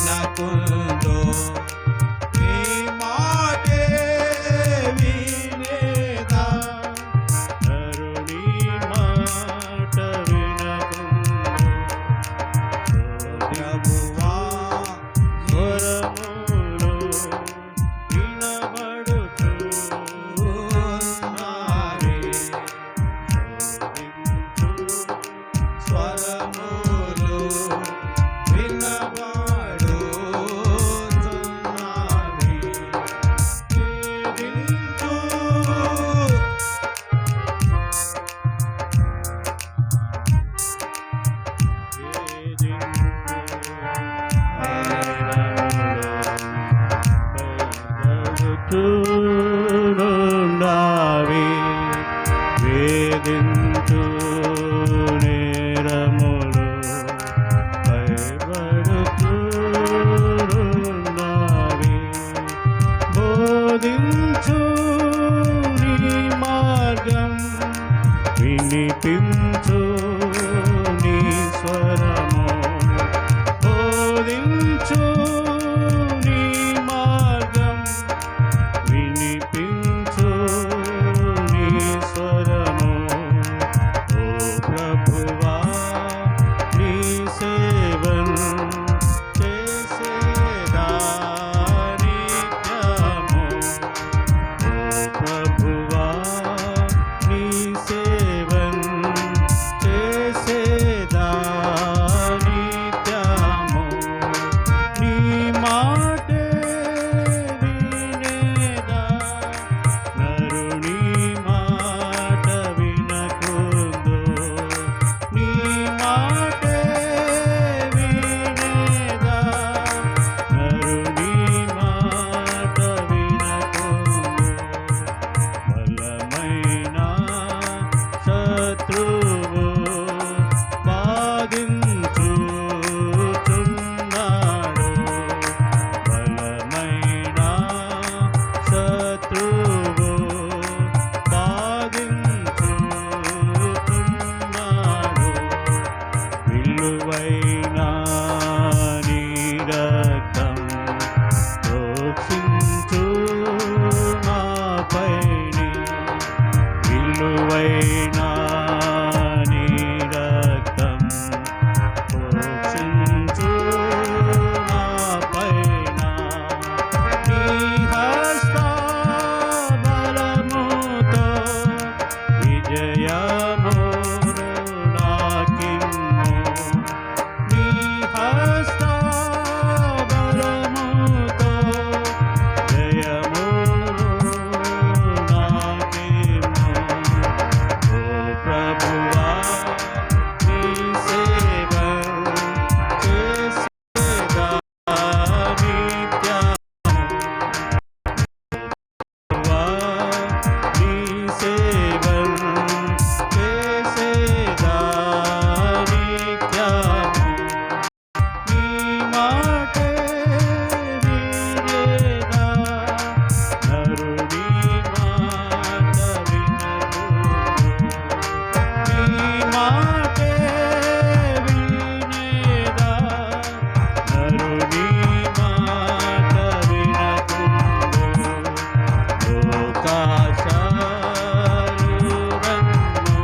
వినకుందో నీ మాటే వినేదా నరుని మాట వినకుందో ప్రభువా స్వరములో వినబడుచున్నారే స్వరములు వినబడుచున్నవి వేధించు చూడుండావి వేదించు నేరములు భయపడుచున్నావి బోధించు నీ మార్గం వినిపించు నీ స్వరము బోధించు నీ మార్గం వినిపించు నీ స్వరము ఓ ప్రభువా నీ సేవను చేసేదా నిత్యము ఓ ప్రభువా నీ సేవను చేసేదా నిత్యము నీ మాటే వినేదా నరుని మాట వినకుందో నీ మాటే వినేదా నరుని మాట వినకుందో బలమైన శత్రువు బాధించుచున్నాడు బలమైన శత్రువు బాధించుచున్నాడు విలువైన నీ రక్తం ప్రోక్షించు నాపైని విలువైన నీ రక్తం ప్రోక్షించు నాపైన నీ హస్త బలముతో విజయమును నాకిమ్ము నీ హస్త బలముతో జయమును నాకిమ్ము ఓ ప్రభువా నీ సేవ చేసేదా నిత్యము ప్రభువా నీ సేవను చేసేదా నిత్యము నీ మాటే వినేదా నరుని మాట వినకుందో నీ మాటే వినేదా నరుని మాట వినకుందో లోకాచారురన్ను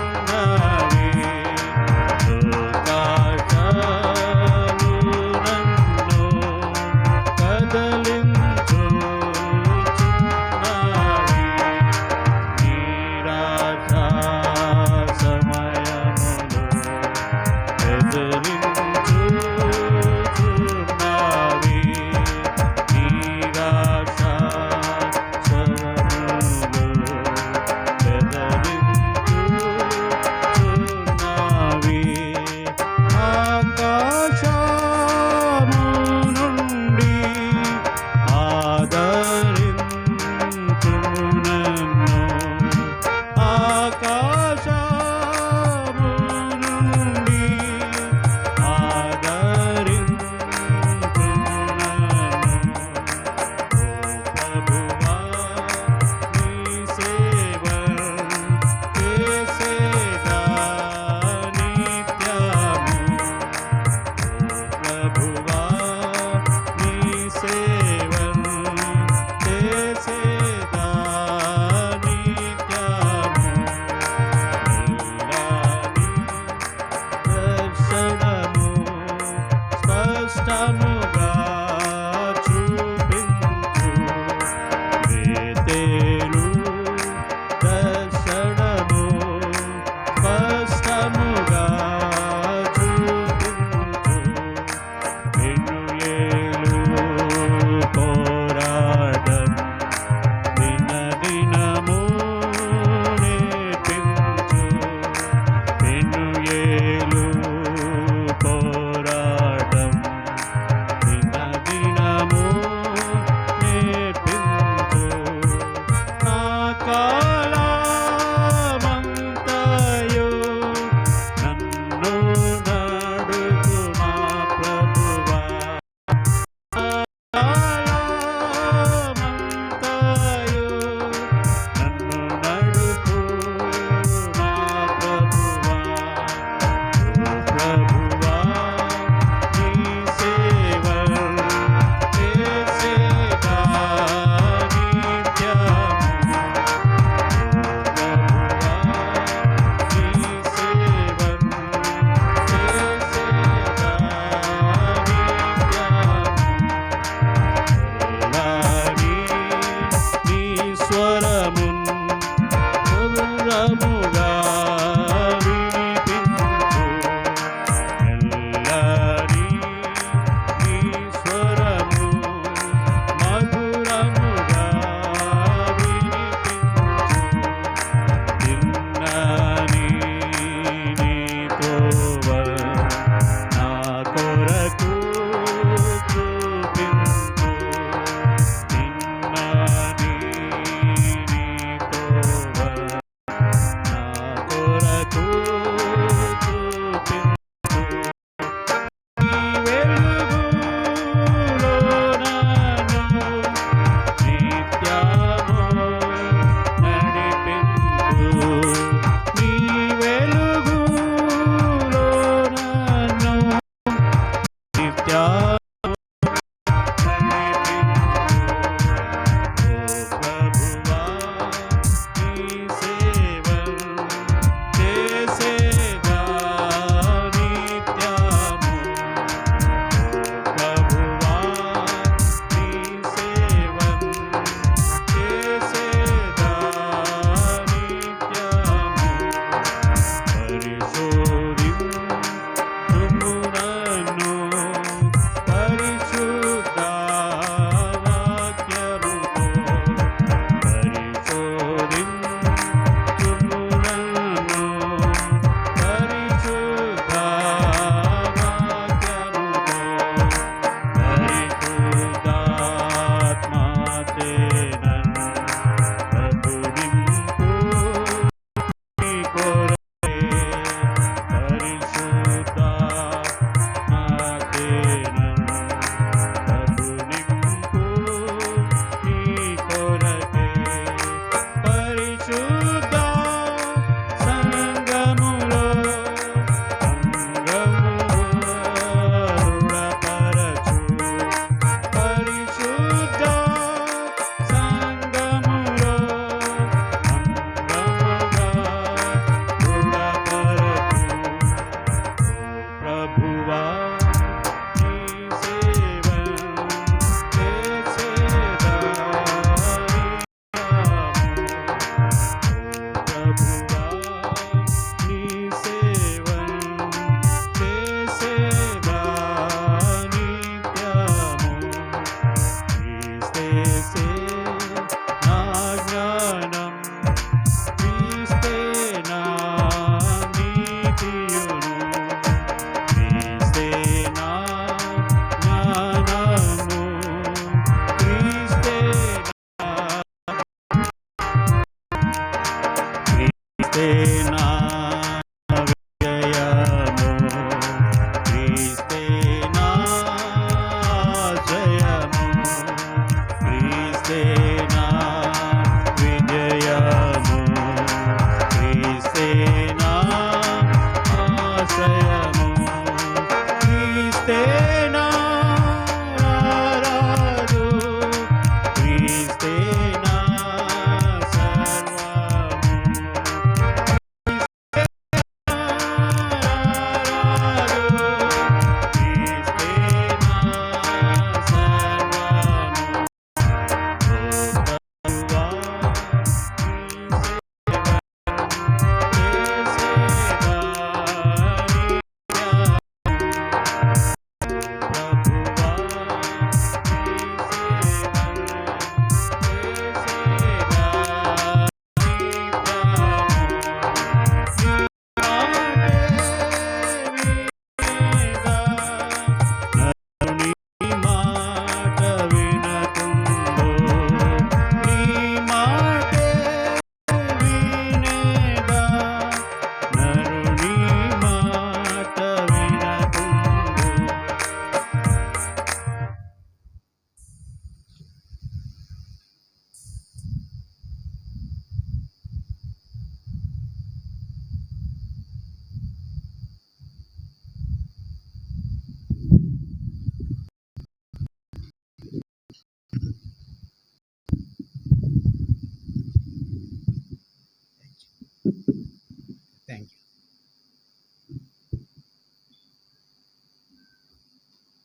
కదలించుచున్నవి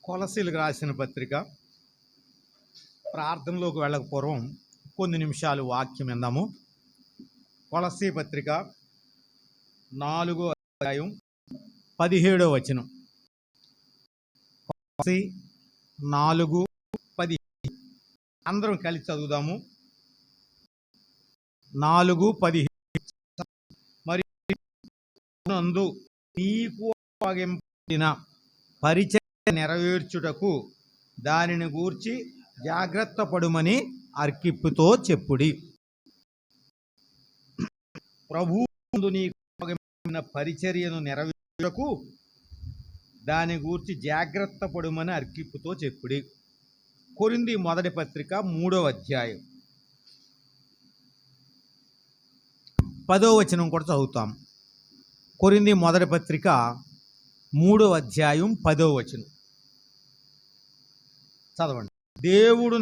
కొలసీలకు రాసిన పత్రిక ప్రార్థనలోకి వెళ్ళక పూర్వం కొన్ని నిమిషాలు వాక్యం విందాము. కొలసీ పత్రిక 4వ అధ్యాయం 17వ వచనం. కొలసీ 4:17 అందరం కలిసి చదువుదాము. 4:17 మరి నందు నీకు అప్పగింపబడిన పరిచర్య నెరవేర్చుటకు దానిని గూర్చి జాగ్రత్త పడుమని అర్కిప్పుతో చెప్పుడి. ప్రభువు నీకు అప్పగింపబడిన పరిచర్యను నెరవేర్చుటకు దాని గూర్చి జాగ్రత్త పడుమని అర్కిప్పుతో చెప్పుడి. కొరింథీ మొదటి పత్రిక 3వ అధ్యాయం 10వ వచనం కూడా చదువుతాం. కొరింథీ మొదటి పత్రిక 3వ అధ్యాయం 10వ వచనం చదవండి. దేవుడు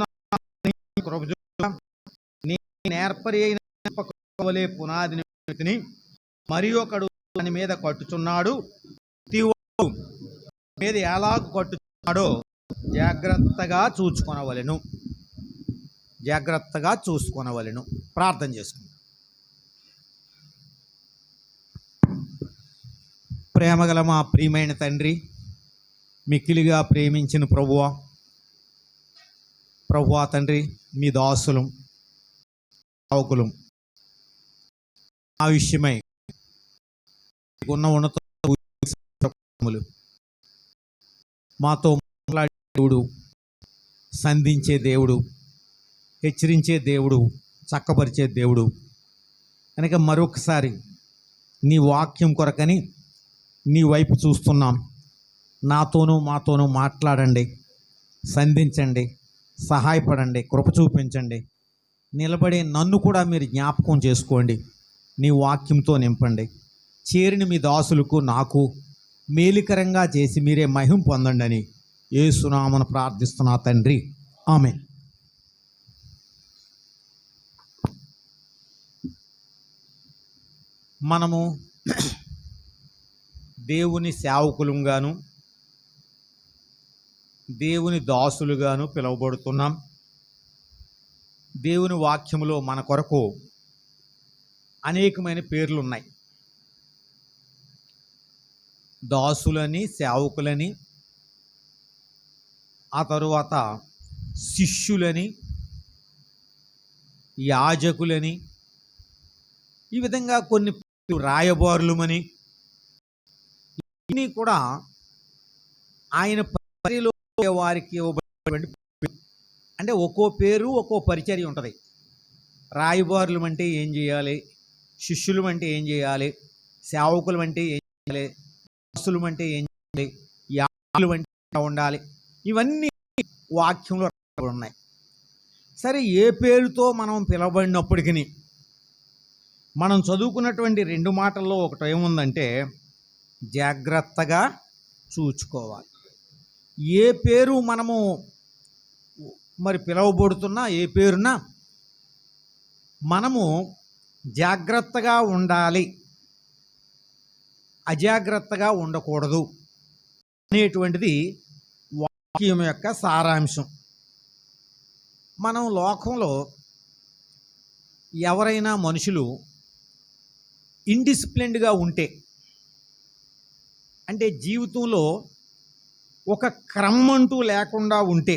నేర్పరి అయిన పునాది వ్యక్తిని మరి ఒకడు దాని మీద కట్టుచున్నాడు. మీద ఎలాగ కట్టుచున్నాడో జాగ్రత్తగా చూసుకొనవలెను. ప్రార్థన చేసుకుందాం. ప్రేమగల మా ప్రియమైన తండ్రి, మిక్కిలిగా ప్రేమించిన ప్రభువా తండ్రి, మీ దాసులం సేవకులం ఆ విషయమై ఉన్న ఉన్నతములు మాతో మాట్లాడే దేవుడు, సంధించే దేవుడు, హెచ్చరించే దేవుడు, చక్కపరిచే దేవుడు కనుక మరొకసారి నీ వాక్యం కొరకని నీ వైపు చూస్తున్నాం. మాతోనూ మాట్లాడండి, సంధించండి, సహాయపడండి, కృప చూపించండి. నిలబడే నన్ను కూడా మీరు జ్ఞాపకం చేసుకోండి, నీ వాక్యంతో నింపండి. చేరిన మీ దాసులకు నాకు మేలుకరంగా చేసి మీరే మహిమ పొందండి అని యేసునామమున ప్రార్థిస్తున్నా తండ్రి, ఆమేన్. మనము దేవుని సేవకులుగాను దేవుని దాసులుగాను పిలువబడుతున్నాం. దేవుని వాక్యములో మన కొరకు అనేకమైన పేర్లు ఉన్నాయి. దాసులని, సేవకులని, ఆ తరువాత శిష్యులని, యాజకులని, ఈ విధంగా కొన్ని రాయబారులమని, ఇవన్నీ కూడా ఆయన పరిచర్యలో వారికి ఇవ్వబడినటువంటి, అంటే ఒక్కో పేరు ఒక్కో పరిచర్య ఉంటుంది. రాయబారులు అంటే ఏం చేయాలి, శిష్యులు అంటే ఏం చేయాలి, సేవకులు అంటే ఏం చేయాలి, దాసులు అంటే ఏం చేయాలి, యాజకులు అంటే ఉండాలి, ఇవన్నీ వాక్యంలో ఉన్నాయి. సరే, ఏ పేరుతో మనం పిలవబడినప్పటికీ మనం చదువుకున్నటువంటి 2 మాటల్లో ఒకటి ఏముందంటే జాగ్రత్తగా చూచుకోవాలి. ఏ పేరు మనము మరి పిలవబడుతున్నా, ఏ పేరున్నా మనము జాగ్రత్తగా ఉండాలి, అజాగ్రత్తగా ఉండకూడదు అనేటువంటిది వాక్యం యొక్క సారాంశం. మనం లోకంలో ఎవరైనా మనుషులు ఇండిసిప్లిన్డ్గా ఉంటే, అంటే జీవితంలో ఒక క్రమం అంటూ లేకుండా ఉంటే,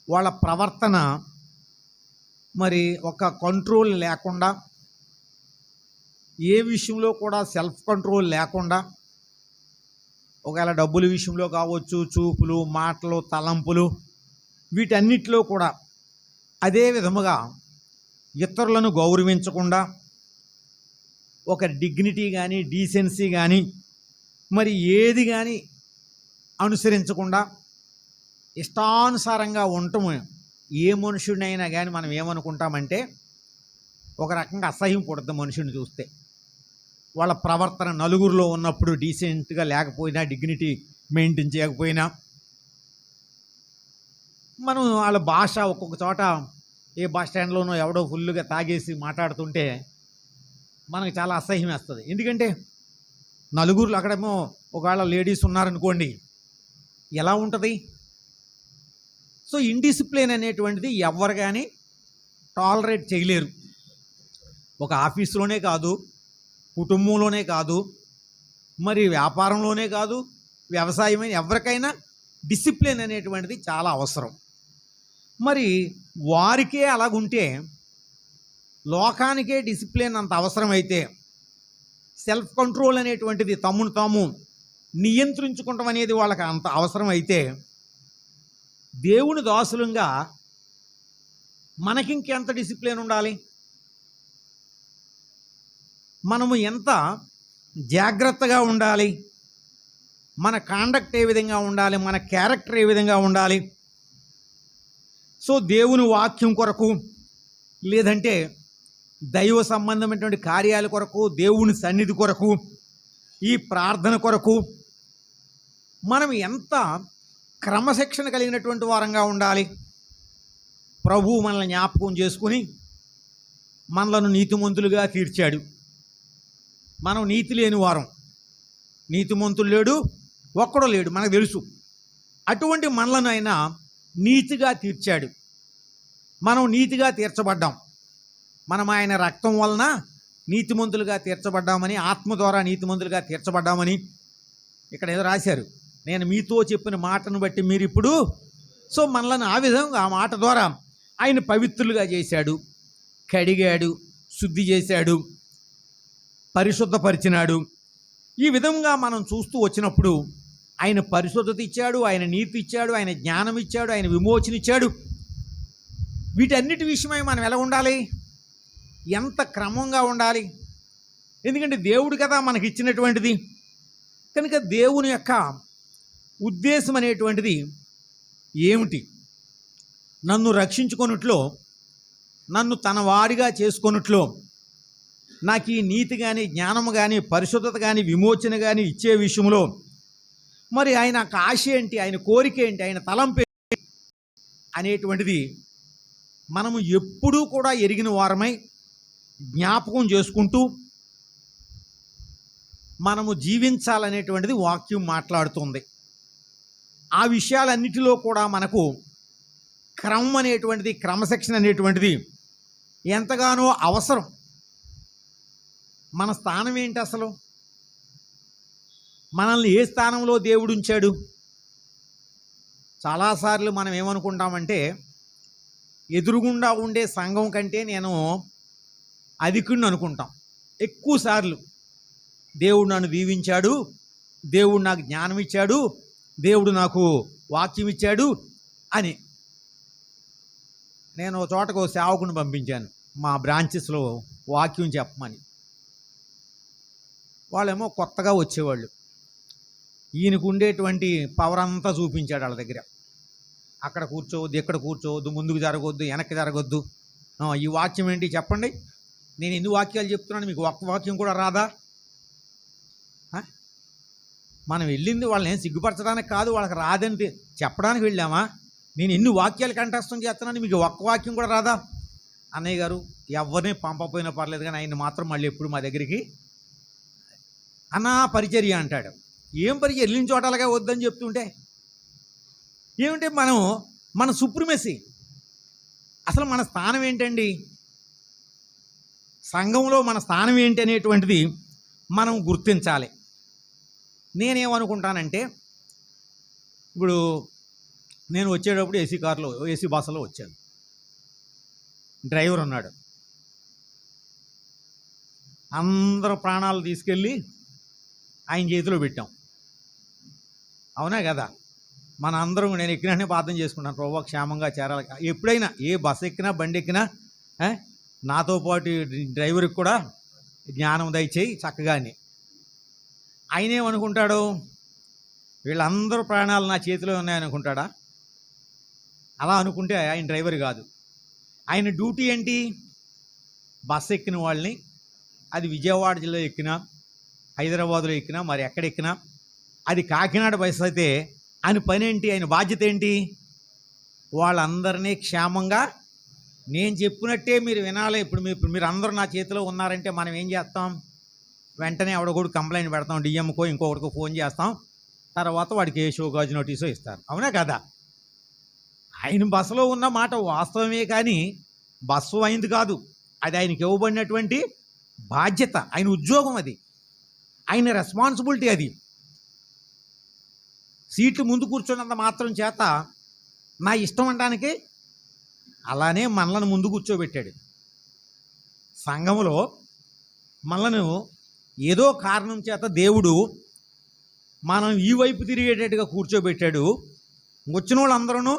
వాళ్ళ ప్రవర్తన మరి ఒక కంట్రోల్ లేకుండా, ఏ విషయంలో కూడా సెల్ఫ్ కంట్రోల్ లేకుండా, ఒకవేళ డబ్బుల విషయంలో కావచ్చు, చూపులు, మాటలు, తలంపులు, వీటన్నిటిలో కూడా అదే విధముగా ఇతరులను గౌరవించకుండా, ఒక డిగ్నిటీ కానీ, డీసెన్సీ కానీ, మరి ఏది కానీ అనుసరించకుండా ఇష్టానుసారంగా ఉండటం ఏ మనుషుడినైనా కానీ మనం ఏమనుకుంటామంటే ఒక రకంగా అసహ్యం పుడుతుంది. మనుషుని చూస్తే వాళ్ళ ప్రవర్తన నలుగురిలో ఉన్నప్పుడు డీసెంట్గా లేకపోయినా, డిగ్నిటీ మెయింటైన్ చేయకపోయినా, మనం వాళ్ళ భాష ఒక్కొక్క చోట ఏ బస్ స్టాండ్లోనో ఎవడో ఫుల్గా తాగేసి మాట్లాడుతుంటే మనకు చాలా అసహ్యం వేస్తుంది. ఎందుకంటే నలుగురు అక్కడేమో ఒకవేళ లేడీస్ ఉన్నారనుకోండి, ఎలా ఉంటుంది? సో ఇండిసిప్లిన్ అనేటువంటిది ఎవరు కానీ టాలరేట్ చేయలేరు. ఒక ఆఫీసులోనే కాదు, కుటుంబంలోనే కాదు, మరి వ్యాపారంలోనే కాదు, వ్యవసాయమైన ఎవరికైనా డిసిప్లిన్ అనేటువంటిది చాలా అవసరం. మరి వారికే అలాగుంటే లోకానికే డిసిప్లిన్ అంత అవసరమైతే, సెల్ఫ్ కంట్రోల్ అనేటువంటిది తమ్మును తాము నియంత్రించుకుంటాం అనేది వాళ్ళకి అంత అవసరమైతే, దేవుని దాసులంగా మనకింకెంత డిసిప్లిన్ ఉండాలి? మనము ఎంత జాగ్రత్తగా ఉండాలి? మన కాండక్ట్ ఏ విధంగా ఉండాలి? మన క్యారెక్టర్ ఏ విధంగా ఉండాలి? సో దేవుని వాక్యం కొరకు, లేదంటే దైవ సంబంధమైనటువంటి కార్యాల కొరకు, దేవుని సన్నిధి కొరకు, ఈ ప్రార్థన కొరకు మనం ఎంత క్రమశిక్షణ కలిగినటువంటి వారంగా ఉండాలి? ప్రభువు మనల్ని జ్ఞాపకం చేసుకుని మనలను నీతిమంతులుగా తీర్చాడు. మనం నీతి లేని వారం, నీతిమంతులు లేడు, ఒక్కడో లేడు, మనకు తెలుసు. అటువంటి మనలను ఆయన నీతిగా తీర్చాడు. మనం నీతిగా తీర్చబడ్డాం. మనం ఆయన రక్తం వలన నీతిమంతులుగా తీర్చబడ్డామని, ఆత్మ ద్వారా నీతిమంతులుగా తీర్చబడ్డామని ఇక్కడ ఏదో రాశారు. నేను మీతో చెప్పిన మాటను బట్టి మీరు ఇప్పుడు, సో మనలను ఆ విధంగా ఆ మాట ద్వారా ఆయన పవిత్రులుగా చేశాడు, కడిగాడు, శుద్ధి చేశాడు, పరిశుద్ధపరిచినాడు. ఈ విధంగా మనం చూస్తూ వచ్చినప్పుడు ఆయన పరిశుద్ధత ఇచ్చాడు, ఆయన నీతి ఇచ్చాడు, ఆయన జ్ఞానం ఇచ్చాడు, ఆయన విమోచన ఇచ్చాడు. వీటన్నిటి విషయమై మనం ఎలా ఉండాలి? ఎంత క్రమంగా ఉండాలి? ఎందుకంటే దేవుడు కదా మనకి ఇచ్చినటువంటిది. కనుక దేవుని యొక్క ఉద్దేశం అనేటువంటిది ఏమిటి? నన్ను రక్షించుకొనుట్లో, నన్ను తన వారిగా చేసుకొనుట్లో, నాకు ఈ నీతి కానీ, జ్ఞానము కానీ, పరిశుద్ధత కానీ, విమోచన కానీ ఇచ్చే విషయంలో మరి ఆయన ఆశ ఏంటి, ఆయన కోరిక ఏంటి, ఆయన తలంపు అనేటువంటిది మనము ఎప్పుడూ కూడా ఎరిగిన వారమై జ్ఞాపకం చేసుకుంటూ మనము జీవించాలనేటువంటిది వాక్యం మాట్లాడుతుంది. ఆ విషయాలన్నిటిలో కూడా మనకు క్రమం అనేటువంటిది, క్రమశిక్షణ అనేటువంటిది ఎంతగానో అవసరం. మన స్థానం ఏంటి అసలు? మనల్ని ఏ స్థానంలో దేవుడు ఉంచాడు? చాలాసార్లు మనం ఏమనుకుంటామంటే, ఎదురుగుండా ఉండే సంఘం కంటే నేను అధికుడిని అనుకుంటాం. ఎక్కువసార్లు దేవుడు నన్ను దీవించాడు, దేవుడు నాకు జ్ఞానం ఇచ్చాడు, దేవుడు నాకు వాక్యం ఇచ్చాడు అని. నేను ఒక చోటకు సేవకుని పంపించాను మా బ్రాంచెస్లో వాక్యం చెప్పమని. వాళ్ళేమో కొత్తగా వచ్చేవాళ్ళు. ఈయనకు ఉండేటువంటి పవర్ అంతా చూపించాడు వాళ్ళ దగ్గర. అక్కడ కూర్చోవద్దు, ఇక్కడ కూర్చోవద్దు, ముందుకు జరగవద్దు, వెనక్కి జరగవద్దు, ఈ వాక్యం ఏంటి చెప్పండి, నేను ఎన్ని వాక్యాలు చెప్తున్నాను, మీకు ఒక్క వాక్యం కూడా రాదా? మనం వెళ్ళింది వాళ్ళని ఏం సిగ్గుపరచడానికి కాదు, వాళ్ళకి రాదని చెప్పడానికి వెళ్ళామా? నేను ఎన్ని వాక్యాలు కంఠస్థం చేస్తున్నాను, మీకు ఒక్క వాక్యం కూడా రాదా? అన్నయ్య గారు ఎవరిని పంపపోయినా పర్లేదు, కానీ ఆయన మాత్రం మళ్ళీ ఎప్పుడు మా దగ్గరికి అన్నా పరిచర్య అంటాడు. ఏం పరిచయం? వెళ్ళిన చోటలుగా వద్దని చెప్తుంటే ఏమిటి? మన సుప్రిమసీ, అసలు మన స్థానం ఏంటండి? సంఘంలో మన స్థానం ఏంటి అనేటువంటిది మనం గుర్తించాలి. నేనేమనుకుంటానంటే, ఇప్పుడు నేను వచ్చేటప్పుడు ఏసీ కార్లో, ఏసీ బస్సులో వచ్చాను. డ్రైవర్ ఉన్నాడు. అందరూ ప్రాణాలు తీసుకెళ్ళి ఆయన చేతిలో పెట్టాం. అవునా కదా? మన అందరం, నేను ఎక్కిననే ప్రార్థన చేసుకుంటాను, ప్రభువా క్షేమంగా చేరాలి. ఎప్పుడైనా ఏ బస్సు ఎక్కినా, బండి ఎక్కినా నాతో పాటు డ్రైవర్కి కూడా జ్ఞానం దయచేయి చక్కగా అని. ఆయన ఏమనుకుంటాడు? వీళ్ళందరూ ప్రాణాలు నా చేతిలో ఉన్నాయనుకుంటాడా? అలా అనుకుంటే ఆయన డ్రైవర్ కాదు. ఆయన డ్యూటీ ఏంటి? బస్సు ఎక్కిన వాళ్ళని, అది విజయవాడ జిల్లా ఎక్కినా, హైదరాబాద్లో ఎక్కినా, మరి ఎక్కడెక్కినా, అది కాకినాడ బస్సు అయితే ఆయన పని ఏంటి? ఆయన బాధ్యత ఏంటి? వాళ్ళందరినీ క్షేమంగా నేను చెప్పినట్టే మీరు వినాలి. ఇప్పుడు మీరు అందరూ నా చేతిలో ఉన్నారంటే మనం ఏం చేస్తాం? వెంటనే ఎవడొకడు కంప్లైంట్ పెడతాం, డిఎంకో ఇంకొకటికో ఫోన్ చేస్తాం, తర్వాత వాడికి ఏ షోకాజ్ నోటీసో ఇస్తారు. అవునా కదా? ఆయన బస్సులో ఉన్న మాట వాస్తవమే, కానీ బస్సు అయింది కాదు, అది ఆయనకి ఇవ్వబడినటువంటి బాధ్యత, ఆయన ఉద్యోగం, అది ఆయన రెస్పాన్సిబిలిటీ. అది సీట్లు ముందు కూర్చున్నంత మాత్రం చేత నా ఇష్టం అనడానికి అలానే మనలను ముందు కూర్చోబెట్టాడు. సంఘంలో మనలను ఏదో కారణం చేత దేవుడు మనం ఈ వైపు తిరిగేటట్టుగా కూర్చోబెట్టాడు. వచ్చిన వాళ్ళందరూ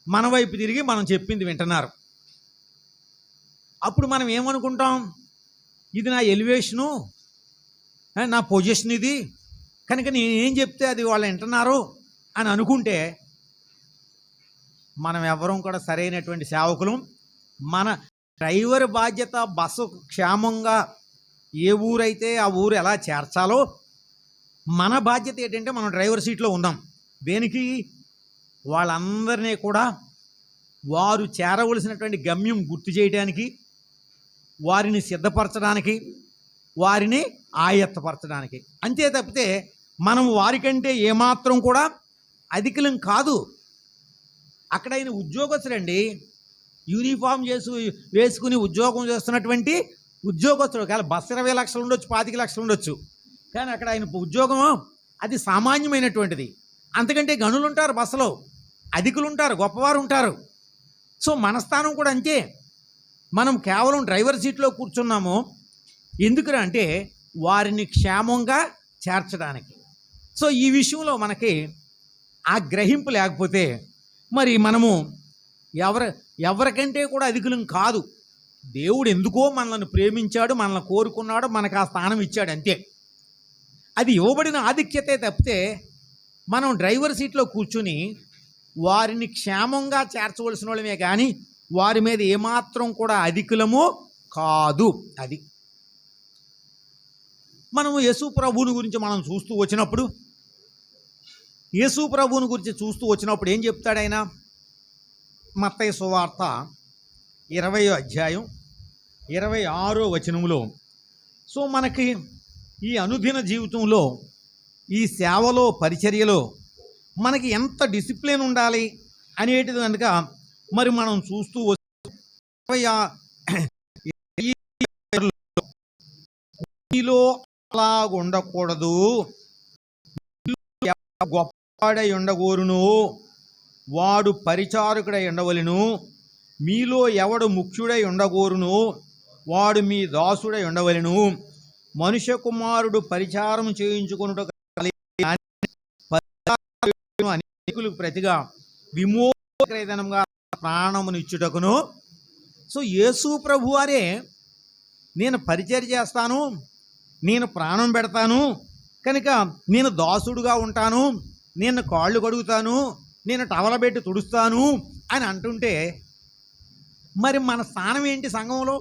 మన వైపు తిరిగి మనం చెప్పింది వింటున్నారు. అప్పుడు మనం ఏమనుకుంటాం? ఇది నా ఎలివేషను, నా పొజిషన్ ఇది, కనుక నేనేం చెప్తే అది వాళ్ళు వింటున్నారు అని అనుకుంటే మనం ఎవరం కూడా సరైనటువంటి సేవకులు. మన డ్రైవర్ బాధ్యత బస్సు క్షేమంగా ఏ ఊరైతే ఆ ఊరు ఎలా చేర్చాలో మన బాధ్యత ఏంటంటే మనం డ్రైవర్ సీట్లో ఉన్నాం. దేనికి? వాళ్ళందరినీ కూడా వారు చేరవలసినటువంటి గమ్యం గుర్తు చేయడానికి, వారిని సిద్ధపరచడానికి, వారిని ఆయత్తపరచడానికి. అంతే తప్పితే మనం వారికంటే ఏమాత్రం కూడా అధికులం కాదు. అక్కడ ఆయన ఉద్యోగస్తుడండి, యూనిఫామ్ వేసుకుని ఉద్యోగం చేస్తున్నటువంటి ఉద్యోగస్తుడు. కానీ బస్సు 20 లక్షలు ఉండొచ్చు, 25 లక్షలు ఉండొచ్చు, కానీ అక్కడ ఆయన ఉద్యోగం అది సామాన్యమైనటువంటిది. అంతకంటే గనులు ఉంటారు బస్సులో, అధికులు ఉంటారు, గొప్పవారు ఉంటారు. సో మన స్థానం కూడా అంతే. మనం కేవలం డ్రైవర్ సీట్లో కూర్చున్నాము ఎందుకురా అంటే వారిని క్షేమంగా చేర్చడానికి. సో ఈ విషయంలో మనకి ఆ గ్రహింపు లేకపోతే మరి మనము ఎవరికంటే కూడా అధికులం కాదు. దేవుడు ఎందుకో మనల్ని ప్రేమించాడు, మనల్ని కోరుకున్నాడు, మనకు ఆ స్థానం ఇచ్చాడు, అంతే. అది ఇవ్వబడిన ఆధిక్యతే తప్పితే మనం డ్రైవర్ సీట్లో కూర్చుని వారిని క్షేమంగా చేర్చవలసిన వాళ్ళమే కానీ వారి మీద ఏమాత్రం కూడా అధికులము కాదు. అది మనము యేసు ప్రభువుని గురించి మనం చూస్తూ వచ్చినప్పుడు, యేసు ప్రభువుని గురించి చూస్తూ వచ్చినప్పుడు ఏం చెప్తాడు ఆయన? మత్తయి సువార్త 20వ అధ్యాయం 26వ వచనములో, సో మనకి ఈ అనుదిన జీవితంలో, ఈ సేవలో, పరిచర్యలో మనకి ఎంత డిసిప్లిన్ ఉండాలి అనేటిది కనుక మరి మనం చూస్తూ మీలో అలా ఉండకూడదు, గొప్పవాడై ఉండగోరును వాడు పరిచారకుడై ఉండవలెను, మీలో ఎవడు ముఖ్యుడై ఉండగోరును వాడు మీ దాసుడై ఉండవలెను, మనుష్య కుమారుడు పరిచారం చేయించుకొనుటకు అనేకులకు ప్రతిగా విమోచనగా ప్రాణమునిచ్చుటకును. సో యేసు ప్రభువారే నేను పరిచర్య చేస్తాను, నేను ప్రాణం పెడతాను, కనుక నేను దాసుడుగా ఉంటాను, నేను కాళ్ళు కడుగుతాను, నేను టవల పెట్టి తుడుస్తాను అని అంటుంటే మరి మన స్థానం ఏంటి సంఘంలో?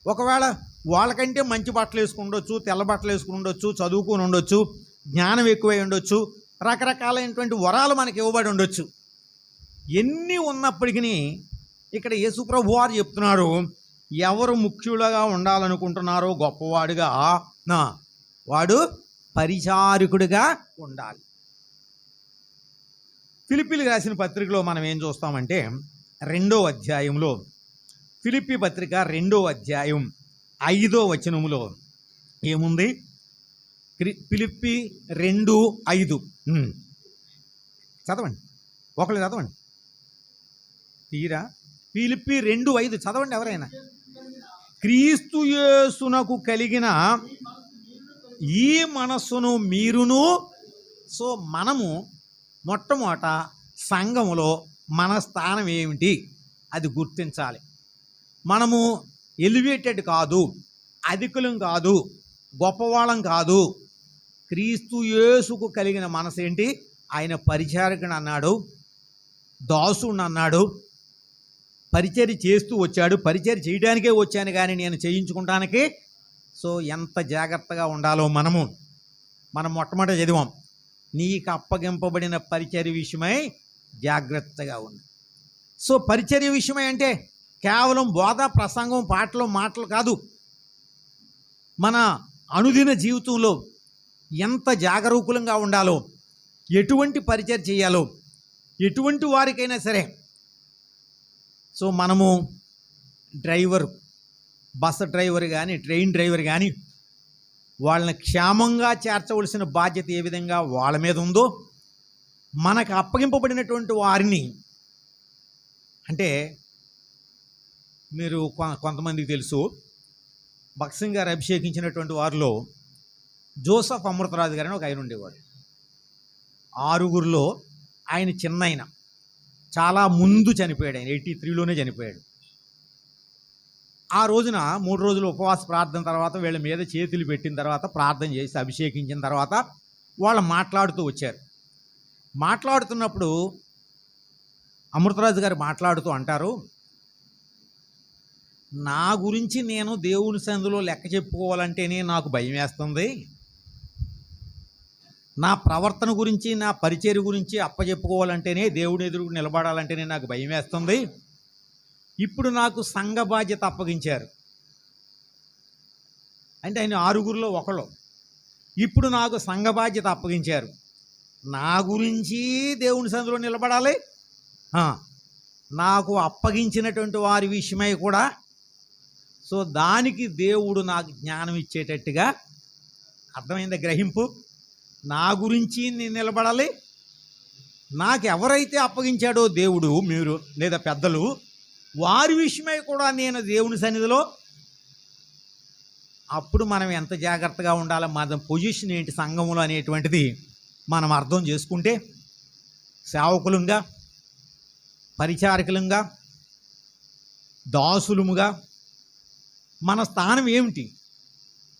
ఒకవేళ వాళ్ళకంటే మంచి బట్టలు వేసుకుని ఉండొచ్చు, తెల్ల బట్టలు వేసుకుని ఉండొచ్చు, చదువుకుని ఉండొచ్చు, జ్ఞానం ఎక్కువై ఉండొచ్చు, రకరకాలైనటువంటి వరాలు మనకి ఇవ్వబడి ఉండొచ్చు. ఎన్ని ఉన్నప్పటికీ ఇక్కడ యేసుప్రభు వారు చెప్తున్నారు, ఎవరు ముఖ్యులుగా ఉండాలనుకుంటున్నారో గొప్పవాడుగా వాడు పరిచారకుడిగా ఉండాలి. ఫిలిప్పీలకు రాసిన పత్రికలో మనం ఏం చూస్తామంటే 2వ అధ్యాయంలో, ఫిలిప్పీ పత్రిక 2వ అధ్యాయం 5వ వచనములో ఏముంది? ఫిలిప్పీ 2:5 చదవండి, ఒకళ్ళు చదవండి తీరా. ఫిలిప్పీ 2:5 చదవండి ఎవరైనా. క్రీస్తు యేసునకు కలిగిన ఈ మనస్సును మీరును. సో మనము మొట్టమొదట సంఘములో మన స్థానం ఏమిటి అది గుర్తించాలి. మనము ఎలివేటెడ్ కాదు, అధికులం కాదు, గొప్పవాళ్ళం కాదు. క్రీస్తు యేసుకు కలిగిన మనసు ఏంటి? ఆయన పరిచారకుని అన్నాడు, దాసుని అన్నాడు, పరిచర్య చేస్తూ వచ్చాడు. పరిచర్య చేయడానికే వచ్చాను కానీ నేను చేయించుకుంటానికి. సో ఎంత జాగ్రత్తగా ఉండాలో మనం మొట్టమొదటి చదివాం, నీకు అప్పగింపబడిన పరిచర్య విషయమై జాగ్రత్తగా ఉంది. సో పరిచర్య విషయమై అంటే కేవలం బోధ, ప్రసంగం, పాటలు, మాటలు కాదు. మన అనుదిన జీవితంలో ఎంత జాగరూకులంగా ఉండాలో, ఎటువంటి పరిచయం చేయాలో, ఎటువంటి వారికైనా సరే. సో మనము డ్రైవర్, బస్సు డ్రైవర్ కానీ, ట్రైన్ డ్రైవర్ కానీ, వాళ్ళని క్షేమంగా చేర్చవలసిన బాధ్యత ఏ విధంగా వాళ్ళ మీద ఉందో, మనకు అప్పగింపబడినటువంటి వారిని, అంటే మీరు కొంతమందికి తెలుసు, భక్సింగ్ గారు అభిషేకించినటువంటి వారిలో జోసఫ్ అమృతరాజు గారని ఒక ఆయన ఉండేవాడు. 6గురిలో ఆయన చిన్న చాలా ముందు చనిపోయాడు. ఆయన 83లోనే చనిపోయాడు. ఆ రోజున 3 రోజులు ఉపవాస ప్రార్థన తర్వాత వీళ్ళ మీద చేతులు పెట్టిన తర్వాత, ప్రార్థన చేసి అభిషేకించిన తర్వాత వాళ్ళు మాట్లాడుతూ వచ్చారు. మాట్లాడుతున్నప్పుడు అమృతరాజు గారు మాట్లాడుతూ అంటారు, నా గురించి నేను దేవుని సందులో లెక్క చెప్పుకోవాలంటేనే నాకు భయం వేస్తుంది. నా ప్రవర్తన గురించి, నా పరిచర్య గురించి అప్పచెప్పుకోవాలంటేనే, దేవుని ఎదురు నిలబడాలంటేనే నాకు భయం వేస్తుంది. ఇప్పుడు నాకు సంఘ బాధ్యత అప్పగించారు. అంటే ఆయన 6గురిలో ఒకళ్ళు. ఇప్పుడు నాకు సంఘ బాధ్యత అప్పగించారు. నా గురించి దేవుని సందులో నిలబడాలి, నాకు అప్పగించినటువంటి వారి విషయమై కూడా. సో దానికి దేవుడు నాకు జ్ఞానం ఇచ్చేటట్టుగా, అర్థమైందా గ్రహింపు? నా గురించి నేను నిలబడాలి, నాకు ఎవరైతే అప్పగించాడో దేవుడు, మీరు లేదా పెద్దలు, వారి విషయమై కూడా నేను దేవుని సన్నిధిలో. అప్పుడు మనం ఎంత జాగ్రత్తగా ఉండాలో, మన పొజిషన్ ఏంటి సంఘంలో అనేటువంటిది మనం అర్థం చేసుకుంటే, సేవకులుగా, పరిచారకులుగా, దాసులుగా మన స్థానం ఏమిటి?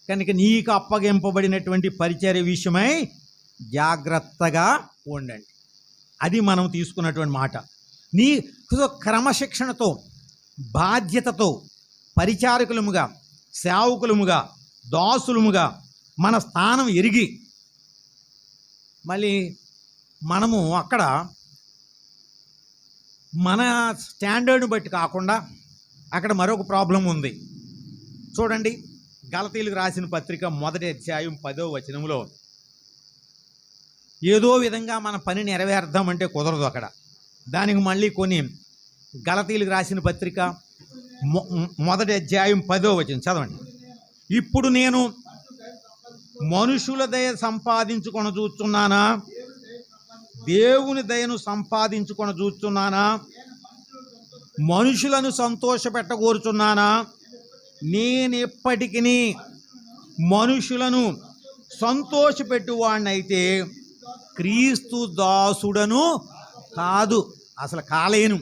కనుక నీకు అప్పగింపబడినటువంటి పరిచర్య విషయమై జాగ్రత్తగా ఉండండి. అది మనం తీసుకున్నటువంటి మాట. నీ క్రమశిక్షణతో, బాధ్యతతో పరిచారకులముగా, సేవకులముగా, దాసులముగా మన స్థానం ఎరిగి, మళ్ళీ మనము అక్కడ మన స్టాండర్డ్ని బట్టి కాకుండా అక్కడ మరొక ప్రాబ్లం ఉంది. చూడండి, గలతీయులకు రాసిన పత్రిక 1వ అధ్యాయం 10వ వచనంలో, ఏదో విధంగా మన పని నెరవేర్దామంటే కుదరదు అక్కడ. దానికి మళ్ళీ కొన్ని గలతీయులకు రాసిన పత్రిక 1వ అధ్యాయం 10వ వచనం చదవండి. ఇప్పుడు నేను మనుషుల దయ సంపాదించుకొని చూస్తున్నానా, దేవుని దయను సంపాదించుకొని చూస్తున్నానా, మనుషులను సంతోషపెట్టగోరుచున్నానా? నేను ఎప్పటికీ మనుషులను సంతోషపెట్టువాడినైతే క్రీస్తు దాసుడను కాదు, అసలు కాలేను.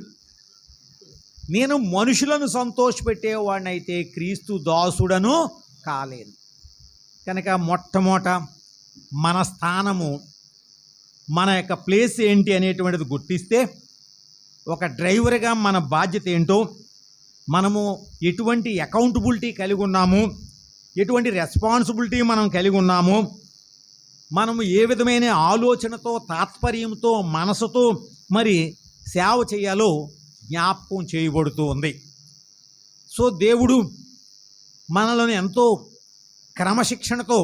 నేను మనుషులను సంతోషపెట్టేవాడినైతే క్రీస్తు దాసుడను కాలేను. కనుక మొట్టమొదట మన స్థానము, మన యొక్క ప్లేస్ ఏంటి అనేటువంటిది గుర్తిస్తే, ఒక డ్రైవర్గా మన బాధ్యత ఏంటో, మనము ఎటువంటి అకౌంటబిలిటీ కలిగి ఉన్నాము, ఎటువంటి రెస్పాన్సిబిలిటీ మనం కలిగి ఉన్నాము, మనము ఏ విధమైన ఆలోచనతో, తాత్పర్యంతో, మనసుతో మరి సేవ చేయాలో జ్ఞాపకం చేయబడుతూ ఉంది. సో దేవుడు మనలను ఎంతో క్రమశిక్షణతో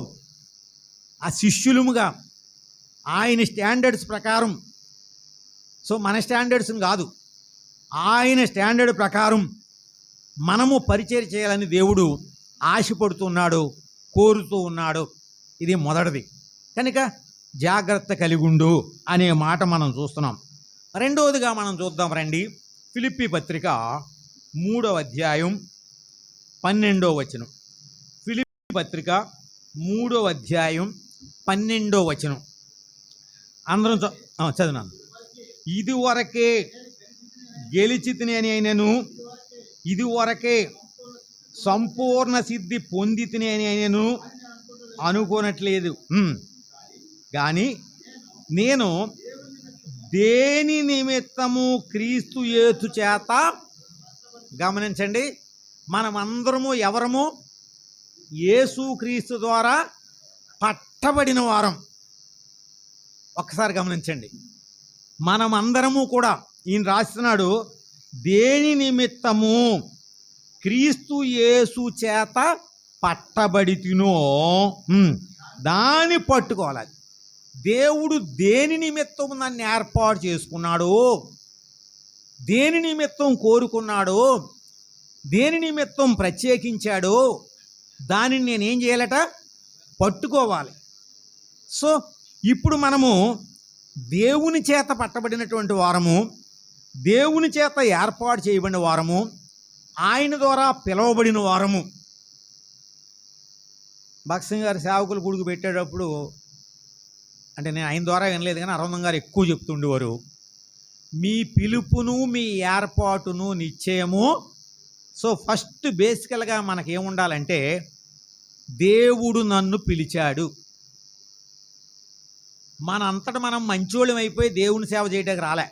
ఆ శిష్యులముగా ఆయన స్టాండర్డ్స్ ప్రకారం, సో మన స్టాండర్డ్స్ని కాదు, ఆయన స్టాండర్డ్ ప్రకారం మనము పరిచయం చేయాలని దేవుడు ఆశపడుతున్నాడు, కోరుతూ ఉన్నాడు. ఇది మొదటిది. కనుక జాగ్రత్త కలిగి ఉండు అనే మాట మనం చూస్తున్నాం. రెండవదిగా మనం చూద్దాం రండి. ఫిలిప్పీ పత్రిక 3వ అధ్యాయం 12వ వచనం. ఫిలిప్పీ పత్రిక 3వ అధ్యాయం 12వ వచనం. అందరం చదివినాను. ఇది వరకే గెలిచితిని అని అయినను, ఇది వరకే సంపూర్ణ సిద్ధి పొందితిని అని అయినను అనుకోనట్లేదు. కానీ నేను దేని నిమిత్తము క్రీస్తు యేసు చేత, గమనించండి, మనమందరము ఎవరము? యేసు క్రీస్తు ద్వారా పట్టబడిన వారం. ఒక్కసారి గమనించండి, మనమందరము కూడా, ఈయన రాస్తున్నాడు, దేని నిమిత్తము? క్రీస్తు యేసు చేత పట్టబడితినో దాన్ని పట్టుకోవాలి. దేవుడు దేని నిమిత్తం నన్ను ఏర్పాటు చేసుకున్నాడో, దేని నిమిత్తం కోరుకున్నాడో, దేని నిమిత్తం ప్రత్యేకించాడో దానిని నేనేం చేయాలట? పట్టుకోవాలి. సో ఇప్పుడు మనము దేవుని చేత పట్టబడినటువంటి వారము, దేవుని చేత ఏర్పాటు చేయబడిన వారము, ఆయన ద్వారా పిలువబడిన వారము. భక్సింగ్ గారు సేవకులు గుడికి పెట్టేటప్పుడు, అంటే నేను ఆయన ద్వారా వినలేదు కానీ అరవిందం గారు ఎక్కువ చెప్తుండేవారు, మీ పిలుపును మీ ఏర్పాటును నిశ్చయము. సో ఫస్ట్ బేసికల్గా మనకేముండాలంటే దేవుడు నన్ను పిలిచాడు. మనంతటా మనం మంచోళ్ళం అయిపోయి దేవుని సేవ చేయడానికి రాలే.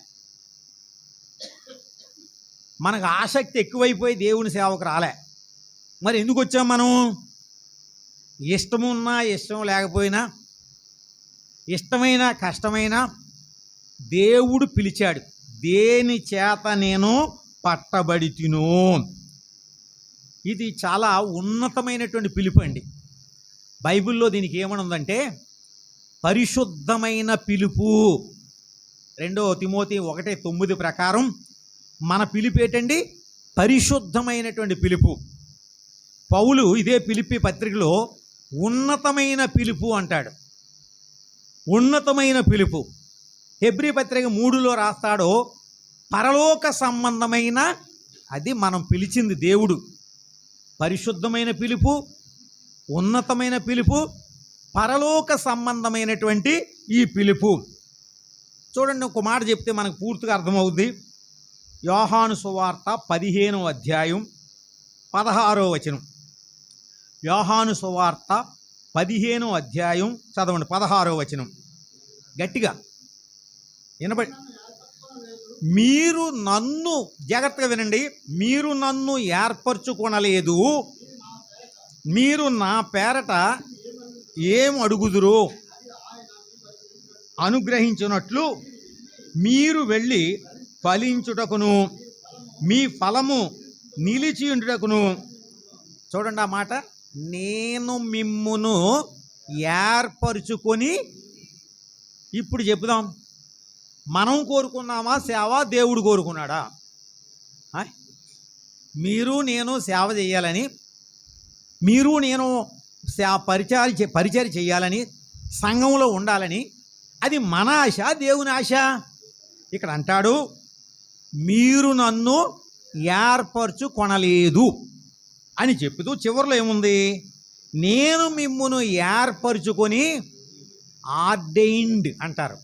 మనకు ఆసక్తి ఎక్కువైపోయి దేవుని సేవకు రాలే. మరి ఎందుకు వచ్చాం మనం? ఇష్టమున్నా ఇష్టం లేకపోయినా, ఇష్టమైన కష్టమైనా దేవుడు పిలిచాడు. దేని చేత నేను పట్టబడితినో, ఇది చాలా ఉన్నతమైనటువంటి పిలుపు అండి. బైబిల్లో దీనికి ఏమని ఉందంటే పరిశుద్ధమైన పిలుపు. 2 తిమోతి 1:9 ప్రకారం మన పిలుపు ఏంటండి? పరిశుద్ధమైనటువంటి పిలుపు. పౌలు ఇదే ఫిలిప్పీ పత్రికలో ఉన్నతమైన పిలుపు అంటాడు. ఉన్నతమైన పిలుపు. హెబ్రీ పత్రిక 3లో రాస్తాడో పరలోక సంబంధమైన, అది మనం పిలిచింది దేవుడు. పరిశుద్ధమైన పిలుపు, ఉన్నతమైన పిలుపు, పరలోక సంబంధమైనటువంటి ఈ పిలుపు. చూడండి, ఒక మాట చెప్తే మనకు పూర్తిగా అర్థమవుద్ది. యోహాను సువార్త 15వ అధ్యాయం 16వ వచనం. యోహాను సువార్త 15వ అధ్యాయం చదవండి, 16వ వచనం గట్టిగా వినబడి. మీరు నన్ను, జాగ్రత్తగా వినండి, మీరు నన్ను ఏర్పరచుకొనలేదు, మీరు నా పేరట ఏం అడుగుదురో అనుగ్రహించినట్లు మీరు వెళ్ళి ఫలించుటకును మీ ఫలము నిలిచియుండుటకును. చూడండి ఆ మాట, నేను మిమ్మును ఏర్పరచుకొని. ఇప్పుడు చెప్పుదాం, మనం కోరుకున్నామా సేవ? దేవుడు కోరుకున్నాడా? మీరు నేను సేవ చేయాలని, మీరు నేను పరిచయం చేయాలని, సంఘంలో ఉండాలని, అది మన ఆశ, దేవుని ఆశ. ఇక్కడ అంటాడు, మీరు నన్ను ఏర్పరచుకొనలేదు అని చెప్పుతూ చివరిలో ఏముంది? నేను మిమ్మును ఏర్పరచుకొని, ఆర్డైన్డ్ అంటారు,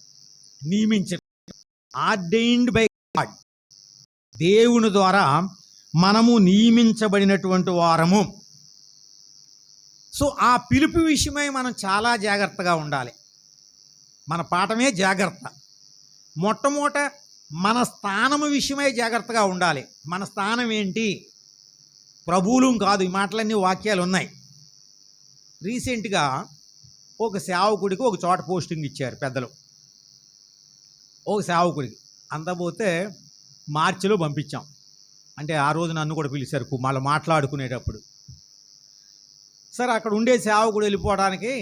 నియమించ, ఆర్డైన్డ్ బై గాడ్, దేవుని ద్వారా మనము నియమించబడినటువంటి వారము. సో ఆ పిలుపు విషయమై మనం చాలా జాగ్రత్తగా ఉండాలి. మన పాఠమే జాగ్రత్త. మొట్టమొదట మన స్థానము విషయమై జాగ్రత్తగా ఉండాలి. మన స్థానం ఏంటి? ప్రభువులం కాదు. ఈ మాటలన్నీ వాక్యాలు ఉన్నాయి. రీసెంట్గా ఒక సేవకుడికి ఒక చోట పోస్టింగ్ ఇచ్చారు పెద్దలు. ఒక సేవకుడికి అందబోతే మార్చిలో పంపించాం. అంటే ఆ రోజు నన్ను కూడా పిలిచారు మళ్ళీ మాట్లాడుకునేటప్పుడు. సరే, అక్కడ ఉండే సేవకుడు వెళ్ళిపోవడానికి,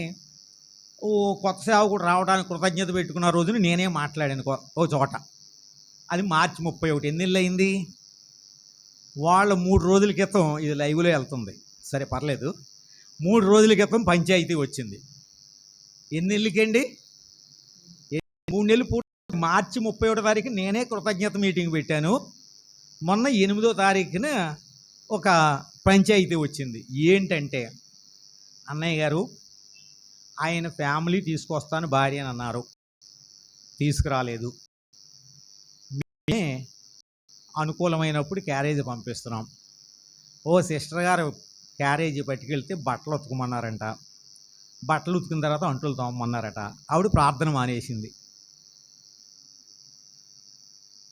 ఓ కొత్త సేవకుడు రావడానికి కృతజ్ఞత పెట్టుకున్న రోజున నేనే మాట్లాడాను ఓ చోట. అది మార్చి 31. ఎన్ని నెలలు అయింది? వాళ్ళ 3 రోజుల క్రితం, ఇది లైవ్లో వెళ్తుంది, సరే పర్లేదు, 3 రోజుల క్రితం పంచాయతీ వచ్చింది. ఎన్ని నెలలకండి? 3 నెలలు పూర్తి. మార్చి 31వ తారీఖు నేనే కృతజ్ఞత మీటింగ్ పెట్టాను. మొన్న 8వ తారీఖున ఒక పంచాయతీ వచ్చింది. ఏంటంటే, అన్నయ్య గారు ఆయన ఫ్యామిలీ తీసుకొస్తాను భార్య అని అన్నారు, తీసుకురాలేదు. మేమే అనుకూలమైనప్పుడు క్యారేజీ పంపిస్తున్నాం. ఓ సిస్టర్ గారు క్యారేజీ పట్టుకెళ్తే బట్టలు ఉతుకమన్నారంట. బట్టలు ఉతికిన తర్వాత అంటులు తోమన్నారట. ఆవిడ ప్రార్థన మానేసింది.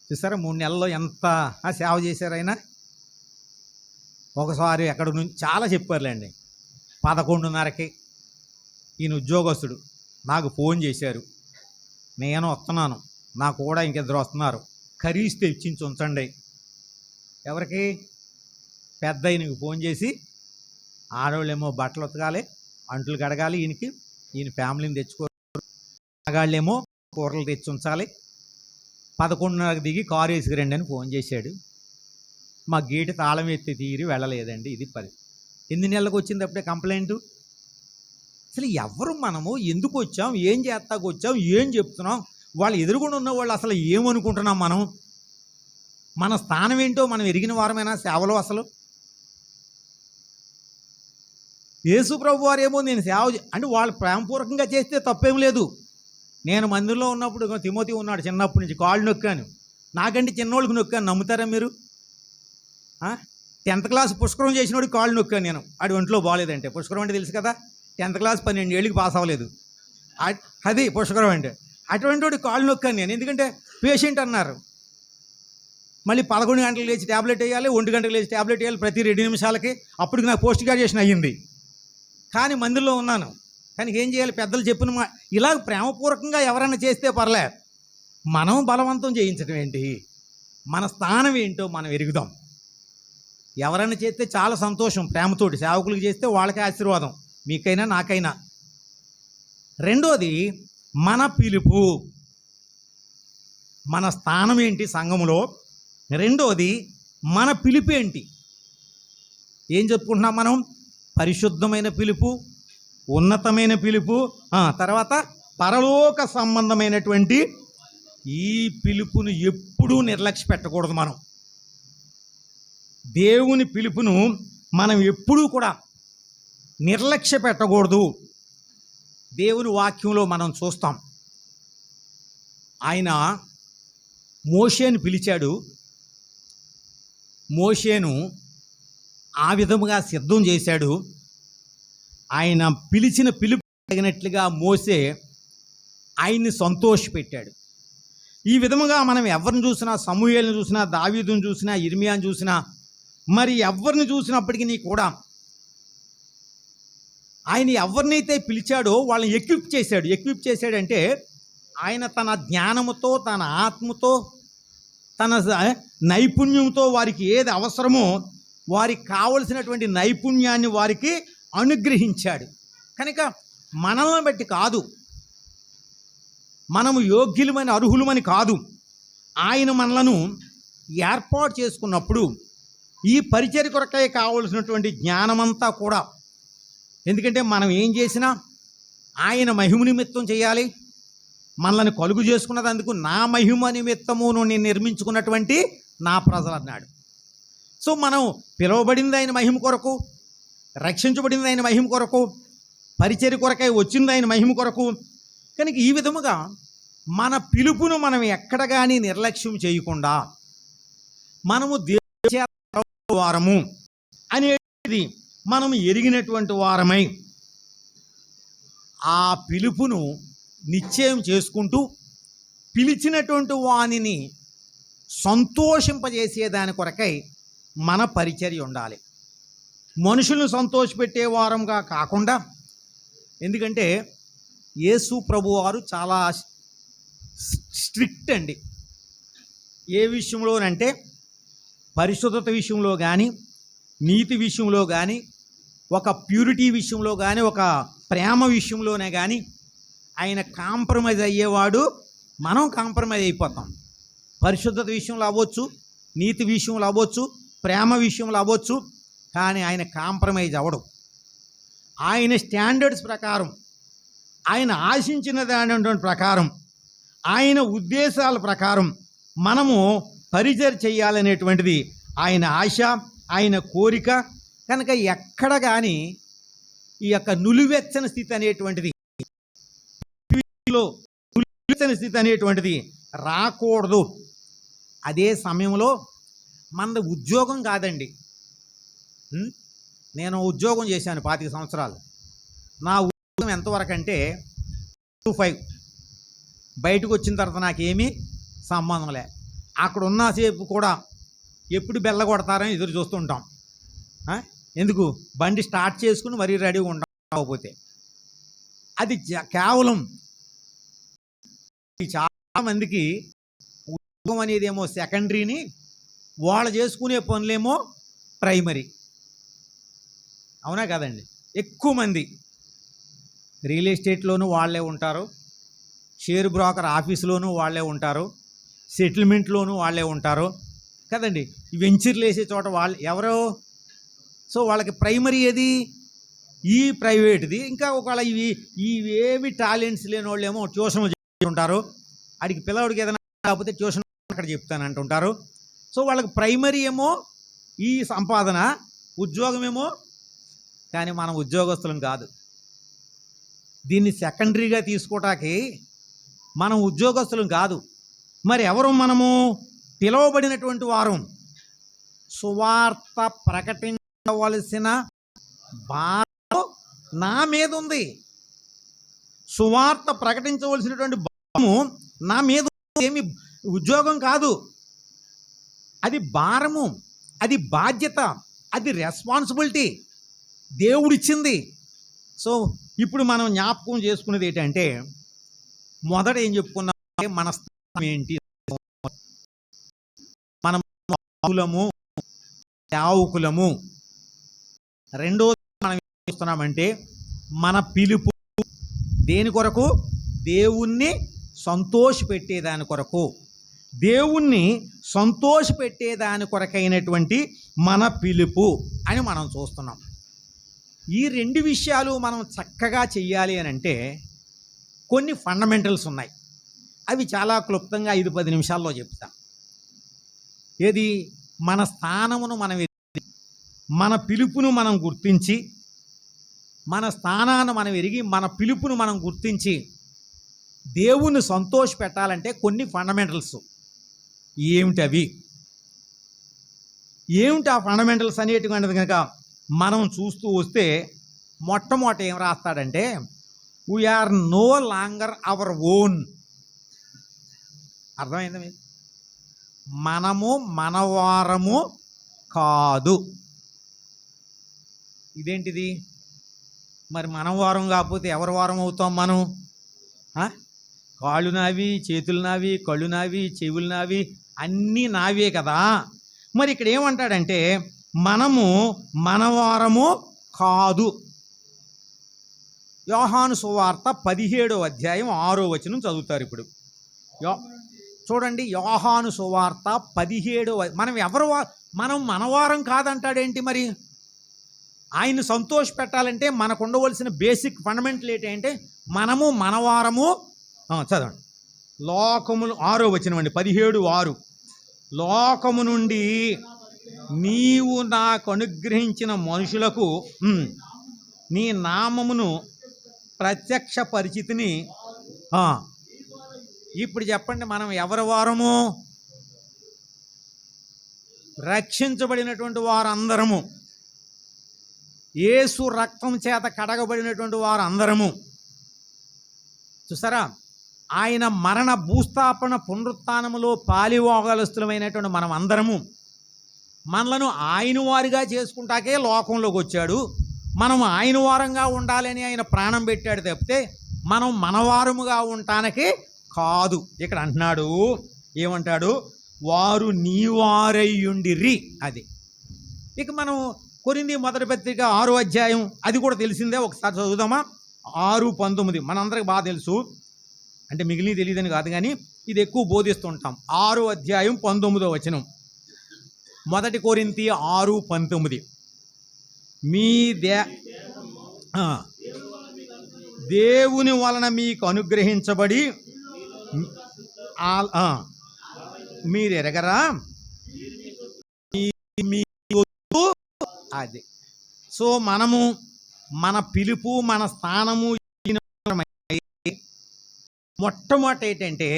చూసారా 3 నెలల్లో ఎంత సేవ చేశారు ఆయన. ఒకసారి ఎక్కడి నుంచి చాలా చెప్పారులేండి. 11:30కి ఈయన ఉద్యోగస్తుడు నాకు ఫోన్ చేశారు, నేను వస్తున్నాను, నాకు కూడా ఇంకిద్దరు వస్తున్నారు, కర్రీస్ తెచ్చించి ఉంచండి. ఎవరికి? పెద్ద ఆయనకి ఫోన్ చేసి ఆడవాళ్ళేమో బట్టలు ఉతకాలి, అంట్లు కడగాలి, ఈయన ఫ్యామిలీని మగాళ్ళేమో కూరలు తెచ్చి ఉంచాలి. 11:30కి దిగి కారు వేసుకురండి అని ఫోన్ చేశాడు. మా గేటు తాళం ఎత్తి తీరి వెళ్ళలేదండి. ఇది 8 నెలలకు వచ్చింది అప్పుడే కంప్లైంట్. అసలు ఎవరు మనము, ఎందుకు వచ్చాం, ఏం చేస్తాకు వచ్చాం, ఏం చెప్తున్నాం, వాళ్ళు ఎదురుగుండా ఉన్న వాళ్ళు అసలు ఏమనుకుంటున్నాం, మన స్థానం ఏంటో మనం ఎరిగిన వారమైనా సేవలో? అసలు యేసు ప్రభు వారేమో నేను సేవ అంటే వాళ్ళు ప్రేమపూర్వకంగా చేస్తే తప్పేం లేదు. నేను మందిరంలో ఉన్నప్పుడు తిమోతి ఉన్నాడు, చిన్నప్పటి నుంచి కాళ్ళు నొక్కాను. నాకంటే చిన్నోళ్ళకి నొక్కాను, నమ్ముతారా మీరు? 10th క్లాస్ పుష్కరం చేసినోడికి కాళ్ళు నొక్కాను నేను. ఆడి ఒంట్లో బాగాలేదంటే. పుష్కరం అంటే తెలుసు కదా, 10th క్లాస్ 12 ఏళ్ళకి పాస్ అవ్వలేదు, అది పుష్కరం అంటే. అటువంటి వాడికి కాళ్ళు నొక్కాను నేను, ఎందుకంటే పేషెంట్ అన్నారు. మళ్ళీ 11 గంటలకు లేచి ట్యాబ్లెట్ వేయాలి, 1 గంటలకు లేచి ట్యాబ్లెట్ వేయాలి ప్రతి 2 నిమిషాలకి. అప్పటికి నాకు పోస్ట్ గ్రాడ్యుయేషన్ అయ్యింది, కానీ మందిరంలో ఉన్నాను. కానీ ఏం చేయాలి, పెద్దలు చెప్పిన ఇలా ప్రేమపూర్వకంగా ఎవరైనా చేస్తే పర్లే. మనం బలవంతం చేయించడం ఏంటి? మన స్థానం ఏంటో మనం ఎరుగుదాం. ఎవరైనా చేస్తే చాలా సంతోషం, ప్రేమతోటి సేవకులకు చేస్తే వాళ్ళకే ఆశీర్వాదం, మీకైనా నాకైనా. రెండోది మన పిలుపు, మన స్థానం ఏంటి సంఘములో. రెండోది మన పిలుపు ఏంటి. ఏం చెప్పుకుంటున్నాం మనం? పరిశుద్ధమైన పిలుపు, ఉన్నతమైన పిలుపు, తర్వాత పరలోక సంబంధమైనటువంటి ఈ పిలుపును ఎప్పుడూ నిర్లక్ష్య పెట్టకూడదు. మనం దేవుని పిలుపును మనం ఎప్పుడూ కూడా నిర్లక్ష్య పెట్టకూడదు. దేవుని వాక్యంలో మనం చూస్తాం, ఆయన మోషేను పిలిచాడు. మోషేను ఆ విధముగా సిద్ధం చేశాడు. ఆయన పిలిచిన పిలుపు తగినట్లుగా మోసే ఆయన్ని సంతోషపెట్టాడు. ఈ విధముగా మనం ఎవరిని చూసినా, సమూయేలుని చూసినా, దావీదుని చూసినా, ఇర్మియాని చూసినా, మరి ఎవరిని చూసినప్పటికీ కూడా ఆయన ఎవరినైతే పిలిచాడో వాళ్ళని ఎక్విప్ చేశాడు. ఎక్విప్ చేశాడంటే ఆయన తన జ్ఞానముతో, తన ఆత్మతో, తన నైపుణ్యంతో వారికి ఏది అవసరమో వారికి కావలసినటువంటి నైపుణ్యాన్ని వారికి అనుగ్రహించాడు. కనుక మనల్ని బట్టి కాదు, మనము యోగ్యులమని అర్హులమని కాదు, ఆయన మనలను ఏర్పాటు చేసుకున్నప్పుడు ఈ పరిచర్య కొరకై కావలసినటువంటి జ్ఞానమంతా కూడా, ఎందుకంటే మనం ఏం చేసినా ఆయన మహిమ నిమిత్తం చేయాలి. మనల్ని కలుగు చేసుకున్నది అందుకు నా మహిమ నిమిత్తమును నేను నిర్మించుకున్నటువంటి నా ప్రజలు అన్నాడు. సో మనం పిలువబడింది ఆయన మహిమ కొరకు, రక్షించబడింది ఆయన మహిమ కొరకు, పరిచర్య కొరకై వచ్చింది ఆయన మహిమ కొరకు. కనుక ఈ విధముగా మన పిలుపును మనం ఎక్కడ కానీ నిర్లక్ష్యం చేయకుండా మనము దేవుని వారము అనేది మనం ఎరిగినటువంటి వారమై ఆ పిలుపును నిశ్చయం చేసుకుంటూ పిలిచినటువంటి వానిని సంతోషింపజేసేదాని కొరకై మన పరిచర్య ఉండాలి. మనుషులను సంతోషపెట్టే వారంగా కాకుండా, ఎందుకంటే యేసు ప్రభు వారు చాలా స్ట్రిక్ట్ అండి. ఏ విషయంలోనంటే పరిశుద్ధత విషయంలో కానీ, నీతి విషయంలో కానీ, ఒక ప్యూరిటీ విషయంలో కానీ, ఒక ప్రేమ విషయంలోనే కానీ ఆయన కాంప్రమైజ్ అయ్యేవాడు. మనం కాంప్రమైజ్ అయిపోతాం. పరిశుద్ధత విషయంలో అవ్వచ్చు, నీతి విషయంలో అవ్వచ్చు, ప్రేమ విషయంలో అవ్వచ్చు, కానీ ఆయన కాంప్రమైజ్ అవ్వడు. ఆయన స్టాండర్డ్స్ ప్రకారం, ఆయన ఆశించిన దాని ప్రకారం, ఆయన ఉద్దేశాల ప్రకారం మనము పరిచర్య చేయాలనేటువంటిది ఆయన ఆశ, ఆయన కోరిక. కనుక ఎక్కడ కానీ ఈ యొక్క నులివెచ్చని స్థితి అనేటువంటిది, నులివెచ్చని స్థితి అనేటువంటిది రాకూడదు. అదే సమయంలో మనది ఉద్యోగం కాదండి. నేను ఉద్యోగం చేశాను 25 సంవత్సరాలు. నా ఉద్యోగం ఎంతవరకు అంటే 2-5. బయటకు వచ్చిన తర్వాత నాకేమీ సంబంధం లే. అక్కడ ఉన్నసేపు కూడా ఎప్పుడు బెల్ల కొడతారని ఎదురు చూస్తుంటాం. ఎందుకు? బండి స్టార్ట్ చేసుకుని మరీ రెడీగా ఉండకపోతే. అది కేవలం చాలామందికి ఉద్యోగం అనేదేమో సెకండరీని, వాళ్ళు చేసుకునే పనులేమో ప్రైమరీ. అవునా కాదండి? ఎక్కువ మంది రియల్ ఎస్టేట్లోనూ వాళ్ళే ఉంటారు, షేర్ బ్రోకర్ ఆఫీసులోనూ వాళ్ళే ఉంటారు, సెటిల్మెంట్లోనూ వాళ్ళే ఉంటారు కదండి. ఈ వెంచర్లు వేసే చోట వాళ్ళు ఎవరో. సో వాళ్ళకి ప్రైమరీ ఏది? ఈ ప్రైవేట్ది. ఇంకా ఒకవేళ ఇవేమి టాలెంట్స్ లేని వాళ్ళు ఏమో ట్యూషన్లు చెప్తుంటారు. ఆడికి పిల్లవాడికి ఏదైనా కాకపోతే ట్యూషన్ అక్కడ చెప్తానంటుంటారు. సో వాళ్ళకి ప్రైమరీ ఏమో ఈ సంపాదన, ఉద్యోగమేమో. కానీ మనం ఉద్యోగస్తులం కాదు. దీన్ని సెకండరీగా తీసుకోవటానికి మనం ఉద్యోగస్తులం కాదు. మరి ఎవరు మనము? పిలువబడినటువంటి వారు. సువార్త ప్రకటించవలసిన భారం నా మీద ఉంది. సువార్త ప్రకటించవలసినటువంటి భారము నా మీద ఉంది. ఏమి ఉద్యోగం కాదు. అది భారము, అది బాధ్యత, అది రెస్పాన్సిబిలిటీ దేవుడిచ్చింది. సో ఇప్పుడు మనం జ్ఞాపకం చేసుకునేది ఏంటంటే, మొదట ఏం చెప్పుకున్నామంటే మన స్థానం ఏంటి? మనం కులము, యావకులము. రెండోది మనం ఏం చేస్తున్నామంటే మన పిలుపు దేని కొరకు? దేవుణ్ణి సంతోషపెట్టేదాని కొరకు. దేవుణ్ణి సంతోషపెట్టేదాని కొరకైనటువంటి మన పిలుపు అని మనం చూస్తున్నాం. ఈ రెండు విషయాలు మనం చక్కగా చెయ్యాలి అని అంటే కొన్ని ఫండమెంటల్స్ ఉన్నాయి. అవి చాలా క్లుప్తంగా 5-10 నిమిషాల్లో చెప్తాం. ఏది? మన స్థానమును మనం ఎరిగి, మన పిలుపును మనం గుర్తించి, మన స్థానాన్ని మనం ఎరిగి, మన పిలుపును మనం గుర్తించి దేవుణ్ణి సంతోష పెట్టాలంటే కొన్ని ఫండమెంటల్స్ ఏమిటి? అవి ఏమిటి? ఆ ఫండమెంటల్స్ అనేటువంటిది కనుక మనం చూస్తూ వస్తే మొట్టమొదట ఏం రాస్తాడంటే, we are no longer our own. అర్థమైందా మీకు? మనము మనవారము కాదు. ఇదేంటిది? మరి మనం వారం కాకపోతే ఎవరి వారం అవుతాం మనం? కాళ్ళు నావి, చేతులు నావి, కళ్ళు నావి, చెవులు నావి, అన్నీ నావే కదా. మరి ఇక్కడ ఏమంటాడంటే మనము మనవారము కాదు. యోహాను సువార్త 17వ అధ్యాయం 6వ వచనం చదువుతారు ఇప్పుడు. చూడండి, యోహాను సువార్త 17వ. మనం మనవారం కాదంటాడేంటి? మరి ఆయన్ని సంతోష పెట్టాలంటే మనకు ఉండవలసిన బేసిక్ ఫండమెంటల్ ఏంటంటే మనము మనవారము. చదవండి, లోకములు 6వ వచనం అండి, 17:6. లోకము నుండి నీవు నాకు అనుగ్రహించిన మనుషులకు నీ నామమును ప్రత్యక్ష పరిచితిని. ఇప్పుడు చెప్పండి, మనం ఎవరి వారము? రక్షించబడినటువంటి వారందరము, యేసు రక్తం చేత కడగబడినటువంటి వారందరము. చూసారా? ఆయన మరణ భూస్థాపన పునరుత్థానములో పాలిభాగస్తులమైనటువంటి మనం అందరము మనలను ఆయన వారిగా చేసుకుంటాకే లోకంలోకి వచ్చాడు. మనం ఆయన వారంగా ఉండాలని ఆయన ప్రాణం పెట్టాడు తప్పితే మనం మనవారముగా ఉండటానికి కాదు. ఇక్కడ అంటున్నాడు, ఏమంటాడు? వారు నీవారయ్యుండిరి. అది ఇక మనం కొరింథీ మొదటి పత్రిక 6వ అధ్యాయం, అది కూడా తెలిసిందే. ఒకసారి చదువుదామా? 6:19 మనందరికి బాగా తెలుసు. అంటే మిగిలిన తెలియదని కాదు, కానీ ఇది ఎక్కువ బోధిస్తుంటాం. 6వ అధ్యాయం 19వ వచనం. మొదటి కొరింథీ 6:19. దేవుని వలన మీకు అనుగ్రహించబడి మీరు ఎరగరా? అది. సో మనము మన పిలుపు, మన స్థానము మొట్టమొదటి ఏంటంటే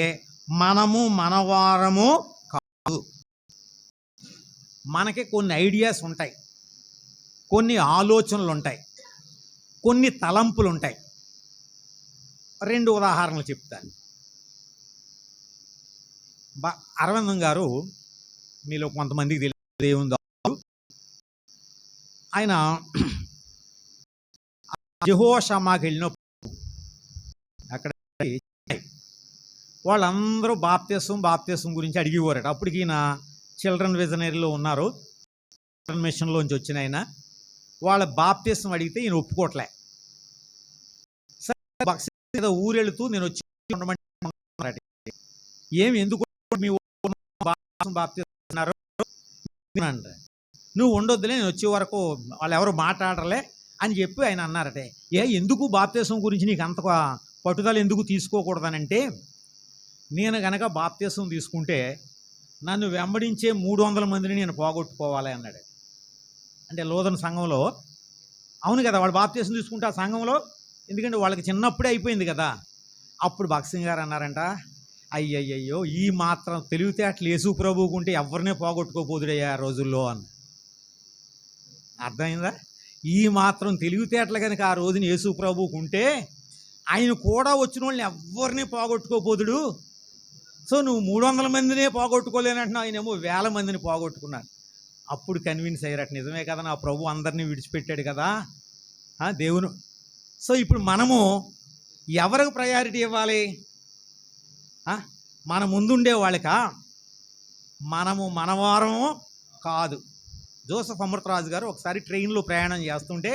మనము మనవారము కాదు. మనకి కొన్ని ఐడియాస్ ఉంటాయి, కొన్ని ఆలోచనలు ఉంటాయి, కొన్ని తలంపులు ఉంటాయి. 2 ఉదాహరణలు చెప్తాను. అరవిందం గారు మీలో కొంతమందికి తెలియదు, ఏముందో ఆయన యెహోషామాకి వెళ్ళినప్పుడు అక్కడ వాళ్ళందరూ బాప్తిసం గురించి అడిగేవారట. అప్పటికి ఈయన చిల్డ్రన్ విజనరీలో ఉన్నారు, చిల్డ్రన్ మిషన్లోంచి వచ్చిన ఆయన. వాళ్ళ బాప్తీసం అడిగితే ఈయన ఒప్పుకోవట్లే. సరే బక్సింగ్ ఏదో ఊరెళ్తూ నేను వచ్చి ఉండమంటే ఏమి ఎందుకు మీ బాప్తీస్తున్నారు, నువ్వు ఉండొద్దులే నేను వచ్చే వరకు వాళ్ళు ఎవరు మాట్లాడలే అని చెప్పి ఆయన అన్నారటే. ఎందుకు బాప్తీసం గురించి నీకు అంత పట్టుదల ఎందుకు తీసుకోకూడదనంటే, నేను గనక బాప్తీసం తీసుకుంటే నన్ను వెంబడించే 300 మందిని నేను పోగొట్టుకోవాలి అన్నాడు. అంటే లోదన సంఘంలో అవును కదా, వాడు బాప్తీసం తీసుకుంటే ఆ సంఘంలో, ఎందుకంటే వాళ్ళకి చిన్నప్పుడే అయిపోయింది కదా. అప్పుడు బక్సింగ్ గారు అన్నారంట, అయ్యయ్యో ఈ మాత్రం తెలివితేటలు యేసు ప్రభువుకుంటే ఎవరినే పోగొట్టుకోపోదుడయ్యా ఆ రోజుల్లో అని. అర్థమైందా? ఈ మాత్రం తెలివితేటలు కనుక ఆ రోజున యేసు ప్రభువుకుంటే ఆయన కూడా వచ్చిన వాళ్ళని ఎవరిని పోగొట్టుకోపోదుడు. సో నువ్వు 300 మందినే పోగొట్టుకోలేనంటున్నావు, ఆయనేమో 1000 మందిని పోగొట్టుకున్నాడు. అప్పుడు కన్విన్స్ అయ్యారట, నిజమే కదా నా ప్రభు అందరినీ విడిచిపెట్టాడు కదా దేవును. సో ఇప్పుడు మనము ఎవరికి ప్రయారిటీ ఇవ్వాలి? మన ముందుండే వాళ్ళకా? మనము మనవారము కాదు. జోసెఫ్ అమృతరాజు గారు ఒకసారి ట్రైన్లో ప్రయాణం చేస్తుంటే,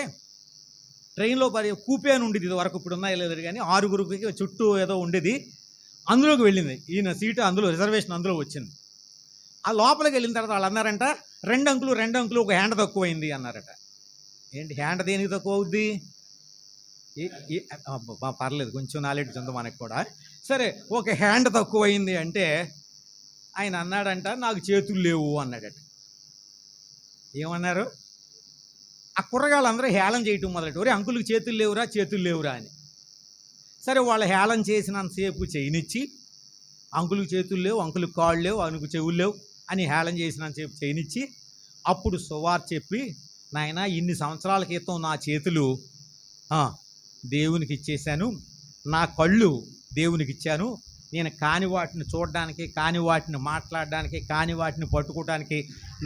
ట్రైన్లో కూపే అని ఉండేది, ఇది వరకు ఇప్పుడు ఉన్నాయో లేదు కానీ 6గురికి చుట్టూ ఏదో ఉండేది, అందులోకి వెళ్ళింది ఈయన సీటు, అందులో రిజర్వేషన్ అందులో వచ్చింది. ఆ లోపలికి వెళ్ళిన తర్వాత వాళ్ళు అన్నారంట, 2 అంకులు ఒక హ్యాండ్ తక్కువైంది అన్నారట. ఏంటి హ్యాండ్ దేనికి తక్కువ అవుద్ది? పర్లేదు కొంచెం నాలెడ్జ్ ఉంది మనకు కూడా. సరే ఒక హ్యాండ్ తక్కువైంది అంటే ఆయన అన్నాడంట, నాకు చేతులు లేవు అన్నాడట. ఏమన్నారు? ఆ కుర్రగాళ్ళందరూ హేళన చేయటం మొదలెట్టు, ఒరే అంకులకు చేతులు లేవురా అని. సరే వాళ్ళు హేళన చేసినంతసేపు చేయనిచ్చి, అంకులకు చేతులు లేవు, అంకులకు కాళ్ళు లేవు, అనుకు చెవులు లేవు అని హేళన చేసినంతసేపు చేయనిచ్చి, అప్పుడు సువార్త చెప్పి, నాయనా ఇన్ని సంవత్సరాల క్రితం నా చేతులు దేవునికి ఇచ్చేశాను, నా కళ్ళు దేవునికి ఇచ్చాను, నేను కాని వాటిని చూడడానికి, కాని వాటిని మాట్లాడడానికి, కాని వాటిని పట్టుకోవడానికి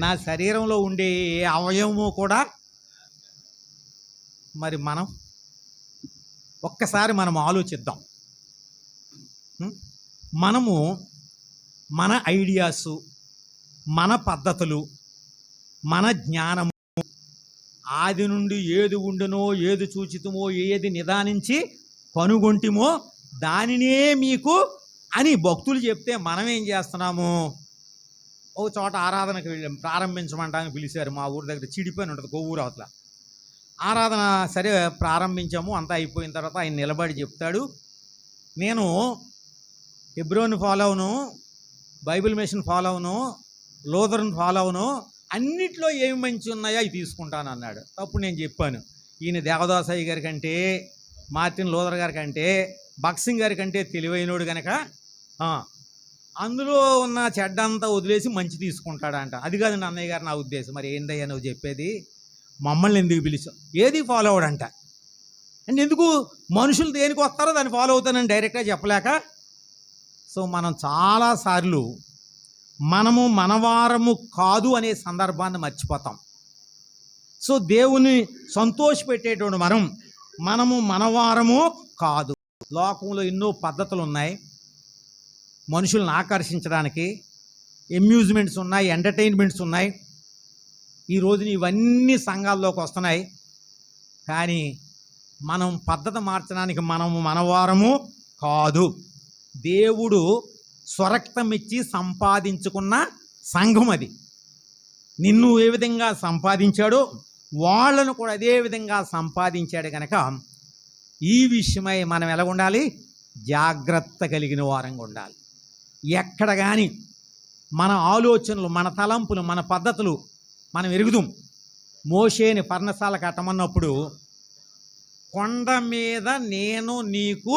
నా శరీరంలో ఉండే ఏ అవయవము కూడా. మరి మనం ఒక్కసారి మనం ఆలోచిద్దాం. మనము మన ఐడియాసు, మన పద్ధతులు, మన జ్ఞానము, ఆది నుండి ఏది ఉండునో, ఏది చూచితమో, ఏది నిదానించి కనుగొంటిమో దానినే మీకు అని భక్తులు చెప్తే మనం ఏం చేస్తున్నాము? ఒక చోట ఆరాధనకు వెళ్ళాం, ప్రారంభించమంటానికి పిలిచారు, మా ఊరి దగ్గర చిడిపోయిన ఉంటుంది కొవ్వూరు అవతల. ఆరాధన సరే ప్రారంభించాము, అంతా అయిపోయిన తర్వాత ఆయన నిలబడి చెప్తాడు, నేను హెబ్రోన్ ఫాలో అవును, బైబిల్ మిషన్ ఫాలో అవును, లోదర్ని ఫాలో అవును, అన్నిట్లో ఏమి మంచి ఉన్నాయో అవి తీసుకుంటాను అన్నాడు. అప్పుడు నేను చెప్పాను, ఈయన దేవదాసయ్య గారి కంటే, మార్టిన్ లూథర్ గారి కంటే, బక్సింగ్ గారి కంటే తెలివైనోడు కనుక అందులో ఉన్న చెడ్డంతా వదిలేసి మంచి తీసుకుంటాడంట. అది కాదండి అన్నయ్య గారు నా ఉద్దేశం. మరి ఏందయ్యా నువ్వు చెప్పేది? మమ్మల్ని ఎందుకు పిలిచావు? ఏది ఫాలో అవడంట అంటే ఎందుకు? మనుషులు దేనికి వస్తారో దాన్ని ఫాలో అవుతానని డైరెక్ట్గా చెప్పలేక. సో మనం చాలాసార్లు మనము మనవారము కాదు అనే సందర్భాన్ని మర్చిపోతాం. సో దేవుని సంతోషపెట్టేటువంటి మనము మనవారము కాదు. లోకంలో ఎన్నో పద్ధతులు ఉన్నాయి మనుషులను ఆకర్షించడానికి, అమ్యూజ్మెంట్స్ ఉన్నాయి, ఎంటర్టైన్మెంట్స్ ఉన్నాయి. ఈ రోజున ఇవన్నీ సంఘాల్లోకి వస్తున్నాయి. కానీ మనం పద్ధతి మార్చడానికి మనము మనవారము కాదు. దేవుడు స్వరక్తం ఇచ్చి సంపాదించుకున్న సంఘం అది. నిన్ను ఏ విధంగా సంపాదించాడో వాళ్ళను కూడా అదే విధంగా సంపాదించాడు కనుక ఈ విషయమై మనం ఎలా ఉండాలి? జాగ్రత్త కలిగిన వారంగా ఉండాలి. ఎక్కడ కానీ మన ఆలోచనలు, మన తలంపులు, మన పద్ధతులు మనం ఎరుగుదాం. మోషేని పర్ణశాల కట్టమన్నప్పుడు కొండ మీద నేను నీకు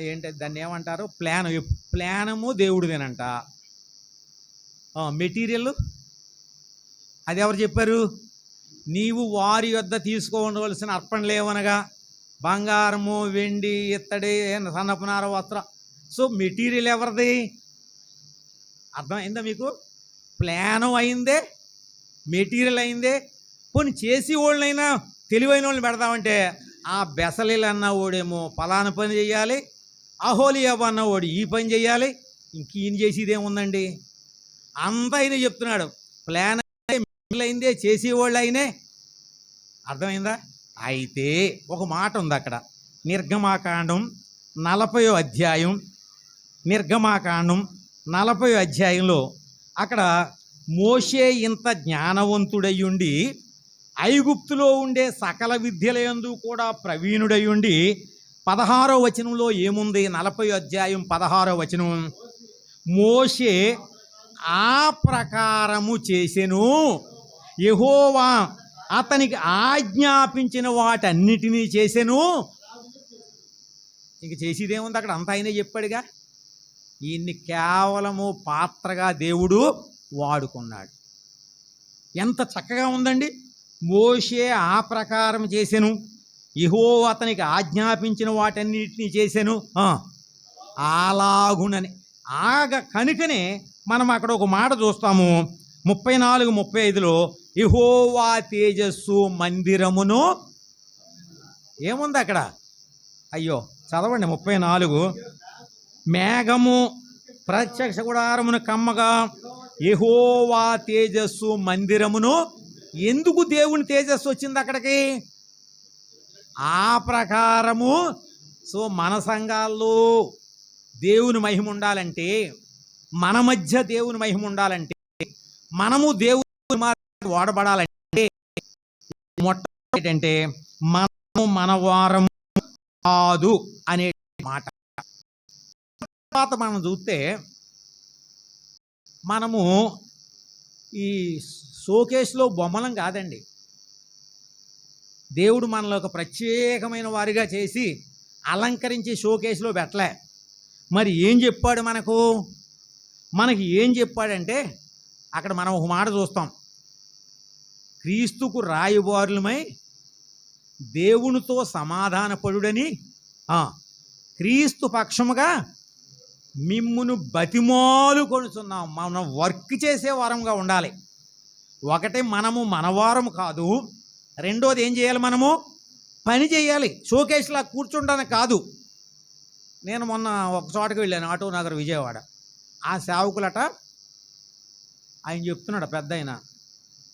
ఏంటి దాన్ని ఏమంటారు, ప్లానము దేవుడిదేనంట. మెటీరియల్ అది ఎవరు చెప్పారు? నీవు వారి యొద్ద తీసుకోవలసిన అర్పణలేవనగా బంగారము, వెండి, ఇత్తడి, సన్నపనార, వస్త్ర. సో మెటీరియల్ ఎవరిది? అర్థమైందా మీకు? ప్లాను అయిందే, మెటీరియల్ అయిందే. పోనీ చేసి వాళ్ళైనా తెలివైన వాళ్ళని పెడదామంటే ఆ బెసలీలు అన్న ఓడేమో పలానా పని చేయాలి, అహోలియాబు అన్న ఓడి ఈ పని చేయాలి. ఇంక ఈయన చేసేది ఏముందండి? అంతా ఆయన చెప్తున్నాడు. ప్లాన్ అయిందే, చేసేవాళ్ళు అయినే. అర్థమైందా? అయితే ఒక మాట ఉంది అక్కడ, నిర్గమాకాండం 40వ అధ్యాయం, నిర్గమాకాండం 40వ అధ్యాయంలో అక్కడ మోషే ఇంత జ్ఞానవంతుడయ్యుండి ఐగుప్తులో ఉండే సకల విద్యలయందు కూడా ప్రవీణుడయ్యుండి 16వ వచనంలో ఏముంది? 40వ అధ్యాయం 16వ వచనం, మోషే ఆ ప్రకారము చేసెను, యెహోవా అతనికి ఆజ్ఞాపించిన వాటన్నిటినీ చేసెను. ఇంక చేసేదేముంది అక్కడ? అంత ఆయనే చెప్పాడుగా. ఈయన్ని కేవలము పాత్రగా దేవుడు వాడుకున్నాడు. ఎంత చక్కగా ఉందండి. మోషే ఆ ప్రకారం చేసెను, యెహోవా అతనికి ఆజ్ఞాపించిన వాటన్నిటినీ చేసెను. అలాగునని కనుకనే మనం అక్కడ ఒక మాట చూస్తాము, 34, 35లో యెహోవా తేజస్సు మందిరమును. ఏముంది అక్కడ? అయ్యో చదవండి 34. మేఘము ప్రత్యక్ష గుడారమును కమ్మగా యెహోవా తేజస్సు మందిరమును. ఎందుకు దేవుని తేజస్సు వచ్చింది అక్కడికి? ఆ ప్రకారము. సో మన సంఘాల్లో దేవుని మహిమ ఉండాలంటే, మన మధ్య దేవుని మహిమ ఉండాలంటే, మనము దేవుని వాడబడాలంటే మొట్టమొదటి ఏంటంటే మనము మనవారము కాదు అనే మాట. తర్వాత మనం చూస్తే మనము ఈ షోకేస్లో బొమ్మలం కాదండి. దేవుడు మనలో ఒక ప్రత్యేకమైన వారిగా చేసి అలంకరించి షోకేస్లో పెట్టలే. మరి ఏం చెప్పాడు మనకి ఏం చెప్పాడంటే, అక్కడ మనం ఒక మాట చూస్తాం, క్రీస్తుకు రాయబారులమై దేవునితో సమాధానపడుడని క్రీస్తు పక్షముగా మిమ్మును బతిమాలు కొనుచున్నాం. మనం వర్క్ చేసే వారంగా ఉండాలి. ఒకటి, మనము మనవారం కాదు. రెండోది ఏం చేయాలి? మనము పని చేయాలి. షోకేస్లా కూర్చుంటానికి కాదు. నేను మొన్న ఒక చోటకి వెళ్ళాను, ఆటో నగర్ విజయవాడ. ఆ సేవకులట ఆయన చెప్తున్నాడు, పెద్ద ఆయన,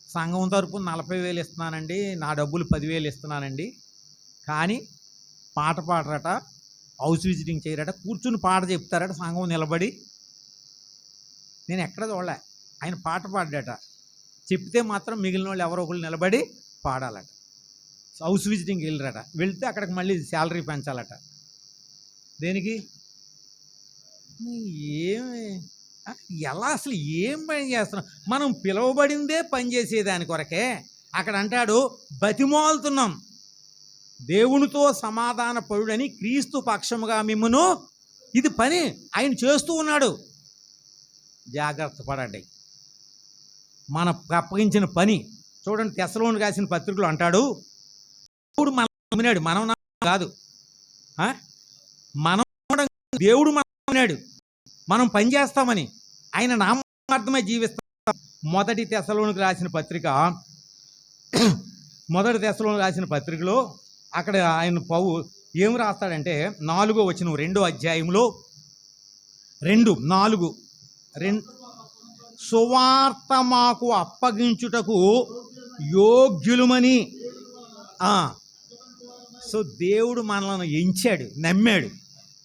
సంఘం తరపున 40,000 ఇస్తున్నానండి, నా డబ్బులు 10,000 ఇస్తున్నానండి, కానీ పాట పాడరట, హౌస్ విజిటింగ్ చేయరట, కూర్చుని పాట చెప్తారట సంఘం నిలబడి. నేను ఎక్కడ చూడలే. ఆయన పాట పాడాట, చెప్తే మాత్రం మిగిలిన వాళ్ళు ఎవరో ఒకళ్ళు నిలబడి పాడాలట. హౌస్ విజిటింగ్ వెళ్ళరట, వెళ్తే అక్కడికి మళ్ళీ శాలరీ పెంచాలట. దేనికి? ఏమి ఎలా అసలు ఏం పని చేస్తున్నాం? మనం పిలువబడిందే పని చేసేదాని కొరకే. అక్కడ అంటాడు బతిమాలుతున్నాం, దేవునితో సమాధాన పడుడని క్రీస్తు పక్షముగా మిమ్మును. ఇది పని ఆయన చేస్తూ ఉన్నాడు. జాగ్రత్త పడండి. మన అప్పగించిన పని చూడండి. తెస్సలోనికి రాసిన పత్రికలో అంటాడు, దేవుడు మనం నమ్మినాడు, మనం కాదు. మనం దేవుడు మనం నమ్మినాడు, మనం పని చేస్తామని, ఆయన నామార్థమై జీవిస్తాం. మొదటి తెస్సలోనికి రాసిన పత్రికలో అక్కడ ఆయన ఏం రాస్తాడంటే 4వ వచనం 2వ అధ్యాయంలో 2:4 సువార్త మాకు అప్పగించుటకు యోగ్యులమని. సో దేవుడు మనల్ని ఎంచాడు, నమ్మాడు,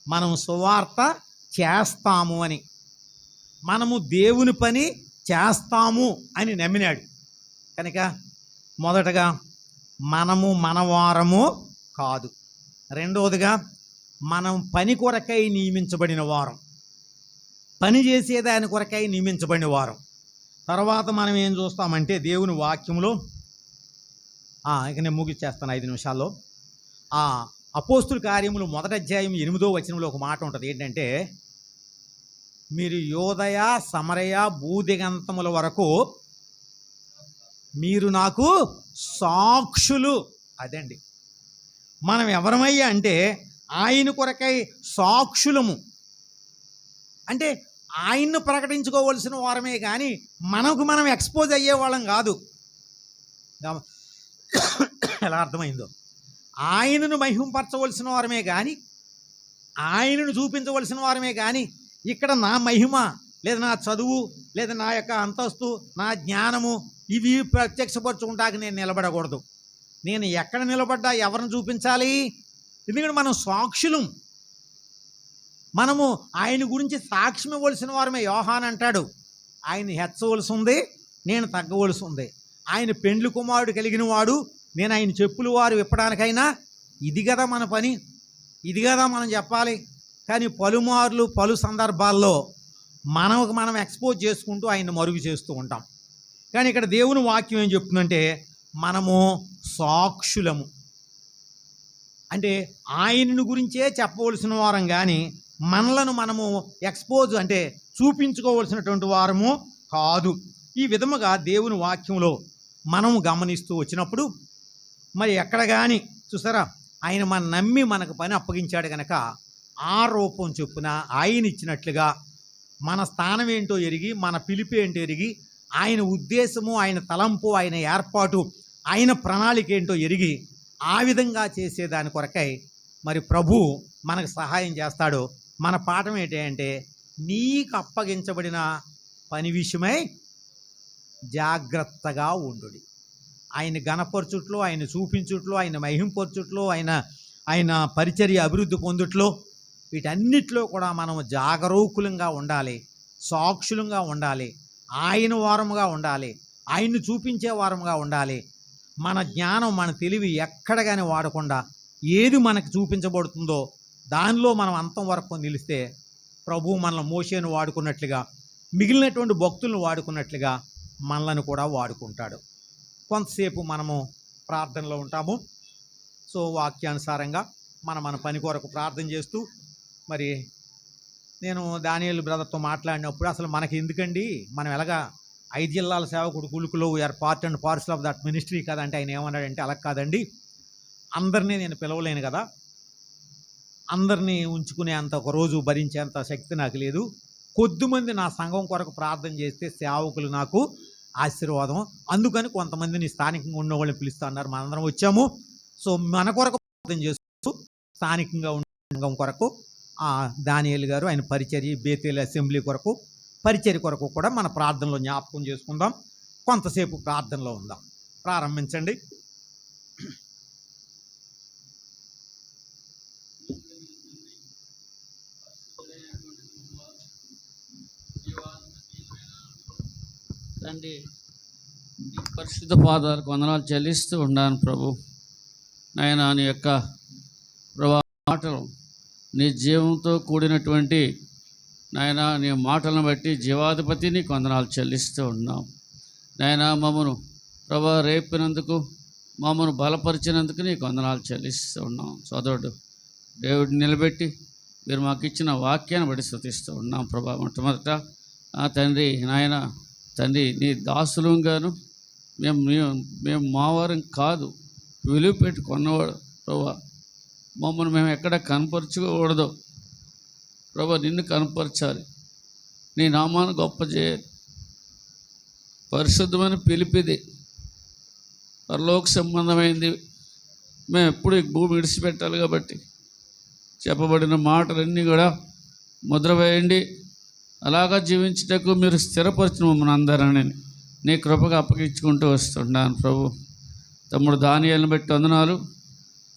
మనం సువార్త చేస్తాము అని, మనము దేవుని పని చేస్తాము అని నమ్మినాడు. కనుక మొదటగా మనము మనవారము కాదు. రెండవదిగా మనం పని కొరకై నియమించబడిన వారం, పని చేసేదాని కొరకై నియమించబడిన వారం. తర్వాత మనం ఏం చూస్తామంటే దేవుని వాక్యంలో, ఇక నేను ముగిచ్చేస్తాను 5 నిమిషాల్లో. అపోస్తుల కార్యములు 1వ అధ్యాయం 8వ వచనంలో ఒక మాట ఉంటుంది. ఏంటంటే, మీరు యోదయ సమరయ భూదిగంతముల వరకు మీరు నాకు సాక్షులు. అదండి మనం ఎవరమయ్యా అంటే ఆయన కొరకై సాక్షులము. అంటే ఆయన్ను ప్రకటించుకోవలసిన వారమే కానీ మనకు మనం ఎక్స్పోజ్ అయ్యే వాళ్ళం కాదు. ఎలా అర్థమైందో? ఆయనను మహిమపరచవలసిన వారమే కానీ, ఆయనను చూపించవలసిన వారమే కానీ, ఇక్కడ నా మహిమ లేదా నా చదువు, లేదా నా యొక్క అంతస్తు, నా జ్ఞానము ఇవి ప్రత్యక్షపరచుకుంటాక నేను నిలబడకూడదు. నేను ఎక్కడ నిలబడ్డా ఎవరిని చూపించాలి? ఎందుకంటే మనం సాక్షులం. మనము ఆయన గురించి సాక్ష్యం ఇవ్వవలసిన వారమే. యోహాన్ అంటాడు, ఆయన హెచ్చవలసి ఉంది, నేను తగ్గవలసి ఉంది. ఆయన పెండ్లి కుమారుడు కలిగిన వాడు, నేను ఆయన చెప్పులు వారు విప్పడానికైనా ఇది కదా మన పని, ఇది కదా మనం చెప్పాలి. కానీ పలుమార్లు పలు సందర్భాల్లో మనం ఎక్స్పోజ్ చేసుకుంటూ ఆయన మరుగు చేస్తూ ఉంటాం. కానీ ఇక్కడ దేవుని వాక్యం ఏం చెప్తుందంటే మనము సాక్షులము. అంటే ఆయనను గురించే చెప్పవలసిన వారం, కానీ మనలను మనము ఎక్స్పోజ్ అంటే చూపించుకోవలసినటువంటి వారము కాదు. ఈ విధముగా దేవుని వాక్యంలో మనము గమనిస్తూ వచ్చినప్పుడు మరి ఎక్కడ కానీ చూసారా, ఆయన మన నమ్మి మనకు పని అప్పగించాడు కనుక ఆ రూపం చొప్పున ఆయన ఇచ్చినట్లుగా మన స్థానం ఏంటో ఎరిగి, మన పిలుపు ఏంటో ఎరిగి, ఆయన ఉద్దేశము, ఆయన తలంపు, ఆయన ఏర్పాటు, ఆయన ప్రణాళిక ఏంటో ఎరిగి ఆ విధంగా చేసేదాని కొరకై మరి ప్రభు మనకు సహాయం చేస్తాడు. మన పాఠం ఏంటంటే నీకు అప్పగించబడిన పని విషయమై జాగ్రత్తగా ఉండుడి. ఆయన గణపరచుట్లో, ఆయన చూపించుట్లో, ఆయన మహింపరచుట్లో, ఆయన పరిచర్య అభివృద్ధి పొందుట్లో, వీటన్నిటిలో కూడా మనం జాగరూకులంగా ఉండాలి, సాక్షులంగా ఉండాలి, ఆయన వారముగా ఉండాలి, ఆయన్ని చూపించే వారముగా ఉండాలి. మన జ్ఞానం, మన తెలివి ఎక్కడ కానీ వాడకుండా ఏది మనకు చూపించబడుతుందో దానిలో మనం అంతం వరకు నిలిస్తే ప్రభు మనల్ని మోషేను వాడుకున్నట్లుగా, మిగిలినటువంటి భక్తులను వాడుకున్నట్లుగా మనలను కూడా వాడుకుంటాడు. కొంతసేపు మనము ప్రార్థనలో ఉంటాము. సో వాక్యానుసారంగా మన పని కొరకు ప్రార్థన చేస్తూ, మరి నేను దానియేలు బ్రదర్తో మాట్లాడినప్పుడు అసలు మనకి ఎందుకండి, మనం ఎలాగా 5 జిల్లాల సేవకుడు కులుకులో we are part and parcel of that ministry కదంటే ఆయన ఏమన్నాడంటే, అలా కాదండి, అందరినీ నేను పిలవలేను కదా, అందరినీ ఉంచుకునే అంత ఒక రోజు భరించేంత శక్తి నాకు లేదు. కొద్దిమంది నా సంఘం కొరకు ప్రార్థన చేస్తే సేవకులు నాకు ఆశీర్వాదం, అందుకని కొంతమందిని స్థానికంగా ఉన్న వాళ్ళని పిలుస్తా అన్నారు. మనందరం వచ్చాము. సో మన కొరకు ప్రార్థన చేస్తూ స్థానికంగా ఉన్న సంఘం కొరకు దానియేలు గారు ఆయన పరిచర్య, బేతేలు అసెంబ్లీ కొరకు పరిచర్య కొరకు కూడా మన ప్రార్థనలో జ్ఞాపకం చేసుకుందాం. కొంతసేపు ప్రార్థనలో ఉందాం. ప్రారంభించండి. తండ్రి, నీ పరిశుద్ధ పాదాలకు వందనాలు చెల్లిస్తూ ఉన్నాను ప్రభు. నాయన నీ యొక్క ప్రభా మాటలు, నీ జీవంతో కూడినటువంటి నాయన నీ మాటలను బట్టి జీవాధిపతి నీకు వందనాలు చెల్లిస్తూ ఉన్నాం. నాయన మమ్మను ప్రభా రేపినందుకు, మమ్మను బలపరిచినందుకు నీకు వందనాలు చెల్లిస్తూ ఉన్నాం. సోదరుడు దేవుడిని నిలబెట్టి మీరు మాకు ఇచ్చిన వాక్యాన్ని బట్టి స్తుతిస్తూ ఉన్నాం ప్రభా. మొట్టమొదట తండ్రి, నాయన తండ్రి, నీ దాసులంగాను మేము మావారం కాదు, విలువ పెట్టి కొన్నవాడు ప్రభా. మమ్మల్ని మేము ఎక్కడ కనపరచుకోకూడదు ప్రభా, నిన్ను కనపరచాలి, నీ నామాన్ని గొప్ప చేయాలి. పరిశుద్ధమైన పిలిపిది, పరలోక సంబంధమైంది. మేము ఎప్పుడు ఈ భూమి విడిచిపెట్టాలి కాబట్టి చెప్పబడిన మాటలన్నీ కూడా ముద్ర వేయండి. అలాగా జీవించుటకు మీరు స్థిరపరిచిన మమ్మల్ని అందరని నీ కృపగా అప్పగించుకుంటూ వస్తున్నాను ప్రభు. తమ్ముడు దానియేలును బట్టి వందనాలు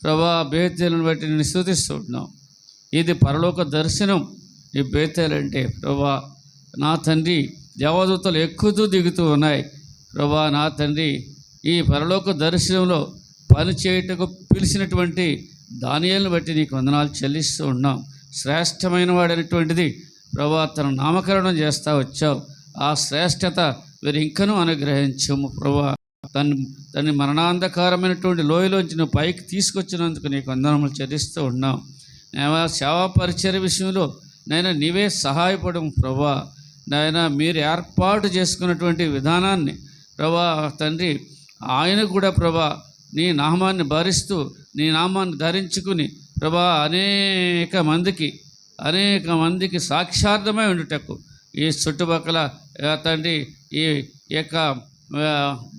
ప్రభా. బేతేలును బట్టి నేను స్తుతిస్తూ ఉన్నాం. ఇది పరలోక దర్శనం. ఈ బేతేలు అంటే ప్రభా నా తండ్రి, దేవదూతలు ఎక్కుతూ దిగుతూ ఉన్నాయి ప్రభా. నా తండ్రి, ఈ పరలోక దర్శనంలో పని చేయుటకు పిలిచినటువంటి దానియేలును బట్టి నీకు వందనాలు చెల్లిస్తూ ఉన్నాం. శ్రేష్టమైన వాడైనటువంటిది ప్రభా తన నామకరణం చేస్తూ వచ్చావు. ఆ శ్రేష్టత మీరు ఇంకనూ అనుగ్రహించము ప్రభా. తన్ని మరణాంధకారమైనటువంటి లోయలోంచి నువ్వు పైకి తీసుకొచ్చినందుకు నీకు వందనములు చెల్లిస్తూ ఉన్నాం. సేవా పరిచర్య విషయంలో నైనా నీవే సహాయపడము ప్రభా. నాయన మీరు ఏర్పాటు చేసుకున్నటువంటి విధానాన్ని ప్రభా తండ్రి, ఆయన కూడా ప్రభా నీ నామాన్ని భరిస్తూ, నీ నామాన్ని ధరించుకుని ప్రభా అనేక మందికి సాక్షార్థమై ఉండుటకు ఈ చుట్టుపక్కల తండ్రి, ఈ యొక్క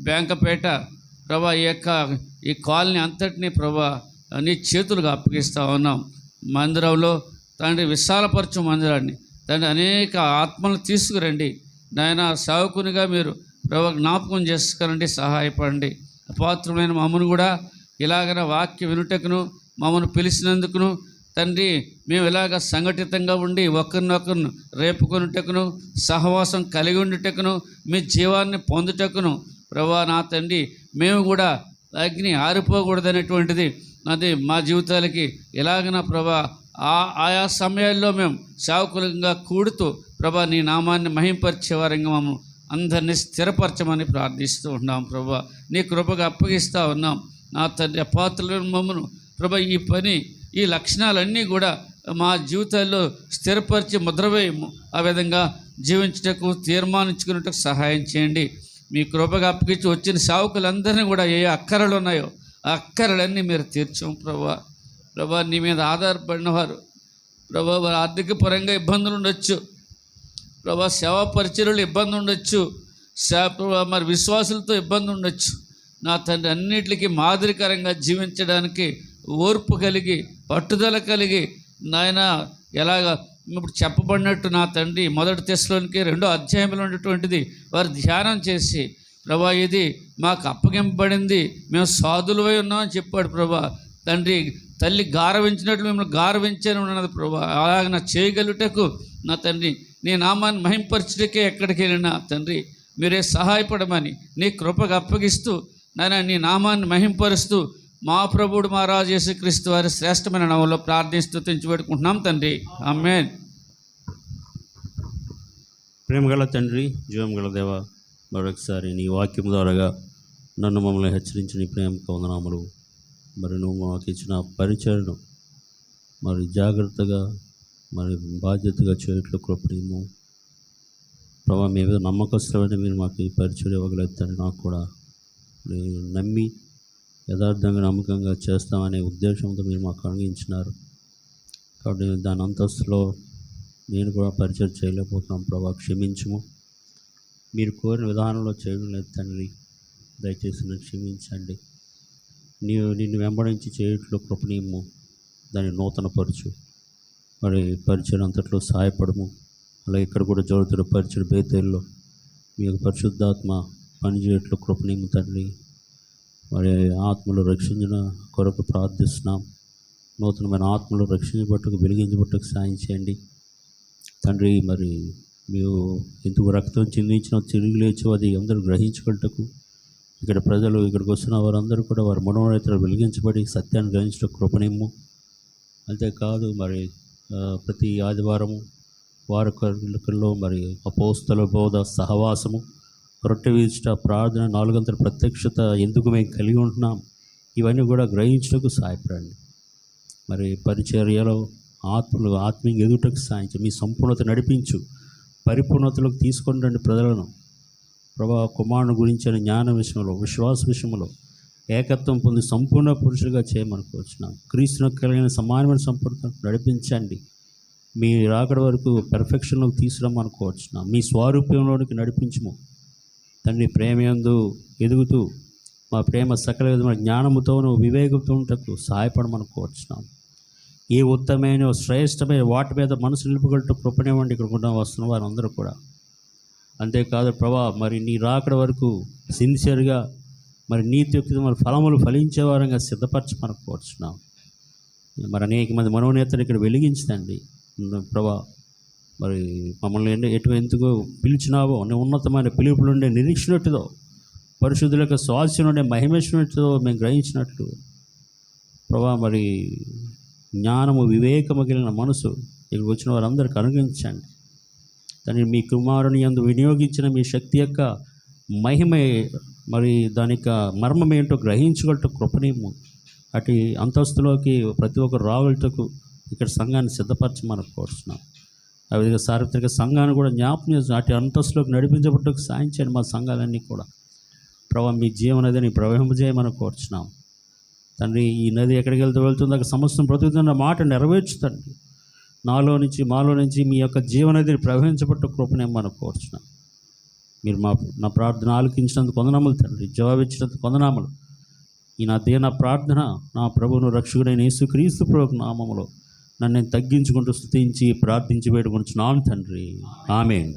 బ్యాంకపేట ప్రభా, ఈ కాలనీ అంతటినీ ప్రభా నీ చేతులుగా అప్పగిస్తూ ఉన్నాం. మందిరంలో తండ్రి విశాలపరచు మందిరాన్ని తండ్రి అనేక ఆత్మలను తీసుకురండి నాయన. సేవకునిగా మీరు ప్రభు జ్ఞాపకం చేసుకోనండి, సహాయపడండి. అపాత్రమైన మమ్మను కూడా ఇలాగన వాక్య వినుటకును మమ్మను పిలిచినందుకును తండ్రి మేము ఇలాగ సంఘటితంగా ఉండి ఒకరినొకరిను రేపుకొనుటకును సహవాసం కలిగి ఉండుటకును మీ జీవాన్ని పొందుటకును ప్రభా నా తండ్రి మేము కూడా అగ్ని ఆరిపోకూడదనేటువంటిది అది మా జీవితాలకి ఇలాగన ప్రభా ఆయా సమయాల్లో మేము సేవకులంగా కూడుతూ ప్రభా నీ నామాన్ని మహింపరిచే వారంగా మమ్మల్ని అందరినీ స్థిరపరచమని ప్రార్థిస్తూ ఉన్నాం ప్రభా. నీ కృపగా అప్పగిస్తూ ఉన్నాం నా తండ్రి. అపాత్రులను మమ్మను ప్రభా ఈ పని ఈ లక్షణాలన్నీ కూడా మా జీవితాల్లో స్థిరపరిచి ముద్రవేయము. ఆ విధంగా జీవించుటకు తీర్మానించుకున్నట్టుకు సహాయం చేయండి. మీ కృపగా అప్పగించి వచ్చిన సేవకులందరినీ కూడా ఏ అక్కరలు ఉన్నాయో ఆ అక్కరలన్నీ మీరు తీర్చాం ప్రభా. ప్రభా నీ మీద ఆధారపడిన వారు ప్రభా వారి ఆర్థిక పరంగా ఇబ్బందులు ఉండొచ్చు ప్రభా, సేవా పరిచర్యలు ఇబ్బంది ఉండొచ్చు ప్రభా, మరి విశ్వాసులతో ఇబ్బంది ఉండొచ్చు నా తండ్రి. అన్నిటికీ మాదిరికరంగా జీవించడానికి ఓర్పు కలిగి పట్టుదల కలిగి నాయన ఎలాగ ఇప్పుడు చెప్పబడినట్టు నా తండ్రి 1 తెస్సలోనికై 2వ అధ్యాయంలో ఉన్నటువంటిది వారు ధ్యానం చేసి ప్రభా ఇది మాకు అప్పగింపబడింది, మేము సాధులవై ఉన్నామని చెప్పాడు ప్రభా. తండ్రి తల్లి గారవించినట్లు మిమ్మల్ని గారవించని ఉన్నది ప్రభా. అలాగ చేయగలుగుటకు నా తండ్రి నీ నామాన్ని మహింపరచుటకే ఎక్కడికి వెళ్ళినా తండ్రి మీరే సహాయపడమని నీ కృపగా అప్పగిస్తూ నాయన నీ నామాన్ని మహింపరుస్తూ మా ప్రభువుడు మా రాజు యేసుక్రీస్తు వారి శ్రేష్టమైన నామములో ప్రార్థిస్తూ పెట్టుకుంటున్నాం తండ్రి. ఆమేన్. ప్రేమగల తండ్రి, జీవం గల దేవ, మరొకసారి నీ వాక్యం ద్వారాగా నన్ను మమ్మల్ని హెచ్చరించి నీ ప్రేమకు వందనాములు. మరి నువ్వు మాకు ఇచ్చిన పరిచయను మరి జాగ్రత్తగా మరి బాధ్యతగా చేయట్లు కృపణీయము ప్రభావ. మీ మీద నమ్మకస్తులైన మీరు మాకు ఈ పరిచయం ఇవ్వగలుగుతారని నాకు కూడా నమ్మి యథార్థంగా నమ్మకంగా చేస్తామనే ఉద్దేశంతో మీరు మాకు అనుగించినారు. కాబట్టి దాని అంతస్తులో నేను కూడా పరిచయం చేయలేకపోతున్నాను ప్రభావ, క్షమించము. మీరు కోరిన విధానంలో చేయడం లేదు తండ్రి, దయచేసి నన్ను క్షమించండి. నిన్ను వెంబడించి చేయట్లో కృపణీయము, దాన్ని నూతనపరచు. మరి పరిచయం అంతట్లో సహాయపడము. అలాగే ఇక్కడ కూడా జరుగుతున్న పరిచయం బేతేల్లో మీ యొక్క పరిశుద్ధాత్మ పనిచేయట్లో కృపణీయము తండ్రి. మరి ఆత్మలు రక్షించిన కొరకు ప్రార్థిస్తున్నాం. నూతనమైన ఆత్మలు రక్షించబట్టుకు వెలిగించబట్టుకు సాయం చేయండి తండ్రి. మరి మీరు ఎందుకు రక్తం చిందించిన తిరిగి లేచి అది అందరూ గ్రహించుకుంటకు ఇక్కడ ప్రజలు ఇక్కడికి వస్తున్న వారందరూ కూడా వారి మనోనేతలు వెలిగించబడి సత్యాన్ని గ్రహించడం కృపణీయము. అంతేకాదు మరి ప్రతి ఆదివారము వారకల్లో మరి అపోస్తల బోధ, సహవాసము, రొట్టె విరుచుట, ప్రార్థన, 4 గంటల ప్రత్యక్షత ఎందుకు మేము కలిగి ఉంటున్నాం, ఇవన్నీ కూడా గ్రహించడానికి సహాయపడండి. మరి పరిచర్యలో ఆత్మీయ ఎదుటకు సాయించి మీ సంపూర్ణత నడిపించు, పరిపూర్ణతలోకి తీసుకొని రండి ప్రజలను. ప్రభా కుమారుని గురించిన జ్ఞాన విషయంలో, విశ్వాస విషయంలో ఏకత్వం పొంది సంపూర్ణ పురుషులుగా చేయమనుకోవచ్చున్నాం. క్రీస్తునకు కలిగిన సమానమైన సంపూర్ణత నడిపించండి. మీ రాకడ వరకు పెర్ఫెక్షన్లోకి తీసుకురమ్మనుకోవచ్చున్నాం. మీ స్వారూప్యంలోనికి నడిపించము తండ్రి. ప్రేమయందు ఎదుగుతూ మా ప్రేమ సకల విధమైన జ్ఞానముతోనూ వివేకంతో ఉంటకు సహాయపడమనుకోవచ్చున్నాం. ఏ ఉత్తమైన శ్రేష్టమైన వాటి మీద మనసు నిలుపుగలట కృపణివ్వండి. ఇక్కడ కూడా వస్తున్న వారందరూ కూడా. అంతేకాదు ప్రభా, మరి నీ రాకడ వరకు సిన్సియర్గా మరి నీతియుక్తమైన ఫలములు ఫలించే వారంగా సిద్ధపరచమనుకోవచ్చున్నాం. మరి అనేక మంది మనోనేతలు ఇక్కడ వెలిగించండి ప్రభా. మరి మమ్మల్ని ఎందుకు పిలిచినావో, ఉన్నతమైన పిలుపులుండే నిరీక్షణట్టుదో, పరిశుద్ధుల యొక్క స్వాస్యం నుండే మహిమేశ్వరునితో మేము గ్రహించినట్లు ప్రభా, మరి జ్ఞానము వివేకము కలిగిన మనసు ఇక్కడికి వచ్చిన వారందరికీ అనుగ్రహించండి. దాన్ని మీ కుమారుని యందు వినియోగించిన మీ శక్తి యొక్క మహిమ, మరి దాని యొక్క మర్మం ఏంటో గ్రహించగలట కృపణీయము. అటు అంతస్తులోకి ప్రతి ఒక్కరు రాగలటకు ఇక్కడ సంఘాన్ని సిద్ధపరచమని కోరుతున్నాం. ఆ విధంగా సార్వత్రిక సంఘాన్ని కూడా జ్ఞాపకం చేసి అటు అంతస్తులోకి నడిపించబట్టకు సాయం చేయండి. మా సంఘాలన్నీ కూడా ప్రభావ మీ జీవనదిని ప్రవహింపజేయమని కోరుచున్నాం తండ్రి. ఈ నది ఎక్కడికి వెళ్తుందో అక్కడ సమస్తం బ్రతుకుతున్న మాట నెరవేర్చుతండి. మాలో నుంచి మీ యొక్క జీవనదిని ప్రవహించబట్టు కృపనేమని కోరుచున్నాం. మీరు నా ప్రార్థన ఆలకించినందుకు వందనాములు తండ్రి, జవాబిచ్చినందుకు వందనాములు. ఈ నా ప్రార్థన నా ప్రభువును రక్షకుడైన యేసుక్రీస్తు ప్రభువు నామములో నన్ను నేను తగ్గించుకుంటూ స్తుతించి ప్రార్థించి వేడుకుంటున్నాను తండ్రి. ఆమేన్.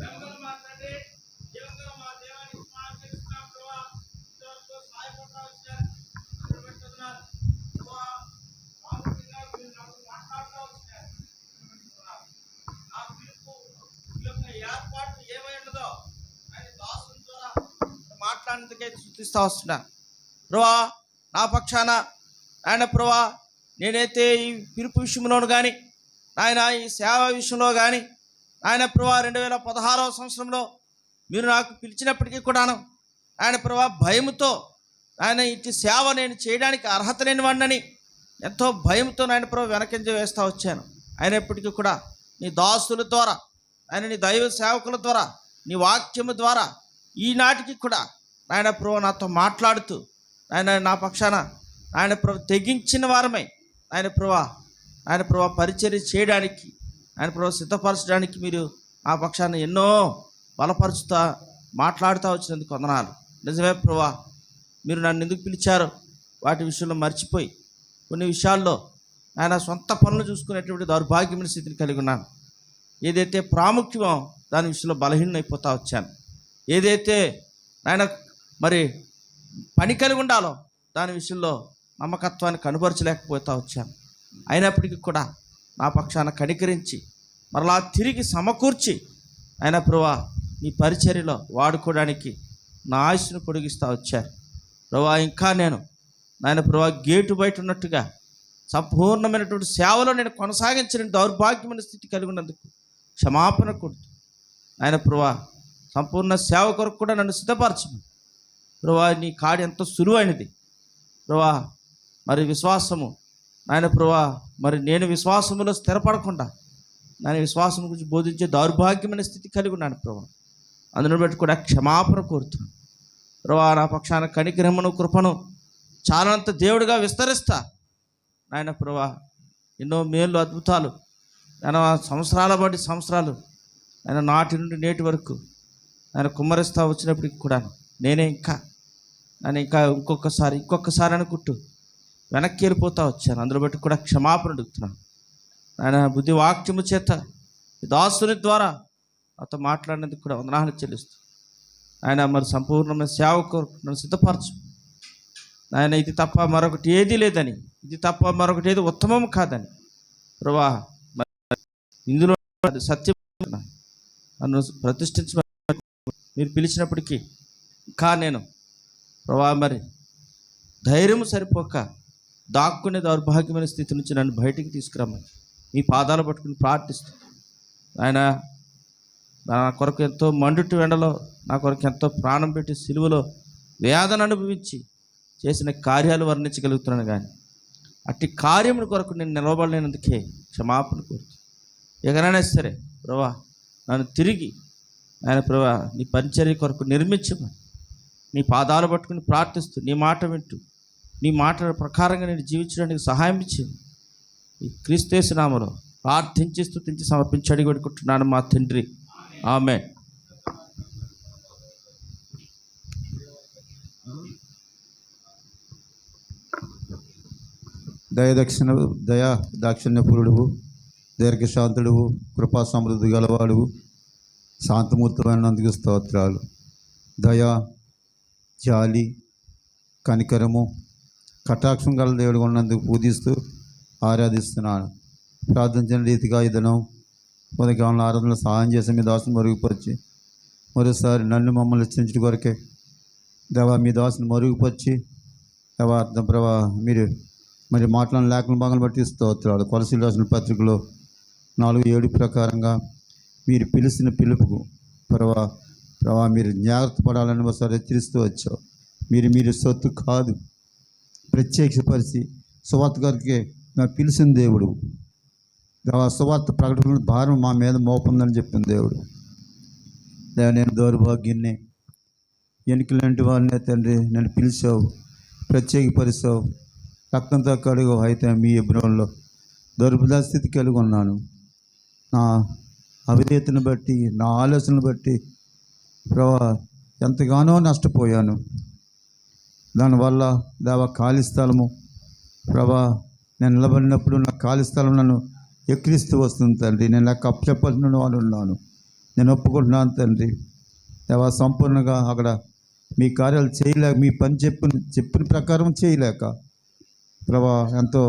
మాట్లాడేందుకే చూపిస్తూ వస్తున్నాను. ప్రభా నా పక్షాన ఆయన ప్రభా నేనైతే ఈ పిలుపు విషయంలోను కానీ ఆయన ఈ సేవ విషయంలో కానీ ఆయన ప్రభా 2016వ సంవత్సరంలో మీరు నాకు పిలిచినప్పటికీ కూడాను ఆయన ప్రభా భయముతో ఆయన ఇటు సేవ నేను చేయడానికి అర్హత లేని వాడినని ఎంతో భయంతో ఆయన ప్రభా వెనకంజ వేస్తూ వచ్చాను. అయినప్పటికీ కూడా నీ దాసుల ద్వారా ఆయన నీ దైవ సేవకుల ద్వారా నీ వాక్యము ద్వారా ఈనాటికి కూడా ఆయన ప్రభు నాతో మాట్లాడుతూ ఆయన నా పక్షాన ఆయన ప్రభు తెగించిన వారమై ఆయన ప్రభు పరిచర్య చేయడానికి ఆయన ప్రభు సిద్ధపరచడానికి మీరు ఆ పక్షాన ఎన్నో బలపరుచుతా మాట్లాడుతూ వచ్చినందుకు వందనాలు. నిజమే ప్రభా, మీరు నన్ను ఎందుకు పిలిచారో వాటి విషయంలో మర్చిపోయి కొన్ని విషయాల్లో ఆయన సొంత పనులు చూసుకునేటువంటి దౌర్భాగ్యమైన స్థితిని కలిగి ఉన్నాను. ఏదైతే ప్రాముఖ్యమో దాని విషయంలో బలహీనైపోతూ వచ్చాను. ఏదైతే ఆయన మరి పని కలిగి ఉండాలో దాని విషయంలో నమ్మకత్వాన్ని కనుపరచలేకపోతూ వచ్చాను. అయినప్పటికీ కూడా నా పక్షాన కనికరించి మరలా తిరిగి సమకూర్చి ఆయన ప్రభా నీ పరిచర్యలో వాడుకోవడానికి నా ఆయుష్ను పొడిగిస్తూ వచ్చారు. ప్రభా ఇంకా నేను ఆయన ప్రభా గేటు బయట ఉన్నట్టుగా సంపూర్ణమైనటువంటి సేవలో నేను కొనసాగించిన దౌర్భాగ్యమైన స్థితి కలిగి ఉన్నందుకు క్షమాపణ కొడుతూ ఆయన ప్రభా సంపూర్ణ సేవ కొరకు కూడా నన్ను సిద్ధపరచము ప్రభా. నీ కాడి ఎంతో సులువైనది ప్రభా. మరి విశ్వాసము నాయన ప్రభా, మరి నేను విశ్వాసములో స్థిరపడకుండా నేను విశ్వాసం గురించి బోధించే దౌర్భాగ్యమైన స్థితి కలిగి ఉన్నాను ప్రభా. అందును బట్టి కూడా క్షమాపణ కోరుతున్నాను ప్రభా. నా పక్షాన కనికరమును కృపను చాలంత దేవుడిగా విస్తరిస్తా నాయన ప్రభా. ఎన్నో మేలు అద్భుతాలు ఆయన సంవత్సరాల బట్టి సంవత్సరాలు ఆయన నాటి నుండి నేటి వరకు ఆయన కుమ్మరిస్తా వచ్చినప్పటికి కూడా నేనే ఇంకా ఇంకొకసారి అనుకుంటూ వెనక్కి వెళ్ళిపోతూ వచ్చాను. అందులో బట్టి కూడా క్షమాపణ అడుగుతున్నాను ఆయన. బుద్ధి వాక్యము చేత దాసుని ద్వారా నాతో మాట్లాడినందుకు కూడా వందనాలు చెల్లిస్తూ ఆయన మరి సంపూర్ణమైన సేవకు నన్ను సిద్ధపరచు ఆయన. ఇది తప్ప మరొకటి ఏది లేదని, ఇది తప్ప మరొకటి ఏది ఉత్తమం కాదని ప్రభా. ఇందులో సత్యం నన్ను ప్రతిష్ఠించ మీరు పిలిచినప్పటికీ ఇంకా నేను ప్రభా మరి ధైర్యం సరిపోక దాక్కునే దౌర్భాగ్యమైన స్థితి నుంచి నన్ను బయటికి తీసుకురమ్మని మీ పాదాలు పట్టుకుని ప్రార్థిస్తూ ఆయన నా కొరకు ఎంతో మండుటి ఎండలో నా కొరకు ఎంతో ప్రాణం పెట్టి సిలువలో వేదన అనుభవించి చేసిన కార్యాలు వర్ణించగలుగుతున్నాను. కానీ అట్టి కార్యముల కొరకు నేను నిలవబడలేనందుకే క్షమాపణ కోరుతూ ఎగరైనా సరే ప్రభా నన్ను తిరిగి ఆయన ప్రభా నీ పరిచర్య కొరకు నిర్మించమని నీ పాదాలు పట్టుకుని ప్రార్థిస్తూ నీ మాట వింటూ నీ మాట ప్రకారంగా నేను జీవించడానికి సహాయం ఇచ్చింది. ఈ క్రీస్తు నామములో ప్రార్థించి స్తుతించి సమర్పించి అడిగి పెట్టుకుంటున్నాను మా తండ్రి. ఆమేన్. దయా దాక్షిణ్యపురుడువు, దీర్ఘశాంతుడువు, కృపా సమృద్ధి గలవాడువు, శాంతమూర్తమైనందుకు స్తోత్రాలు. దయా, జాలి, కనికరము, కటాక్షం గల దేవుడు ఉన్నందుకు పూజిస్తూ ఆరాధిస్తున్నాను. ప్రార్థించిన రీతిగా ఈ దినం ఉదయకాలంలో ఆరాధనలో సహాయం చేసి మీ దాసుని మరుగుపరిచి మరోసారి నన్ను మమ్మల్ని హెచ్చరించడం కొరకే దేవా మీ దాసుని మరుగుపరిచి దేవా ప్రభా మీరు మరి మాట్లాడిన లేఖన భాగం బట్టి స్తోత్రాలు. కొలసీలు రాసిన పత్రికలో 4:7 ప్రకారంగా మీరు పిలిచిన పిలుపుకు ప్రభా మీరు జాగ్రత్త పడాలని ఒకసారి హెచ్చరిస్తూ వచ్చావు. మీరు సొత్తు కాదు, ప్రత్యక్షపరిచి సువార్త గారికి నా పిలిచిన దేవుడు. సువార్త ప్రకటన భారం మా మీద మోపుందని చెప్పిన దేవుడు. నేను దౌర్భాగ్యాన్ని ఎన్నికలాంటి వారిని తండ్రి నన్ను పిలిచావు, ప్రత్యేకపరిచావు, రక్తంతో కడుగు. అయితే మీ ఇబ్బందుల్లో దౌర్బల స్థితి కలిగి ఉన్నాను. నా అవిధేయతను బట్టి, నా ఆలోచనను బట్టి ప్రభా ఎంతగానో నష్టపోయాను. దానివల్ల దేవా ఖాళీ స్థలము ప్రభా నేను నిలబడినప్పుడు నా ఖాళీ స్థలం నన్ను ఎక్కిరిస్తూ వస్తుంది తండ్రి. నేను లెక్క అప్పచెప్పాల్సిన వాడు ఉన్నాను, నేను ఒప్పుకుంటున్నాను తండ్రి. దేవా సంపూర్ణంగా అక్కడ మీ కార్యాలు చేయలేక, మీ పని చెప్పిన ప్రకారం చేయలేక ప్రభా ఎంతో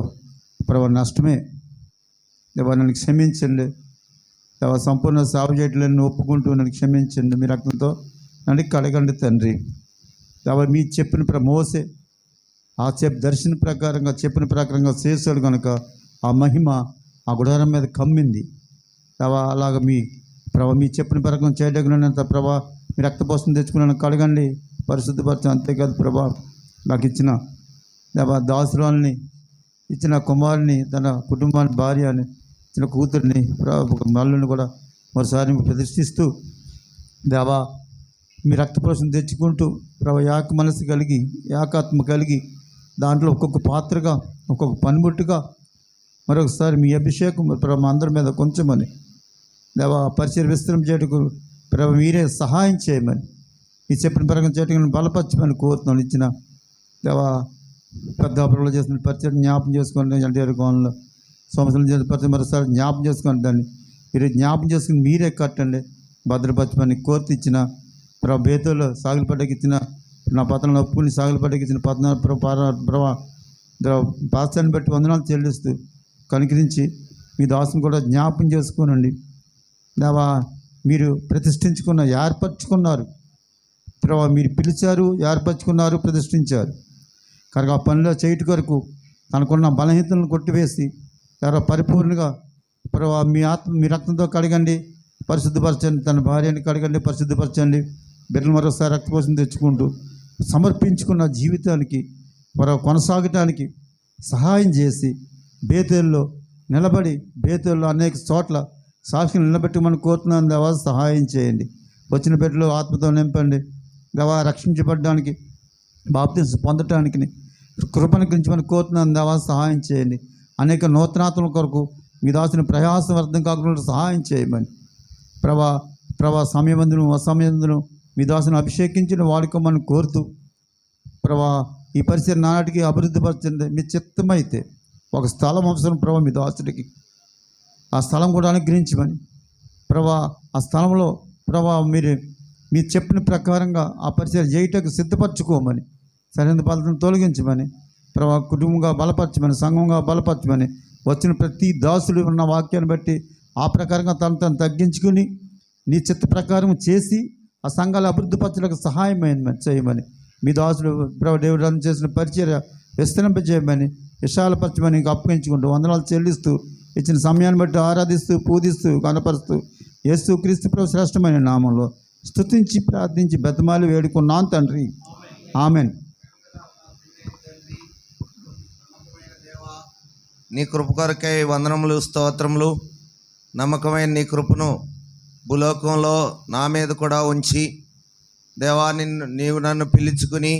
ప్రభా నష్టమే. దేవా నన్ను క్షమించండి. దేవా సంపూర్ణ సేవ చేయట్లేని ఒప్పుకుంటూ నన్ను క్షమించండి. మీ రక్తంతో నన్ను కడగండి తండ్రి. దేవా మీ చెప్పిన మోసే ఆ దర్శన ప్రకారంగా చెప్పిన ప్రకారంగా చేశాడు కనుక ఆ మహిమ ఆ గుడారం మీద కమ్మింది. దేవా అలాగ మీ మీ చెప్పిన ప్రకారం చేయలేకున్నంత ప్రభా మీ రక్తపోసం తెచ్చుకున్నాను, కడగండి, పరిశుద్ధపరచు. అంతేకాదు ప్రభా నాకు ఇచ్చిన దేవా దాసురాల్ని, ఇచ్చిన కుమారుని, తన కుటుంబాన్ని, భార్యని, ఇచ్చిన కూతురిని, మల్లుని కూడా మరోసారి ప్రతిష్ఠిస్తూ దేవా మీ రక్తపోసం తెచ్చుకుంటూ ప్రభా ఏక మనసు కలిగి, ఏకాత్మ కలిగి, దాంట్లో ఒక్కొక్క పాత్రగా, ఒక్కొక్క పనిముట్టుగా మరొకసారి మీ అభిషేకం ప్రభా అందరి మీద కొంచెమని దేవా పరిచయం విస్తరం చేయటకు ప్రభా మీరే సహాయం చేయమని, ఈ చెప్పిన ప్రకారం చేయటం బలపరచమని కోరుతున్నాను. ఇచ్చిన దేవా పెద్ద అప్పులో చేసిన పరిచయం జ్ఞాపం చేసుకోండి. ఎన్టీఆర్ కోణంలో సంవత్సరం చేసిన పరిచయం మరోసారి జ్ఞాపం చేసుకోండి. దాన్ని మీరు జ్ఞాపం చేసుకుని మీరే కట్టండి, భద్రపరచమని కోర్టు ఇచ్చిన ప్రభా బేతుల్లో సాగులపడ్డకి ఇచ్చిన నా పతనాలు ఒప్పుకుని సాగులపడ్డకి ఇచ్చిన పతనాలు ప్రభా పాస్తాన్ని బట్టి వందనాలు చెల్లిస్తూ కనికరించి మీ దాసుని కూడా జ్ఞాపం చేసుకోనండి. దేవా మీరు ప్రతిష్ఠించుకున్న, ఏర్పరచుకున్నారు ప్రభా, మీరు పిలిచారు, ఏర్పరచుకున్నారు, ప్రతిష్ఠించారు కనుక ఆ పనిలో చేయటి కొరకు తనకున్న బలహీనతలను కొట్టివేసి ఎవరో పరిపూర్ణంగా ప్రభా మీ మీ రక్తంతో కడగండి, పరిశుద్ధపరచండి. తన భార్యని కడగండి, పరిశుద్ధపరచండి. బిడ్డలు మరోసారి రక్తపోసం తెచ్చుకుంటూ సమర్పించుకున్న జీవితానికి మరో కొనసాగటానికి సహాయం చేసి బేతేల్లో నిలబడి, బేతేల్లో అనేక చోట్ల సాక్షిని నిలబెట్టమని కోరుతున్నాను. దేవా సహాయం చేయండి. వచ్చిన బిడ్డలు ఆత్మతో నింపండి. దేవా రక్షించబడడానికి, బాప్తిసం పొందటానికి కృపణించమని కోరుతున్నాను. దేవా సహాయం చేయండి. అనేక నూతనాత్మల కొరకు మీ దాసుని ప్రయాసం అర్థం కాకుండా సహాయం చేయమని ప్రభా సమయమందును అసమయందును మీ దాసును అభిషేకించిన వాడుకోమని కోరుతూ ప్రభా ఈ పరిసర నాటికి అభివృద్ధి పరచండి. మీ చిత్తమైతే ఒక స్థలం అవసరం ప్రభా మీ దాసుడికి, ఆ స్థలం కూడా అనుగ్రహించమని ప్రభా ఆ స్థలంలో ప్రభా మీరు చెప్పిన ప్రకారంగా ఆ పరిసర చేయటకు సిద్ధపరచుకోమని, సరైన ఫలితం తొలగించమని ప్రభా కుటుంబంగా బలపరచమని, సంఘంగా బలపరచమని, వచ్చిన ప్రతి దాసుడు ఉన్న వాక్యాన్ని బట్టి ఆ ప్రకారంగా తను తగ్గించుకుని నీ చిత్త ప్రకారం చేసి ఆ సంఘాల అభివృద్ధి పరచడానికి సహాయం చేయమని, మీ దాసుడు ప్రభు దేవుడు చేసిన పరిచర్య విస్తరింపజేయమని, విశాలపరచమని అప్పగించుకుంటూ వందనాలు చెల్లిస్తూ ఇచ్చిన సమయాన్ని బట్టి ఆరాధిస్తూ, పూజిస్తూ, కనపరుస్తూ యేసు క్రీస్తు ప్రభు శ్రేష్టమైన నామంలో స్తుతించి ప్రార్థించి బతిమాలి వేడుకున్నాను తండ్రి, ఆమెన్. నీ కృప కొరకై వందనములు, స్తోత్రములు. నమ్మకమైన నీ కృపను భూలోకంలో నా మీద కూడా ఉంచి దేవా నీవు నన్ను పిలుచుకుని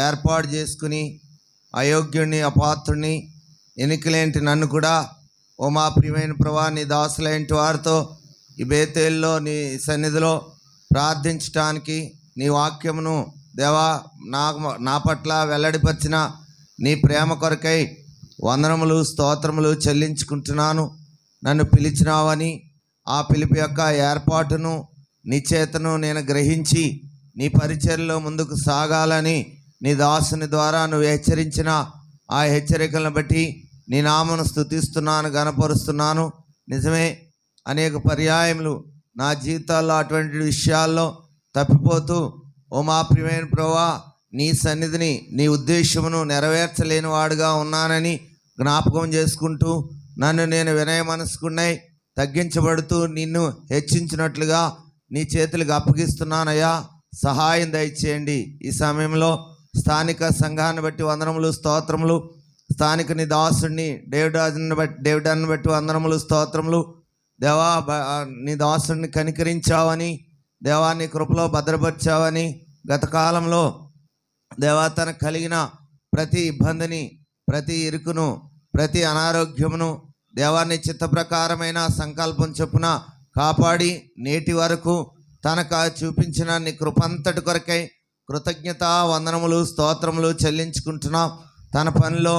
ఏర్పాటు చేసుకుని అయోగ్యుడిని, అపాత్రుడిని, ఎన్నికలేంటి నన్ను కూడా ఓ మా ప్రియమైన ప్రభా నీ దాసులేంటి వారితో ఈ బేతేల్లో నీ సన్నిధిలో ప్రార్థించటానికి నీ వాక్యమును దేవా నా పట్ల వెల్లడిపరిచిన నీ ప్రేమ కొరకై వందనములు, స్తోత్రములు చెల్లించుకుంటున్నాను. నన్ను పిలిచినావని ఆ పిలుపు యొక్క ఏర్పాటును, నిశ్చయతను నేను గ్రహించి నీ పరిచర్యలో ముందుకు సాగాలని నీ దాసుని ద్వారా నువ్వు హెచ్చరించిన ఆ హెచ్చరికలను బట్టి నీ నామను స్తుతిస్తున్నాను, గణపరుస్తున్నాను. నిజమే, అనేక పర్యాయములు నా జీవితాల్లో అటువంటి విషయాల్లో తప్పిపోతూ ఓ మా ప్రియమైన ప్రభువా నీ సన్నిధిని, నీ ఉద్దేశమును నెరవేర్చలేని వాడుగా ఉన్నానని జ్ఞాపకం చేసుకుంటూ నన్ను నేను వినయ మనసుకున్నై తగ్గించబడుతూ నిన్ను హెచ్చించినట్లుగా నీ చేతులకు అప్పగిస్తున్నానయ్యా. సహాయం దయచేయండి. ఈ సమయంలో స్థానిక సంఘాన్ని బట్టి వందనములు, స్తోత్రములు. స్థానిక నీ దాసుడిని డేవిడాన్ని బట్టి వందనములు, స్తోత్రములు. దేవా నీ దాసుడిని కనికరించావని, దేవా నీ కృపలో భద్రపరిచావని, గత కాలంలో దేవా తనకు కలిగిన ప్రతి ఇబ్బందిని, ప్రతి ఇరుకును, ప్రతి అనారోగ్యమును దేవాన్ని చిత్త ప్రకారమైన సంకల్పం చొప్పున కాపాడి నేటి వరకు తనకు చూపించిన నీ కృపంతటి కొరకై కృతజ్ఞత వందనములు, స్తోత్రములు చెల్లించుకుంటున్నాం. తన పనిలో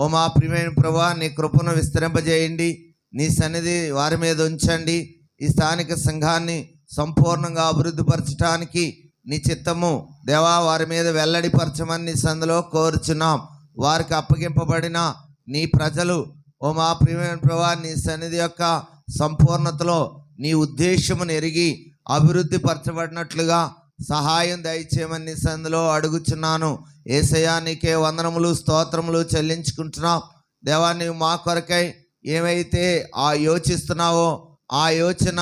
ఓ మా ప్రియమైన ప్రభువా నీ కృపను విస్తరింపజేయండి. నీ సన్నిధి వారి మీద ఉంచండి. ఈ స్థానిక సంఘాన్ని సంపూర్ణంగా అభివృద్ధిపరచడానికి నీ చిత్తము దేవా వారి మీద వెల్లడిపరచమని నీ సందులో కోరుచున్నాం. వారికి అప్పగింపబడిన నీ ప్రజలు ఓ మా ప్రియమైన ప్రభువా నీ సన్నిధి యొక్క సంపూర్ణతలో నీ ఉద్దేశమును ఎరిగి అభివృద్ధి పరచబడినట్లుగా సహాయం దయచేయమని నీ సందులో అడుగుచున్నాను. యేసయ్యా నీకే వందనములు స్తోత్రములు చెల్లించుకుంటున్నాం. దేవా నీవు మా కొరకై ఏమైతే యోచిస్తున్నావో ఆ యోచన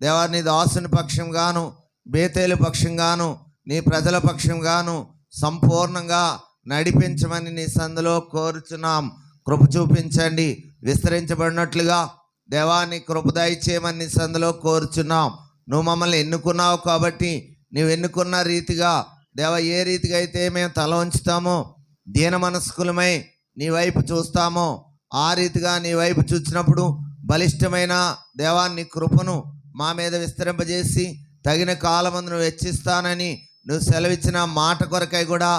దేవా నీ దాసుని పక్షంగాను బేతేలు పక్షంగాను నీ ప్రజల పక్షంగాను సంపూర్ణంగా నడిపించమని నీ సందులో కోరుచున్నాం. కృప చూపించండి. విస్తరించబడినట్లుగా దేవా నీ కృప దయచేయమని నీ సందులో కోరుచున్నాం. నువ్వు మమ్మల్ని ఎన్నుకున్నావు కాబట్టి నువ్వు ఎన్నుకున్న రీతిగా దేవా ఏ రీతిగా అయితే మేము తల ఉంచుతామో దీన మనస్కులమై నీ వైపు చూస్తామో ఆ రీతిగా నీ వైపు చూసినప్పుడు బలిష్టమైన దేవా నీ కృపను మా మీద విస్తరింపజేసి తగిన కాలమందు నువ్వు హెచ్చిస్తానని నువ్వు సెలవిచ్చిన మాట కొరకై కూడా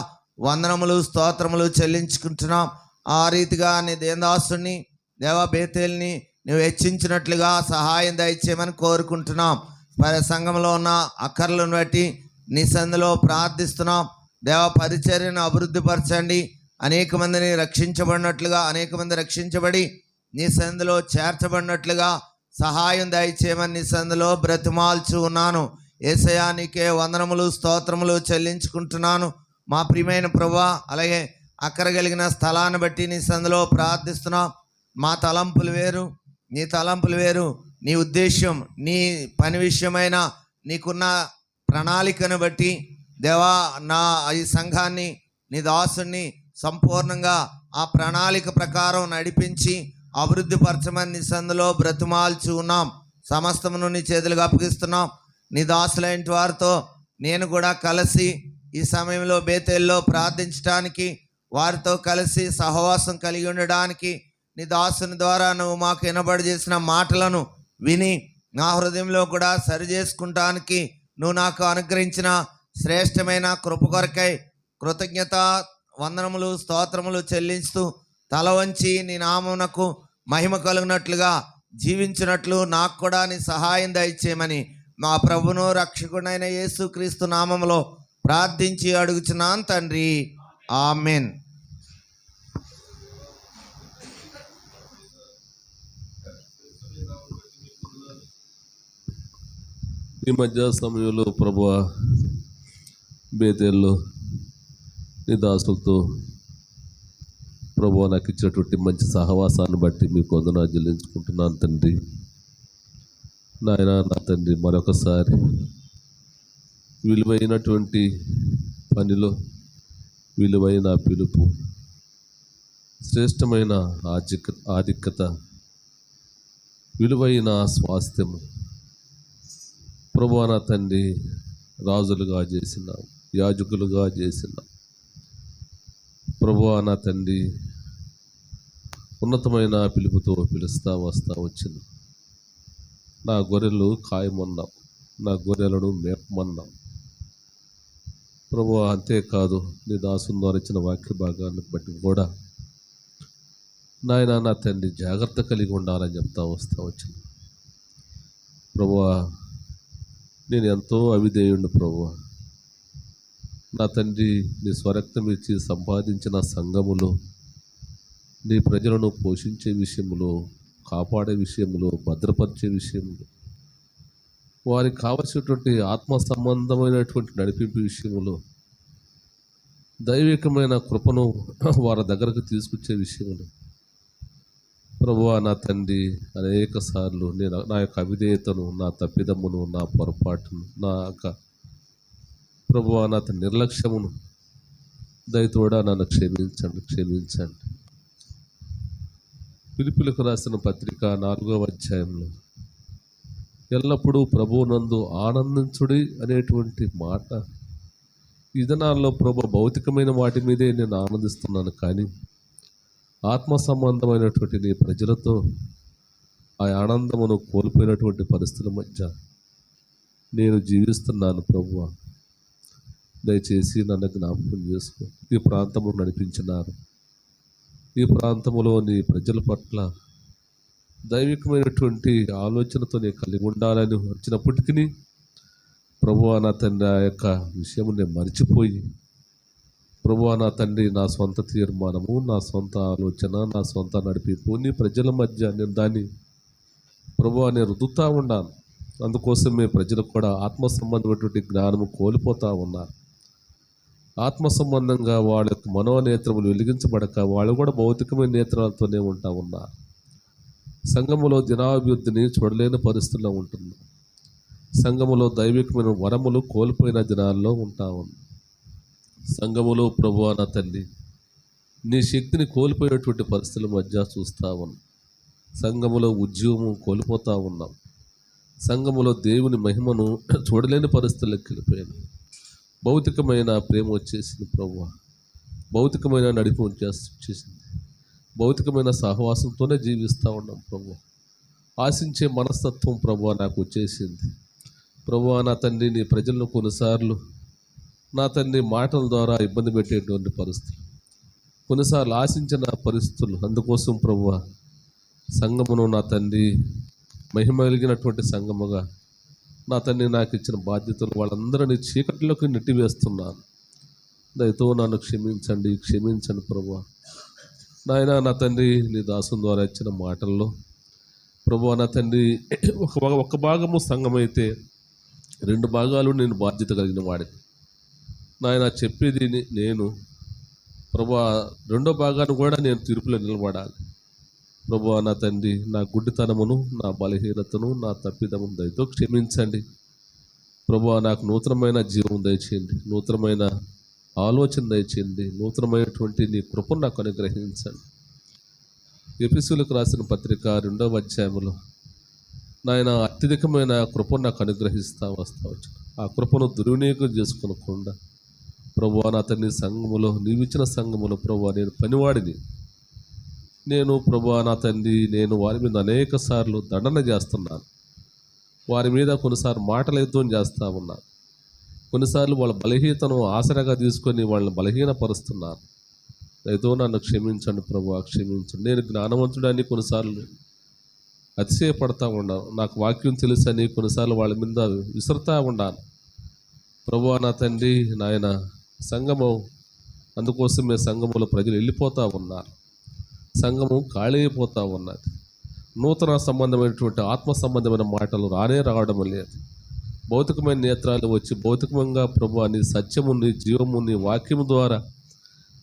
వందనములు స్తోత్రములు చెల్లించుకుంటున్నాం. ఆ రీతిగా నీ దేవదాసుని దేవా బేతేల్ని నువ్వు హెచ్చించినట్లుగా సహాయం దయచేయమని కోరుకుంటున్నాం. సంఘంలో ఉన్న అక్కర్లను బట్టి నీ సందులో ప్రార్థిస్తున్నాం. దేవ పరిచర్యను అభివృద్ధిపరచండి. అనేక మందిని రక్షించబడినట్లుగా అనేక మంది రక్షించబడి నీ సందులో చేర్చబడినట్లుగా సహాయం దయచేయమని నీ సందులో బ్రతిమాల్చు ఉన్నాను. యేసయ్యా నీకే వందనములు స్తోత్రములు చెల్లించుకుంటున్నాను. మా ప్రియమైన ప్రభువా అలాగే అక్కర కలిగిన స్థలాన్ని బట్టి నీ సందులో ప్రార్థిస్తున్నాం. మా తలంపులు వేరు, నీ తలంపులు వేరు. నీ ఉద్దేశం నీ పని విషయమైన నీకున్న ప్రణాళికను బట్టి దేవా నా ఈ సంఘాన్ని నీ దాసుని సంపూర్ణంగా ఆ ప్రణాళిక ప్రకారం నడిపించి అభివృద్ధిపరచమని నీ సందులో బ్రతిమాల్చి ఉన్నాం. సమస్తమును నీ చేతులుగా అప్పగిస్తున్నాం. నీ దాసులైన వారితో నేను కూడా కలిసి ఈ సమయంలో బేతేల్లో ప్రార్థించడానికి వారితో కలిసి సహవాసం కలిగి ఉండడానికి నీ దాసుని ద్వారా నువ్వు మాకు వినబడి చేసిన మాటలను విని నా హృదయంలో కూడా సరి చేసుకుంటానికి నువ్వు నాకు అనుగ్రహించిన శ్రేష్టమైన కృప కొరకై కృతజ్ఞత వందనములు స్తోత్రములు చెల్లిస్తూ తల వంచి నీ నామమునకు మహిమ కలుగునట్లుగా జీవించినట్లు నాకు కూడా నీ సహాయం దయచేయమని మా ప్రభును రక్షకుడైన యేసుక్రీస్తు నామములో ప్రార్థించి అడుగుచున్నాను తండ్రి. ఆమెన్. ఈ మధ్య సమయంలో ప్రభువా బేతేల్లో నీ దాసులతో ప్రభువా నాకు ఇచ్చినటువంటి మంచి సహవాసాన్ని బట్టి మీకు వందనాలు చెల్లించుకుంటున్నాను తండ్రి. నాయన నా తండ్రి మరొకసారి విలువైనటువంటి పనిలో విలువైన పిలుపు శ్రేష్టమైన ఆధిక్యత విలువైన స్వాస్థ్యము ప్రభువా నా తండ్రి రాజులుగా చేసిన యాజకులుగా చేసిన ప్రభువా నా తండ్రి ఉన్నతమైన పిలుపుతో పిలుస్తా వచ్చింది. నా గొర్రెలు ఖాయమన్నాం, నా గొర్రెలను మేపమన్నాం ప్రభువా. అంతేకాదు నీ దాసుని ద్వారా ఇచ్చిన వాక్య భాగాన్ని బట్టి కూడా నాయన నా తండ్రి జాగ్రత్త కలిగి ఉండాలని చెప్తా వచ్చింది ప్రభువా. నేను ఎంతో అవిధేయుడిని ప్రభువా. నా తండ్రి నీ స్వరక్తం ఇచ్చి సంపాదించిన సంఘములో నీ ప్రజలను పోషించే విషయంలో, కాపాడే విషయంలో, భద్రపరిచే విషయంలో, వారికి కావలసినటువంటి ఆత్మ సంబంధమైనటువంటి నడిపింపు విషయంలో, దైవికమైన కృపను వారి దగ్గరకు తీసుకొచ్చే విషయంలో ప్రభువా నా తండ్రి అనేక సార్లు నేను నా యొక్క అవిధేయతను, నా తప్పిదమ్మును, నా పొరపాటును, నా యొక్క ప్రభువా నా నిర్లక్ష్యమును దయతోడా నన్ను క్షమించండి. ఫిలిప్పీయులకు రాసిన పత్రిక 4వ అధ్యాయంలో ఎల్లప్పుడూ ప్రభువునందు ఆనందించుడి అనేటువంటి మాట. ఈ దినాల్లో ప్రభు భౌతికమైన వాటి మీదే నేను ఆనందిస్తున్నాను, కానీ ఆత్మ సంబంధమైనటువంటి నీ ప్రజలతో ఆ ఆనందమును కోల్పోయినటువంటి పరిస్థితుల మధ్య నేను జీవిస్తున్నాను ప్రభువా. దయచేసి నన్ను జ్ఞాపకం చేసుకో. ఈ ప్రాంతంలో నడిపించినారు, ఈ ప్రాంతంలో నీ ప్రజల పట్ల దైవికమైనటువంటి ఆలోచనతో నేను కలిగి ఉండాలని వచ్చినప్పటికీ ప్రభువా నా తండ్రి ఆ యొక్క విషయం నేను మర్చిపోయి ప్రభువా నా తండ్రి నా సొంత తీర్మానము, నా సొంత ఆలోచన, నా సొంత నడిపింపు నీ ప్రజల మధ్య నేను దాన్ని ప్రభువా నేను రుద్దుతూ ఉన్నాను. అందుకోసమే ప్రజలకు కూడా ఆత్మ సంబంధమైనటువంటి జ్ఞానము కోల్పోతూ ఉన్నారు. ఆత్మ సంబంధంగా వాళ్ళ యొక్క మనోనేత్రములు వెలిగించబడక వాళ్ళు కూడా భౌతికమైన నేత్రాలతోనే ఉంటా ఉన్నారు. సంఘములో దినాభివృద్ధిని చూడలేని పరిస్థితుల్లో ఉంటుంది. సంఘములో దైవికమైన వరములు కోల్పోయిన దినాల్లో ఉంటా ఉంది. సంఘములో ప్రభువా నా తండ్రి నీ శక్తిని కోల్పోయినటువంటి పరిస్థితుల మధ్య చూస్తూ ఉన్నాం. సంఘములో ఉద్యోగం కోల్పోతూ ఉన్నాం. సంఘములో దేవుని మహిమను చూడలేని పరిస్థితులకు వెళ్ళిపోయాను. భౌతికమైన ప్రేమ వచ్చేసింది ప్రభువా, భౌతికమైన నడిపి వచ్చేసింది, భౌతికమైన సహవాసంతోనే జీవిస్తూ ఉన్నాం ప్రభువా. ఆశించే మనస్తత్వం ప్రభువా నాకు వచ్చేసింది. ప్రభువా నా తండ్రి నీ ప్రజలను కొన్నిసార్లు నా తండ్రి మాటల ద్వారా ఇబ్బంది పెట్టేటువంటి పరిస్థితులు, కొన్నిసార్లు ఆశించిన పరిస్థితులు. అందుకోసం ప్రభువా సంఘమును నా తండ్రి మహిమ కలిగినటువంటి సంఘముగా నా తండ్రి నాకు ఇచ్చిన బాధ్యతలు వాళ్ళందరినీ చీకటిలోకి నెట్టివేస్తున్నాను. దయతో నన్ను క్షమించండి ప్రభువా. నాయన నా తండ్రి నీ దాసుని ద్వారా ఇచ్చిన మాటల్లో ప్రభువా నా తండ్రి ఒక భాగము సంఘమైతే 2 భాగాలు నేను బాధ్యత కలిగిన వాడిని. నాయన చెప్పేది నేను ప్రభువా, 2వ భాగాన్ని కూడా నేను తీర్పులో నిలబడాలి. ప్రభువా నా తండ్రి నా గుడ్డితనమును, నా బలహీనతను, నా తప్పిదమును దయతో క్షమించండి ప్రభువా. నాకు నూతనమైన జీవం దయచేయండి, నూతనమైన ఆలోచన దయచేయండి, నూతనమైనటువంటి నీ కృపను నాకు అనుగ్రహించండి. ఎఫెసీయులకు రాసిన పత్రిక 2వ అధ్యాయములో నాయన అత్యధికమైన కృపను నాకు అనుగ్రహిస్తూ వచ్చు. ఆ కృపను దుర్వినియోగం చేసుకోనకుండా ప్రభువా నా తండ్రి సంఘములో నీవిచ్చిన సంఘములో ప్రభువా నేను పనివాడిని. నేను ప్రభువా నా తండ్రి నేను వారి మీద అనేక సార్లు దండన చేస్తున్నాను. వారి మీద కొన్నిసార్లు మాటల యుద్ధం చేస్తూ ఉన్నాను. కొన్నిసార్లు వాళ్ళ బలహీనతను ఆసరాగా తీసుకొని వాళ్ళని బలహీనపరుస్తున్నాను. ఏదో నన్ను క్షమించండి ప్రభువా, క్షమించండి. నేను జ్ఞానవంతుడని కొన్నిసార్లు అతిశయపడతా ఉన్నాను. నాకు వాక్యం తెలుసని కొన్నిసార్లు వాళ్ళ మీద విసురుతూ ఉన్నాను. ప్రభువా నా తండ్రి నాయన సంఘము, అందుకోసమే సంఘములో ప్రజలు వెళ్ళిపోతూ ఉన్నారు. సంఘము ఖాళీ అయిపోతూ ఉన్నది. నూతన సంబంధమైనటువంటి ఆత్మ సంబంధమైన మాటలు రావడం లేదు. భౌతికమైన నేత్రాలు వచ్చి భౌతికంగా ప్రభువా నీ సత్యము, నీ జీవము, నీ వాక్యము ద్వారా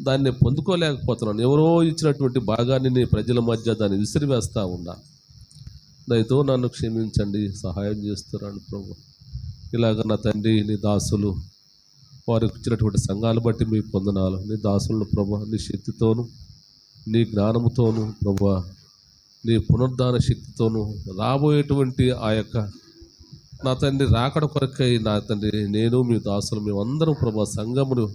దాన్ని పొందుకోలేకపోతున్నాను. ఎవరో ఇచ్చినటువంటి భాగాన్ని నీ ప్రజల మధ్య దాన్ని విసిరివేస్తూ ఉన్నా. దయతో నన్ను క్షమించండి, సహాయం చేస్తున్నాను ప్రభు. ఇలాగ నా తండ్రి నీ దాసులు వారికి ఇచ్చినటువంటి సంఘాలు బట్టి మీకు పొందనాలు. నీ దాసులను ప్రభు నీ శక్తితోను, నీ జ్ఞానముతోను ప్రభువా, నీ పునరుద్ధాన శక్తితోను రాబోయేటువంటి ఆ యొక్క నా తండ్రి రాకడ కొరకై నా తండ్రి నేను మీ దాసులు మేమందరం ప్రభువా సంఘమును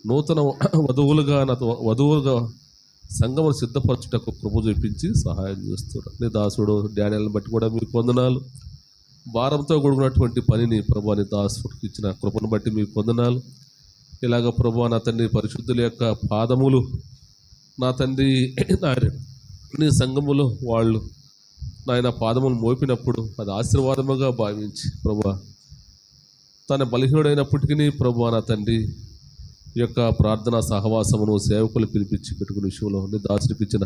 నూతన వధువులుగా సంఘమును సిద్ధపరచుటకు కృప చూపించి సహాయం చేస్తున్నాడు. నీ దాసుడు డానియల్ని బట్టి కూడా మీకు వందనాలు. భారంతో కూడుకున్నటువంటి పనిని ప్రభువా నీ దాసుడికి ఇచ్చిన కృపను బట్టి మీకు వందనాలు. ఇలాగ ప్రభువా నా తండ్రి పరిశుద్ధుల యొక్క పాదములు నా తండ్రి నీ సంఘములో వాళ్ళు నాయన పాదములు మోపినప్పుడు అది ఆశీర్వాదముగా భావించి ప్రభువా తన బలహీనుడైనప్పటికీ ప్రభువా నా తండ్రి ఈ యొక్క ప్రార్థనా సహవాసమును సేవకులు పిలిపించి పెట్టుకునే విషయంలో నీ దాసుడికి ఇచ్చిన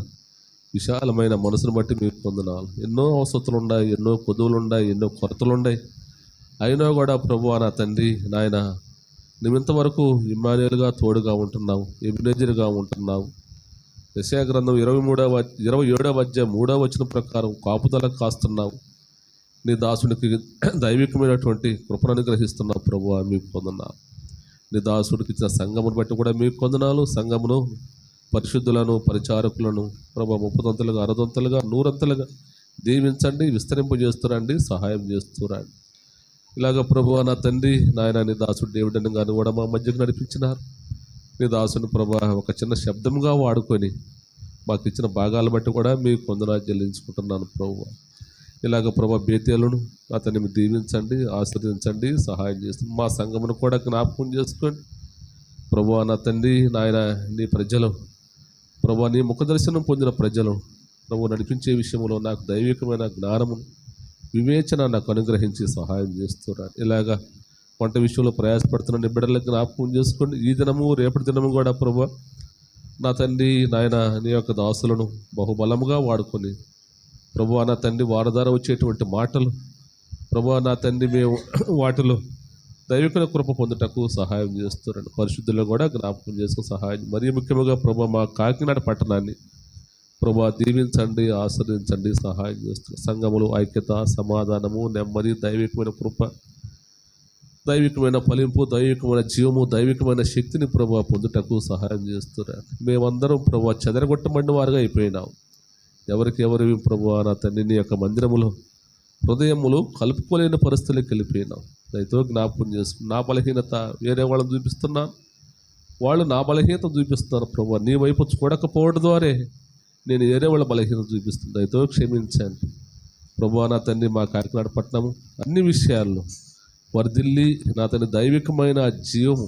విశాలమైన మనసును బట్టి మీకు పొందనాలు. ఎన్నో అవసరతలు ఉన్నాయి, ఎన్నో కొదువులు ఉన్నాయి, ఎన్నో కొరతలు ఉన్నాయి. అయినా కూడా ప్రభువా నా తండ్రి నాయన నువ్వింతవరకు ఇమ్మానుయేలుగా తోడుగా ఉంటున్నావు, ఎబినేజరుగా ఉంటున్నావు. యెషయా గ్రంథం 27వ అధ్యాయం 3వ వచనం ప్రకారం కాపుదల కాస్తున్నావు. నీ దాసుడికి దైవికమైనటువంటి కృపను అనుగ్రహిస్తున్నావు ప్రభువా, మీకు పొందనాలు. నీ దాసుడికి ఇచ్చిన సంఘమును బట్టి కూడా మీకు పొందనాలు. సంఘమును పరిశుద్ధులను పరిచారకులను ప్రభు 30 60 100 దీవించండి, విస్తరింపజేస్తురండి, సహాయం చేస్తురండి. ఇలాగ ప్రభువా నా తండ్రి నాయన నీ దాసుడు డేవిడ్ని గాను కూడా మా మధ్యకు నడిపించినారు. నీ దాసుని ప్రభా ఒక చిన్న శబ్దంగా వాడుకొని మాకు ఇచ్చిన భాగాలు బట్టి కూడా మీకు వందనాలు చెల్లించుకుంటున్నాను ప్రభువా. ఇలాగ ప్రభా బేతేలను అతన్ని దీవించండి, ఆశీర్వదించండి, సహాయం చేస్తుంది. మా సంఘమును కూడా జ్ఞాపకం చేసుకోండి ప్రభువా నా తండ్రి నాయన. నీ ప్రజలు ప్రభువా నీ ముఖ దర్శనం పొందిన ప్రజలు ప్రభు నడిపించే విషయంలో నాకు దైవికమైన జ్ఞానము వివేచన నాకు అనుగ్రహించి సహాయం చేస్తున్నారు. ఇలాగా వంట విషయంలో ప్రయాసపడుతున్న బిడ్డలకు జ్ఞాపకం చేసుకోండి. ఈ దినము రేపటి దినము కూడా ప్రభు నా తండ్రి నాయన నీ యొక్క దాసులను బహుబలముగా వాడుకొని ప్రభు నా తండ్రి వారి ద్వారా వచ్చేటువంటి మాటలు ప్రభు నా తండ్రి మేము వాటిలో దైవిక కృప పొందుటకు సహాయం చేస్తున్నాను. పరిశుద్ధులు కూడా జ్ఞాపకం చేసుకుని సహాయం, మరీ ముఖ్యంగా ప్రభు మా కాకినాడ పట్టణాన్ని ప్రభు దీవించండి, ఆశ్రయించండి, సహాయం చేస్తున్నారు. సంఘములు ఐక్యత, సమాధానము, నెమ్మది, దైవికమైన కృప, దైవికమైన ఫలింపు, దైవికమైన జీవము, దైవికమైన శక్తిని ప్రభు పొందుటకు సహాయం చేస్తున్నారు. మేమందరం ప్రభు చెదరగొట్టమండి వారుగా అయిపోయినాం. ఎవరికి ప్రభు నా తండ్రిని యొక్క మందిరములో హృదయములు కలుపుకోలేని పరిస్థితులకు వెళ్ళిపోయినాం. దయతో జ్ఞాపకం చేసుకుని నా బలహీనత వేరే వాళ్ళని చూపిస్తున్నాను, వాళ్ళు నా బలహీనత చూపిస్తున్నారు. ప్రభు నీ వైపు చూడకపోవడం ద్వారా నేను వేరే వాళ్ళ బలహీనత చూపిస్తున్నాను. దయతో క్షమించండి ప్రభు నా తండ్రి. మా కాకినాడ పట్టణము అన్ని విషయాల్లో వర్ధిల్లి నా తండ్రి దైవికమైన జీవము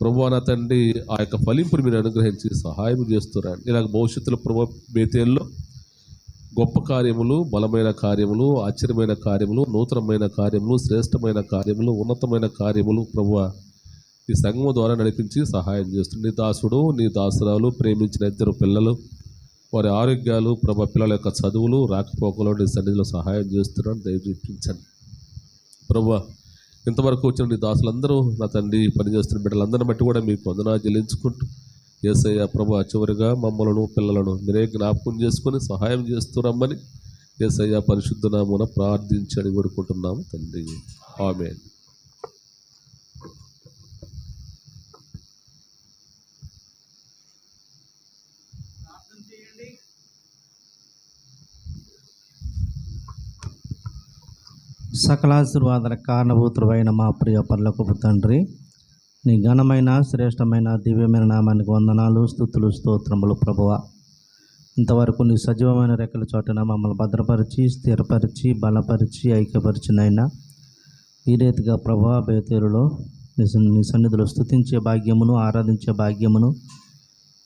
ప్రభు నా తండ్రి ఆ యొక్క ఫలింపుని మీరు అనుగ్రహించి సహాయం చేస్తున్నారు. ఇలాగ భవిష్యత్తులో ప్రభు బేతేల్లో గొప్ప కార్యములు, బలమైన కార్యములు, ఆశ్చర్యమైన కార్యములు, నూతనమైన కార్యములు, శ్రేష్టమైన కార్యములు, ఉన్నతమైన కార్యములు ప్రభువ ఈ సంఘము ద్వారా నడిపించి సహాయం చేస్తుంది. నీ దాసుడు నీ దాసురాలు ప్రేమించిన 2 పిల్లలు వారి ఆరోగ్యాలు ప్రభు పిల్లల యొక్క చదువులు రాకపోకలు నీ సన్నిధిలో సహాయం చేస్తున్నాను. దయచేపించండి ప్రభు. ఇంతవరకు వచ్చిన నీ దాసులందరూ నా తండ్రి పనిచేస్తున్న బిడ్డలందరిని బట్టి కూడా మీకు వందనాలు చెల్లించుకుంటూ యేసయ్య ప్రభు చివరిగా మమ్మలను పిల్లలను మీరే జ్ఞాపకం చేసుకొని సహాయం చేస్తున్నామని యేసయ్య పరిశుద్ధ నామమున ప్రార్థించి అడిగి వేడుకుంటున్నాము తండ్రి. ఆమేన్. సకలాశీర్వాదాల కారణభూతుడైన మా ప్రియ పరలోకపు తండ్రి, నీ ఘనమైన శ్రేష్టమైన దివ్యమైన నామానికి వందనాలు, స్తుతులు, స్తోత్రములు ప్రభువా. ఇంతవరకు నీ సజీవమైన రెక్కల చోటన మమ్మల్ని భద్రపరిచి, స్థిరపరిచి, బలపరిచి, ఐక్యపరిచినైనా ఈ రీతిగా ప్రభువా బేతేలులో నీ సన్నిధిలో స్తుతించే భాగ్యమును, ఆరాధించే భాగ్యమును,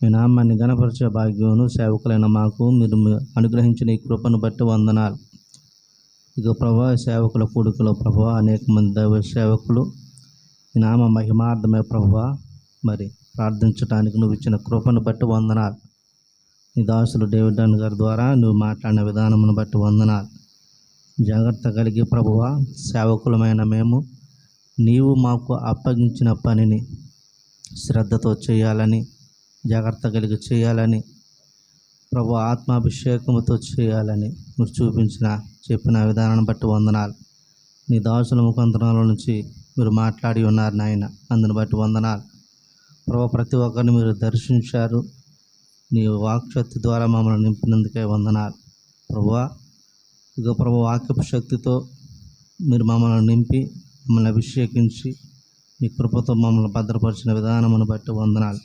మీ నామాన్ని ఘనపరిచే భాగ్యమును సేవకులైన మాకు మీరు అనుగ్రహించిన ఈ కృపను బట్టి వందనాలు. ఇక ప్రభా సేవకుల కూడికలో ప్రభా అనేక మంది దైవ సేవకులు ఈ నామ మహిమార్థమే ప్రభా మరి ప్రార్థించడానికి నువ్వు ఇచ్చిన కృపను బట్టి వందనాలు. నీ దాసులు డేవిడ్ అన్న గారి ద్వారా నువ్వు మాట్లాడిన విధానమును బట్టి వందనాలు. జాగ్రత్త కలిగి ప్రభువా సేవకులమైన మేము నీవు మాకు అప్పగించిన పనిని శ్రద్ధతో చేయాలని, జాగ్రత్త కలిగి చేయాలని, ప్రభు ఆత్మాభిషేకముతో చేయాలని మీరు చెప్పిన విధానాన్ని బట్టి వందనాలు. నీ దాసుల ముఖాంతరాల నుంచి మీరు మాట్లాడి ఉన్నారు నాయన, అందుని బట్టి వందనాలు. ప్రభు ప్రతి ఒక్కరిని మీరు దర్శించారు, నీ వాక్శక్తి ద్వారా మమ్మల్ని నింపినందుకే వందనాలు ప్రభువా. ఇక ప్రభు వాక్యపు శక్తితో మీరు మమ్మల్ని నింపి మమ్మల్ని అభిషేకించి మీ కృపతో మమ్మల్ని భద్రపరిచిన విధానమును బట్టి వందనాలు.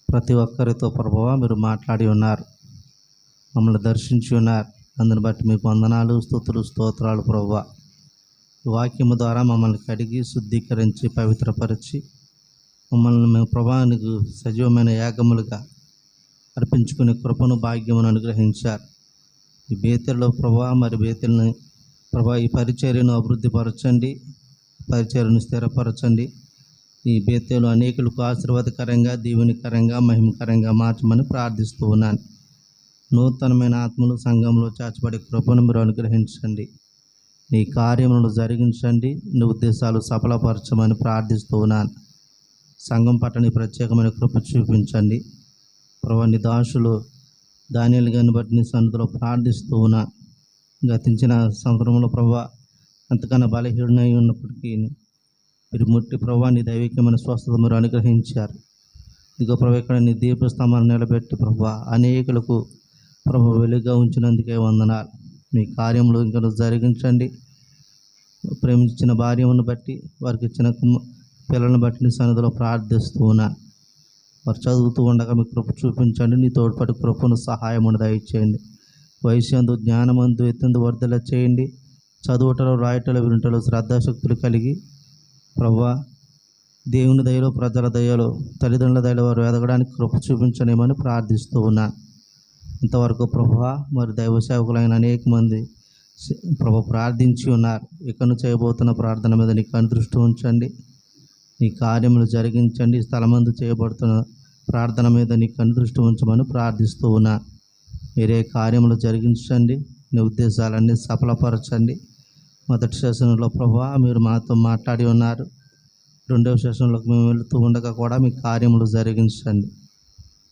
ప్రతి ఒక్కరితో ప్రభువా మీరు మాట్లాడి ఉన్నారు, మమ్మల్ని దర్శించి ఉన్నారు, అందుని బట్టి మీకు వందనాలు, స్తుతులు, స్తోత్రాలు ప్రభువా. వాక్యము ద్వారా మమ్మల్ని కడిగి శుద్ధీకరించి పవిత్రపరిచి మమ్మల్ని మేము ప్రభానికి సజీవమైన యాగములుగా అర్పించుకునే కృపను భాగ్యమును అనుగ్రహించారు. ఈ బేతెల్లో ప్రభా మరి బేతెల్ని ప్రభా ఈ పరిచర్యను అభివృద్ధిపరచండి, పరిచర్యను స్థిరపరచండి. ఈ బేతెలు అనేకులకు ఆశీర్వాదకరంగా, దీవెనకరంగా, మహిమకరంగా మార్చమని ప్రార్థిస్తూ ఉన్నాను. నూతనమైన ఆత్మలు సంఘంలో చాచబడే కృపను మీరు అనుగ్రహించండి, నీ కార్యములను జరిగించండి, నీ ఉద్దేశాలు సఫలపరచమని ప్రార్థిస్తూ ఉన్నాను. సంఘం పట్ల నీ ప్రత్యేకమైన కృప చూపించండి ప్రభు. నీ దాసులు దానియేలు గారిని బట్టి నీ సన్నిధిలో ప్రార్థిస్తూ ఉన్నా. గతించిన సంవత్సరంలో ప్రభు అంతకన్నా బలహీనై ఉన్నప్పటికీ మీరు ముట్టి ప్రభు నీ దైవికమైన స్వస్థత మీరు అనుగ్రహించారు. ఇదిగో ప్రభు ఇక్కడ నీ దీపస్తంభాన్ని నిలబెట్టి ప్రభు అనేకులకు ప్రభు వెలుగుగా ఉంచినందుకే వందనాలు. మీ కార్యములు ఇంకా జరిగించండి. ప్రేమించిన భార్యను బట్టి, వారికి ఇచ్చిన పిల్లలను బట్టి నీ సన్నిధిలో ప్రార్థిస్తూ ఉన్నాను. వారు చదువుతూ ఉండగా మీ కృప చూపించండి, నీ తోడ్పాటు కృపను సహాయమును దయచేయండి. వయస్సు జ్ఞానమందు ఎత్తందు వర్ధల చేయండి. చదువుటలో, రాయటలో, వినుటలో శ్రద్ధాశక్తులు కలిగి ప్రభువా దేవుని దయలో, ప్రజల దయలో, తల్లిదండ్రుల దయలో వారు ఎదగడానికి కృప చూపించనేమని ప్రార్థిస్తూ ఉన్నాను. ఇంతవరకు ప్రభువా మరి దైవ సేవకులైన అనేక మంది ప్రభు ప్రార్థించి ఉన్నారు. ఇకను చేయబోతున్న ప్రార్థన మీద నీ దృష్టి ఉంచండి, నీ కార్యములు జరిగించండి. స్థలమందు చేయబడుతున్న ప్రార్థన మీద నీ దృష్టి ఉంచమని ప్రార్థిస్తూ ఉన్నా. మీరే కార్యములు జరిగించండి, నీ ఉద్దేశాలన్నీ సఫలపరచండి. మొదటి సెషన్లో ప్రభువా మీరు మాతో మాట్లాడి ఉన్నారు. రెండవ సెషన్లోకి మేము వెళుతూ ఉండగా కూడా మీ కార్యములు జరిగించండి.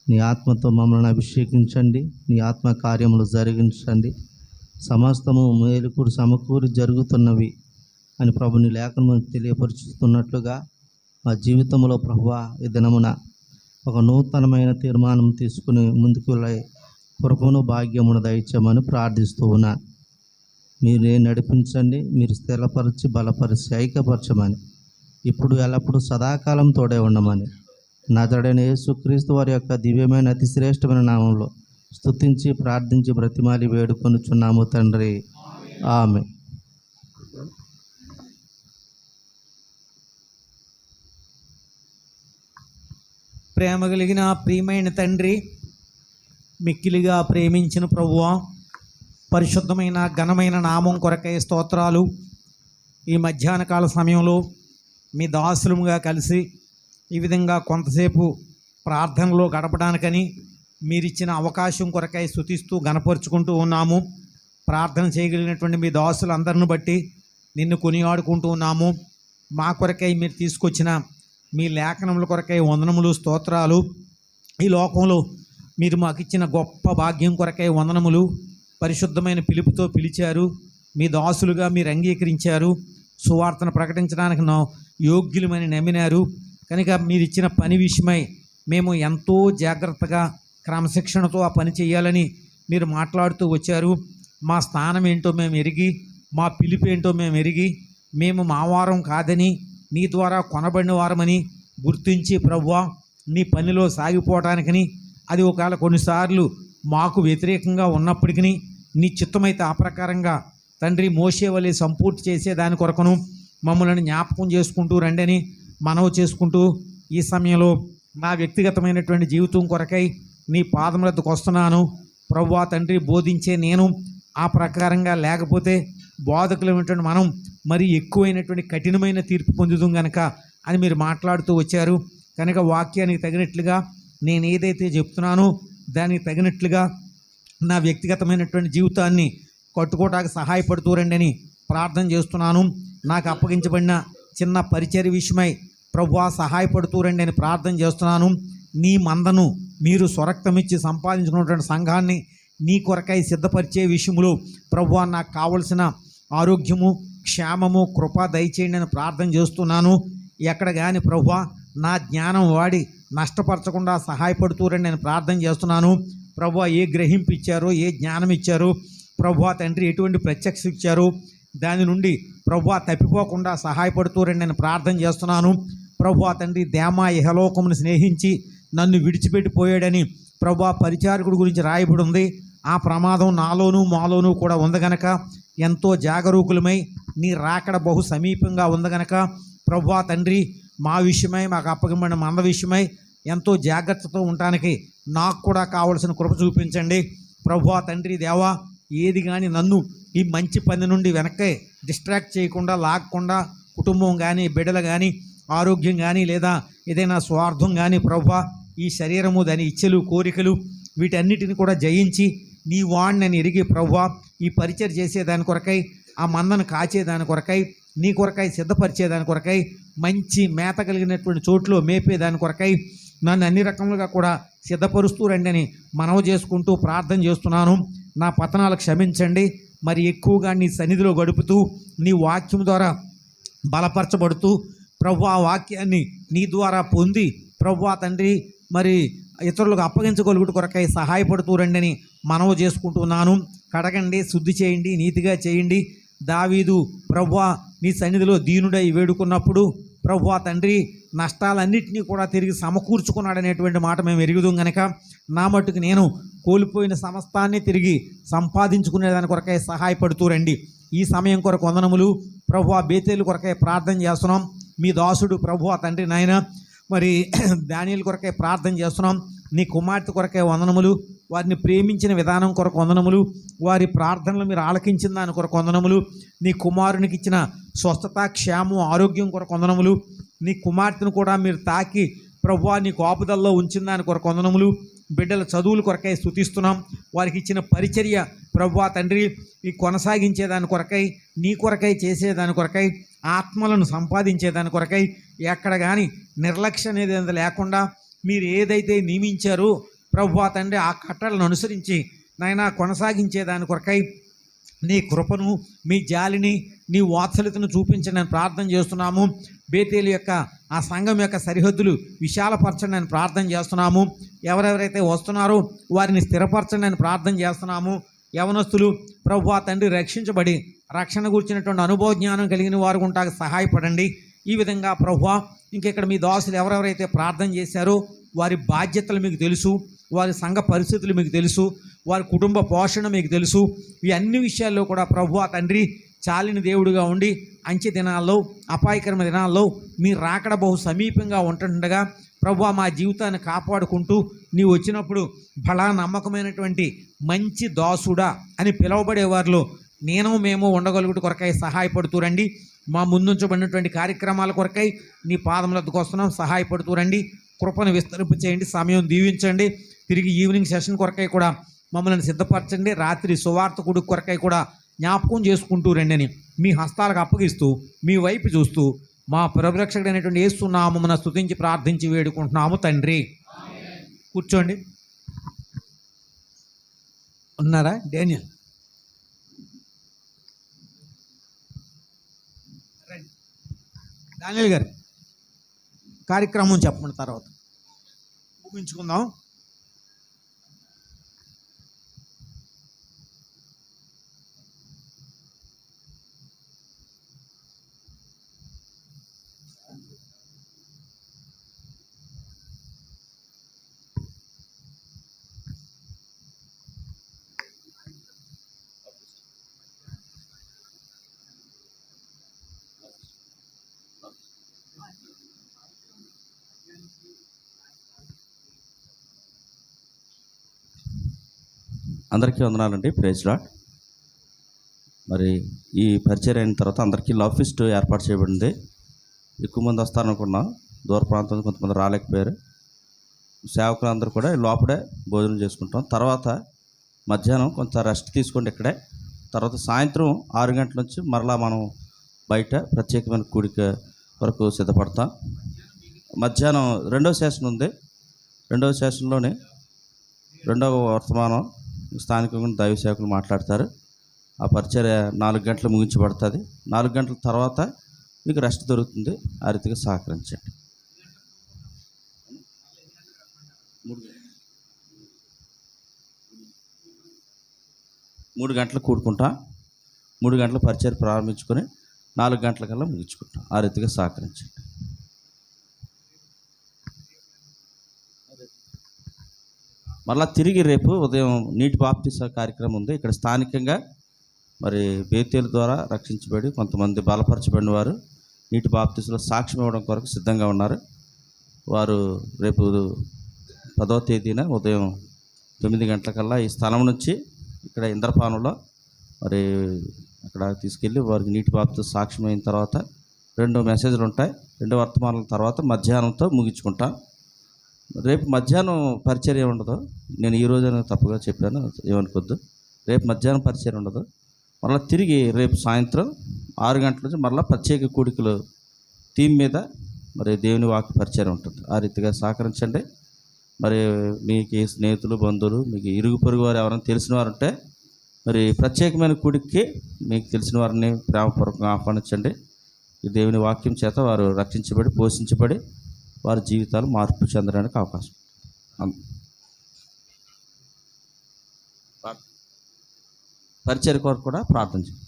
నీ ఆత్మతో మమ్మల్ని అభిషేకించండి, నీ ఆత్మ కార్యములు జరిగించండి. సమస్తము మేలుకూరు సమకూరి జరుగుతున్నవి అని ప్రభుని లేఖను తెలియపరుచుతున్నట్లుగా మా జీవితంలో ప్రభువా ఈ దినమున ఒక నూతనమైన తీర్మానం తీసుకుని ముందుకు వెళ్ళే కృపను భాగ్యమును దయచేయమని ప్రార్థిస్తూ ఉన్నా. మీరే నడిపించండి, మీరు స్థిరపరిచి బలపరిచి ఐక్యపరచమని ఇప్పుడు ఎల్లప్పుడూ సదాకాలం తోడే ఉండమని నజరుడైన యేసుక్రీస్తు వారి యొక్క దివ్యమైన అతి శ్రేష్టమైన నామంలో స్తుతించి ప్రార్థించి బ్రతిమాలి వేడుకొనుచున్నాము తండ్రి, ఆమె. ప్రేమ కలిగిన ప్రియమైన తండ్రి, మిక్కిలిగా ప్రేమించిన ప్రభువా, పరిశుద్ధమైన ఘనమైన నామం కొరకై స్తోత్రాలు. ఈ మధ్యాహ్న కాల సమయంలో మీ దాసులుగా కలిసి ఈ విధంగా కొంతసేపు ప్రార్థనలో గడపడానికని మీరిచ్చిన అవకాశం కొరకై స్తుతిస్తూ గణపరుచుకుంటూ ఉన్నాము. ప్రార్థన చేయగలిగినటువంటి మీ దాసులందరిని బట్టి నిన్ను కొనియాడుకుంటూ ఉన్నాము. మా కొరకై మీరు తీసుకొచ్చిన మీ లేఖనముల కొరకై వందనములు, స్తోత్రాలు. ఈ లోకంలో మీరు మాకు ఇచ్చిన గొప్ప భాగ్యం కొరకై వందనములు. పరిశుద్ధమైన పిలుపుతో పిలిచారు, మీ దాసులుగా మీరు అంగీకరించారు, సువార్తను ప్రకటించడానికి యోగ్యులమని నమ్మినారు. కనుక మీరు ఇచ్చిన పని విషయమై మేము ఎంతో జాగ్రత్తగా క్రమశిక్షణతో ఆ పని చేయాలని మీరు మాట్లాడుతూ వచ్చారు. మా స్థానం ఏంటో మేము ఎరిగి, మా పిలుపు ఏంటో మేము ఎరిగి, మేము మా వారం కాదని నీ ద్వారా కొనబడిన వారమని గుర్తించి ప్రభువా నీ పనిలో సాగిపోవడానికని, అది ఒకవేళ కొన్నిసార్లు మాకు వ్యతిరేకంగా ఉన్నప్పటికీ నీ చిత్తమైతే ఆ ప్రకారంగా తండ్రి మోసే వలె సంపూర్తి చేసే దాని కొరకును మమ్మల్ని జ్ఞాపకం చేసుకుంటూ రండి అని మనవి చేసుకుంటూ ఈ సమయంలో నా వ్యక్తిగతమైనటువంటి జీవితం కొరకై నీ పాదములకు వస్తున్నాను. ప్రభువా తండ్రి, బోధించే నేను ఆ ప్రకారంగా లేకపోతే బోధకులైనటువంటి మనం మరి ఎక్కువైనటువంటి కఠినమైన తీర్పు పొందుదాం కనుక అని మీరు మాట్లాడుతూ వచ్చారు. కనుక వాక్యానికి తగినట్లుగా నేను ఏదైతే చెప్తున్నానో దానికి తగినట్లుగా నా వ్యక్తిగతమైనటువంటి జీవితాన్ని కట్టుకోవటానికి సహాయపడుతూ రండి అని ప్రార్థన చేస్తున్నాను. నాకు అప్పగించబడిన చిన్న పరిచర్య విషయమై ప్రభువా సహాయపడుతూ రండి అని ప్రార్థన చేస్తున్నాను. నీ మందను మీరు స్వరక్తమిచ్చి సంపాదించుకున్నటువంటి సంఘాన్ని నీ కొరకై సిద్ధపరిచే విషయంలో ప్రభువా నాకు కావలసిన ఆరోగ్యము, క్షేమము, కృప దయచేయండి అని ప్రార్థన చేస్తున్నాను. ఎక్కడ కానీ ప్రభువా నా జ్ఞానం వాడి నష్టపరచకుండా సహాయపడుతూ రండి నేను ప్రార్థన చేస్తున్నాను. ప్రభువా ఏ గ్రహింపు ఇచ్చారో, ఏ జ్ఞానం ఇచ్చారో ప్రభువా తండ్రి, ఎటువంటి ప్రత్యక్ష ఇచ్చారో దాని నుండి ప్రభువా తప్పిపోకుండా సహాయపడుతూ రండి నేను ప్రార్థన చేస్తున్నాను. ప్రభువా తండ్రి, దేమా ఇహలోకమును స్నేహించి నన్ను విడిచిపెట్టిపోయాడని ప్రభువా పరిచారకుడి గురించి రాయబడి ఉంది. ఆ ప్రమాదం నాలోనూ మాలోనూ కూడా ఉంది గనక ఎంతో జాగరూకులమై నీ రాకడ బహు సమీపంగా ఉంది గనక ప్రభువా తండ్రి, మా విషయమై మాకు అప్పగింపబడిన మంద విషయమై ఎంతో జాగ్రత్తతో ఉండటానికి నాకు కూడా కావలసిన కృప చూపించండి. ప్రభువా తండ్రి దేవా, ఏది కానీ నన్ను ఈ మంచి పని నుండి వెనక్కి డిస్ట్రాక్ట్ చేయకుండా, లాగకుండా, కుటుంబం కానీ, బిడ్డలు కానీ, ఆరోగ్యం కానీ, లేదా ఏదైనా స్వార్థం కానీ ప్రభువా ఈ శరీరము, దాని ఇచ్చలు, కోరికలు వీటన్నిటిని కూడా జయించి నీ వాడిని ఎరిగి ప్రభువా ఈ పరిచయం చేసేదాని కొరకై, ఆ మందను కాచేదాని కొరకై, నీ కొరకై సిద్ధపరిచేదాని కొరకై, మంచి మేత కలిగినటువంటి చోట్లో మేపేదాని కొరకై నన్ను అన్ని రకములుగా కూడా సిద్ధపరుస్తూ రండి అని మనవి చేసుకుంటూ ప్రార్థన చేస్తున్నాను. నా పతనాలు క్షమించండి. మరి ఎక్కువగా నీ సన్నిధిలో గడుపుతూ నీ వాక్యం ద్వారా బలపరచబడుతూ ప్రభు ఆ వాక్యాన్ని నీ ద్వారా పొంది ప్రభువా తండ్రి మరి ఇతరులకు అప్పగించగలుగుట కొరకై సహాయపడుతూ రండి అని మనవి చేసుకుంటున్నాను. కడగండి, శుద్ధి చేయండి, నీతిగా చేయండి. దావీదు ప్రభువా నీ సన్నిధిలో దీనుడై వేడుకున్నప్పుడు ప్రభువా తండ్రి నష్టాలన్నింటినీ కూడా తిరిగి సమకూర్చుకున్నాడనేటువంటి మాట మేము ఎరుగుదాం కనుక నా మట్టుకు నేను కోల్పోయిన సమస్తాన్ని తిరిగి సంపాదించుకునేదాని కొరకై సహాయపడుతూ రండి. ఈ సమయం కొరకు వందనములు ప్రభువా. బేతేలు కొరకై ప్రార్థన చేస్తున్నాం. మీ దాసుడు ప్రభువా తండ్రి నాయన మరి దానియేలు కొరకై ప్రార్థన చేస్తున్నాం. నీ కుమార్తె కొరకే వందనములు, వారిని ప్రేమించిన విధానం కొరకు వందనములు, వారి ప్రార్థనలు మీరు ఆలకించిన దాని కొరకు వందనములు, నీ కుమారునికి ఇచ్చిన స్వస్థత, క్షేమం, ఆరోగ్యం కొరకు వందనములు, నీ కుమార్తెను కూడా మీరు తాకి ప్రభువా నీ కాపుదల్లో ఉంచిన దాని కొరకు వందనములు, బిడ్డల చదువుల కొరకై స్తుతిస్తున్నాం. వారికి ఇచ్చిన పరిచర్య ప్రభువా తండ్రి ఈ కొనసాగించేదాని కొరకై, నీ కొరకై చేసేదాని కొరకై, ఆత్మలను సంపాదించేదాని కొరకై, ఎక్కడ కానీ నిర్లక్ష్యం అనేది లేకుండా మీరు ఏదైతే నియమించారో ప్రభువా తండ్రి ఆ కట్టలను అనుసరించి నాయనా కొనసాగించేదాని కొరకై నీ కృపను, మీ జాలిని, నీ వాత్సల్యతను చూపించండి అని ప్రార్థన చేస్తున్నాము. బేతేలు యొక్క ఆ సంఘం యొక్క సరిహద్దులు విశాలపరచండి అని ప్రార్థన చేస్తున్నాము. ఎవరెవరైతే వస్తున్నారో వారిని స్థిరపరచండి అని ప్రార్థన చేస్తున్నాము. యవనస్తులు ప్రభువా తండ్రి రక్షించబడి రక్షణ గురించినటువంటి అనుభవ జ్ఞానం కలిగిన వారు ఉంటాకి సహాయపడండి. ఈ విధంగా ప్రభువా ఇంకెక్కడ మీ దాసులు ఎవరెవరైతే ప్రార్థన చేశారో వారి బాధ్యతలు మీకు తెలుసు, వారి సంఘ పరిస్థితులు మీకు తెలుసు, వారి కుటుంబ పోషణ మీకు తెలుసు. ఈ అన్ని విషయాల్లో కూడా ప్రభువా తండ్రి చాలిన దేవుడిగా ఉండి అంచె దినాల్లో, అపాయకరమైన దినాల్లో మీ రాకడ బహు సమీపంగా ఉంటుండగా ప్రభువా మా జీవితాన్ని కాపాడుకుంటూ నీ వచ్చినప్పుడు బలా నమ్మకమైనటువంటి మంచి దాసుడా అని పిలువబడే వారిలో మేము ఉండగలుగుట కొరకై సహాయపడుతూ రండి. మా ముందుంచబడినటువంటి కార్యక్రమాల కొరకై నీ పాదములకు వస్తున్నాం, సహాయపడుతూ రండి. కృపను విస్తరింప చేయండి, సమయం దీవించండి. తిరిగి ఈవినింగ్ సెషన్ కొరకై కూడా మమ్మల్ని సిద్ధపరచండి. రాత్రి సువార్త కొడుకు కొరకై కూడా జ్ఞాపకం చేసుకుంటూ రండి అని మీ హస్తాలకు అప్పగిస్తూ మీ వైపు చూస్తూ మా ప్రభురక్షకుడైనటువంటి యేసు నామమున స్తుతించి ప్రార్థించి వేడుకుంటున్నాము తండ్రి. కూర్చోండి. ఉన్నారా డానియల్? డానియల్ గారు కార్యక్రమం చెప్పండి, తర్వాత ముగించుకుందాం. అందరికీ వందనాలండి. Praise lord. మరి ఈ పరిచయం అయిన తర్వాత అందరికీ లవ్ ఫీస్ట్ ఏర్పాటు చేయబడింది. ఎక్కువ మంది వస్తారనుకున్నాం, దూర ప్రాంతం కొంతమంది రాలేకపోయారు. సేవకులందరూ కూడా లోపలే భోజనం చేసుకుంటాం. తర్వాత మధ్యాహ్నం కొంత రెస్ట్ తీసుకోండి ఇక్కడే. తర్వాత సాయంత్రం 6 గంటల నుంచి మరలా మనం బయట ప్రత్యేకమైన కూడిక వరకు సిద్ధపడతాం. మధ్యాహ్నం 2వ సెషన్ ఉంది. 2వ సెషన్లోనే 2వ వర్తమానం స్థానికంగా దైవ సేవకులు మాట్లాడతారు. ఆ పరిచర్య 4 గంటలు ముగించబడుతుంది. 4 గంటల తర్వాత మీకు రెస్ట్ దొరుకుతుంది. ఆ రీతిగా సహకరించండి. 3 గంటలకు కూడుకుంటాం. 3 గంటల పరిచర్య ప్రారంభించుకొని 4 గంటలకల్లా ముగించుకుంటాం. ఆ రీతిగా సహకరించండి. మళ్ళీ తిరిగి రేపు ఉదయం నీటి బాప్తిస కార్యక్రమం ఉంది. ఇక్కడ స్థానికంగా మరి బేతేలు ద్వారా రక్షించబడి కొంతమంది బలపరచబడిన వారు నీటి బాప్తిసలో సాక్ష్యం ఇవ్వడం కొరకు సిద్ధంగా ఉన్నారు. వారు రేపు 10వ తేదీన ఉదయం 9 గంటలకల్లా ఈ స్థలం నుంచి ఇక్కడ ఇంద్రపానంలో మరి అక్కడ తీసుకెళ్ళి వారికి నీటి బాప్తిస సాక్ష్యం అయిన తర్వాత 2 మెసేజ్లు ఉంటాయి. 2 వర్తమానాల తర్వాత మధ్యాహ్నంతో ముగించుకుంటాం. రేపు మధ్యాహ్నం పరిచర్య ఉండదు. నేను ఈ రోజైనా తప్పుగా చెప్పాను, ఏమనుకోద్దు. రేపు మధ్యాహ్నం పరిచర్య ఉండదు. మళ్ళీ తిరిగి రేపు సాయంత్రం 6 గంటల నుంచి మళ్ళీ ప్రత్యేక కూడికలు థీమ్ మీద మరి దేవుని వాక్య పరిచయం ఉంటుంది. ఆ రీతిగా సహకరించండి. మరి మీకు స్నేహితులు, బంధువులు, మీకు ఇరుగు పొరుగు వారు ఎవరైనా తెలిసిన వారు ఉంటే మరి ప్రత్యేకమైన కూడికి మీకు తెలిసిన వారిని ప్రేమపూర్వకంగా ఆహ్వానించండి. ఈ దేవుని వాక్యం చేత వారు రక్షించబడి పోషించబడి వారి జీవితాలు మార్పు చెందడానికి అవకాశం. పరిచర్య కొరకు కూడా ప్రార్థన చేయండి.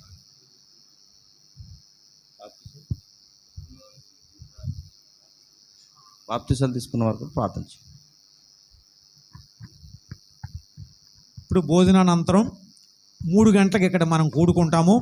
బాప్తిసాలు తీసుకున్న వరకు ప్రార్థన చేయండి. ఇప్పుడు భోజనానంతరం 3 గంటలకు ఇక్కడ మనం కూడుకుంటాము.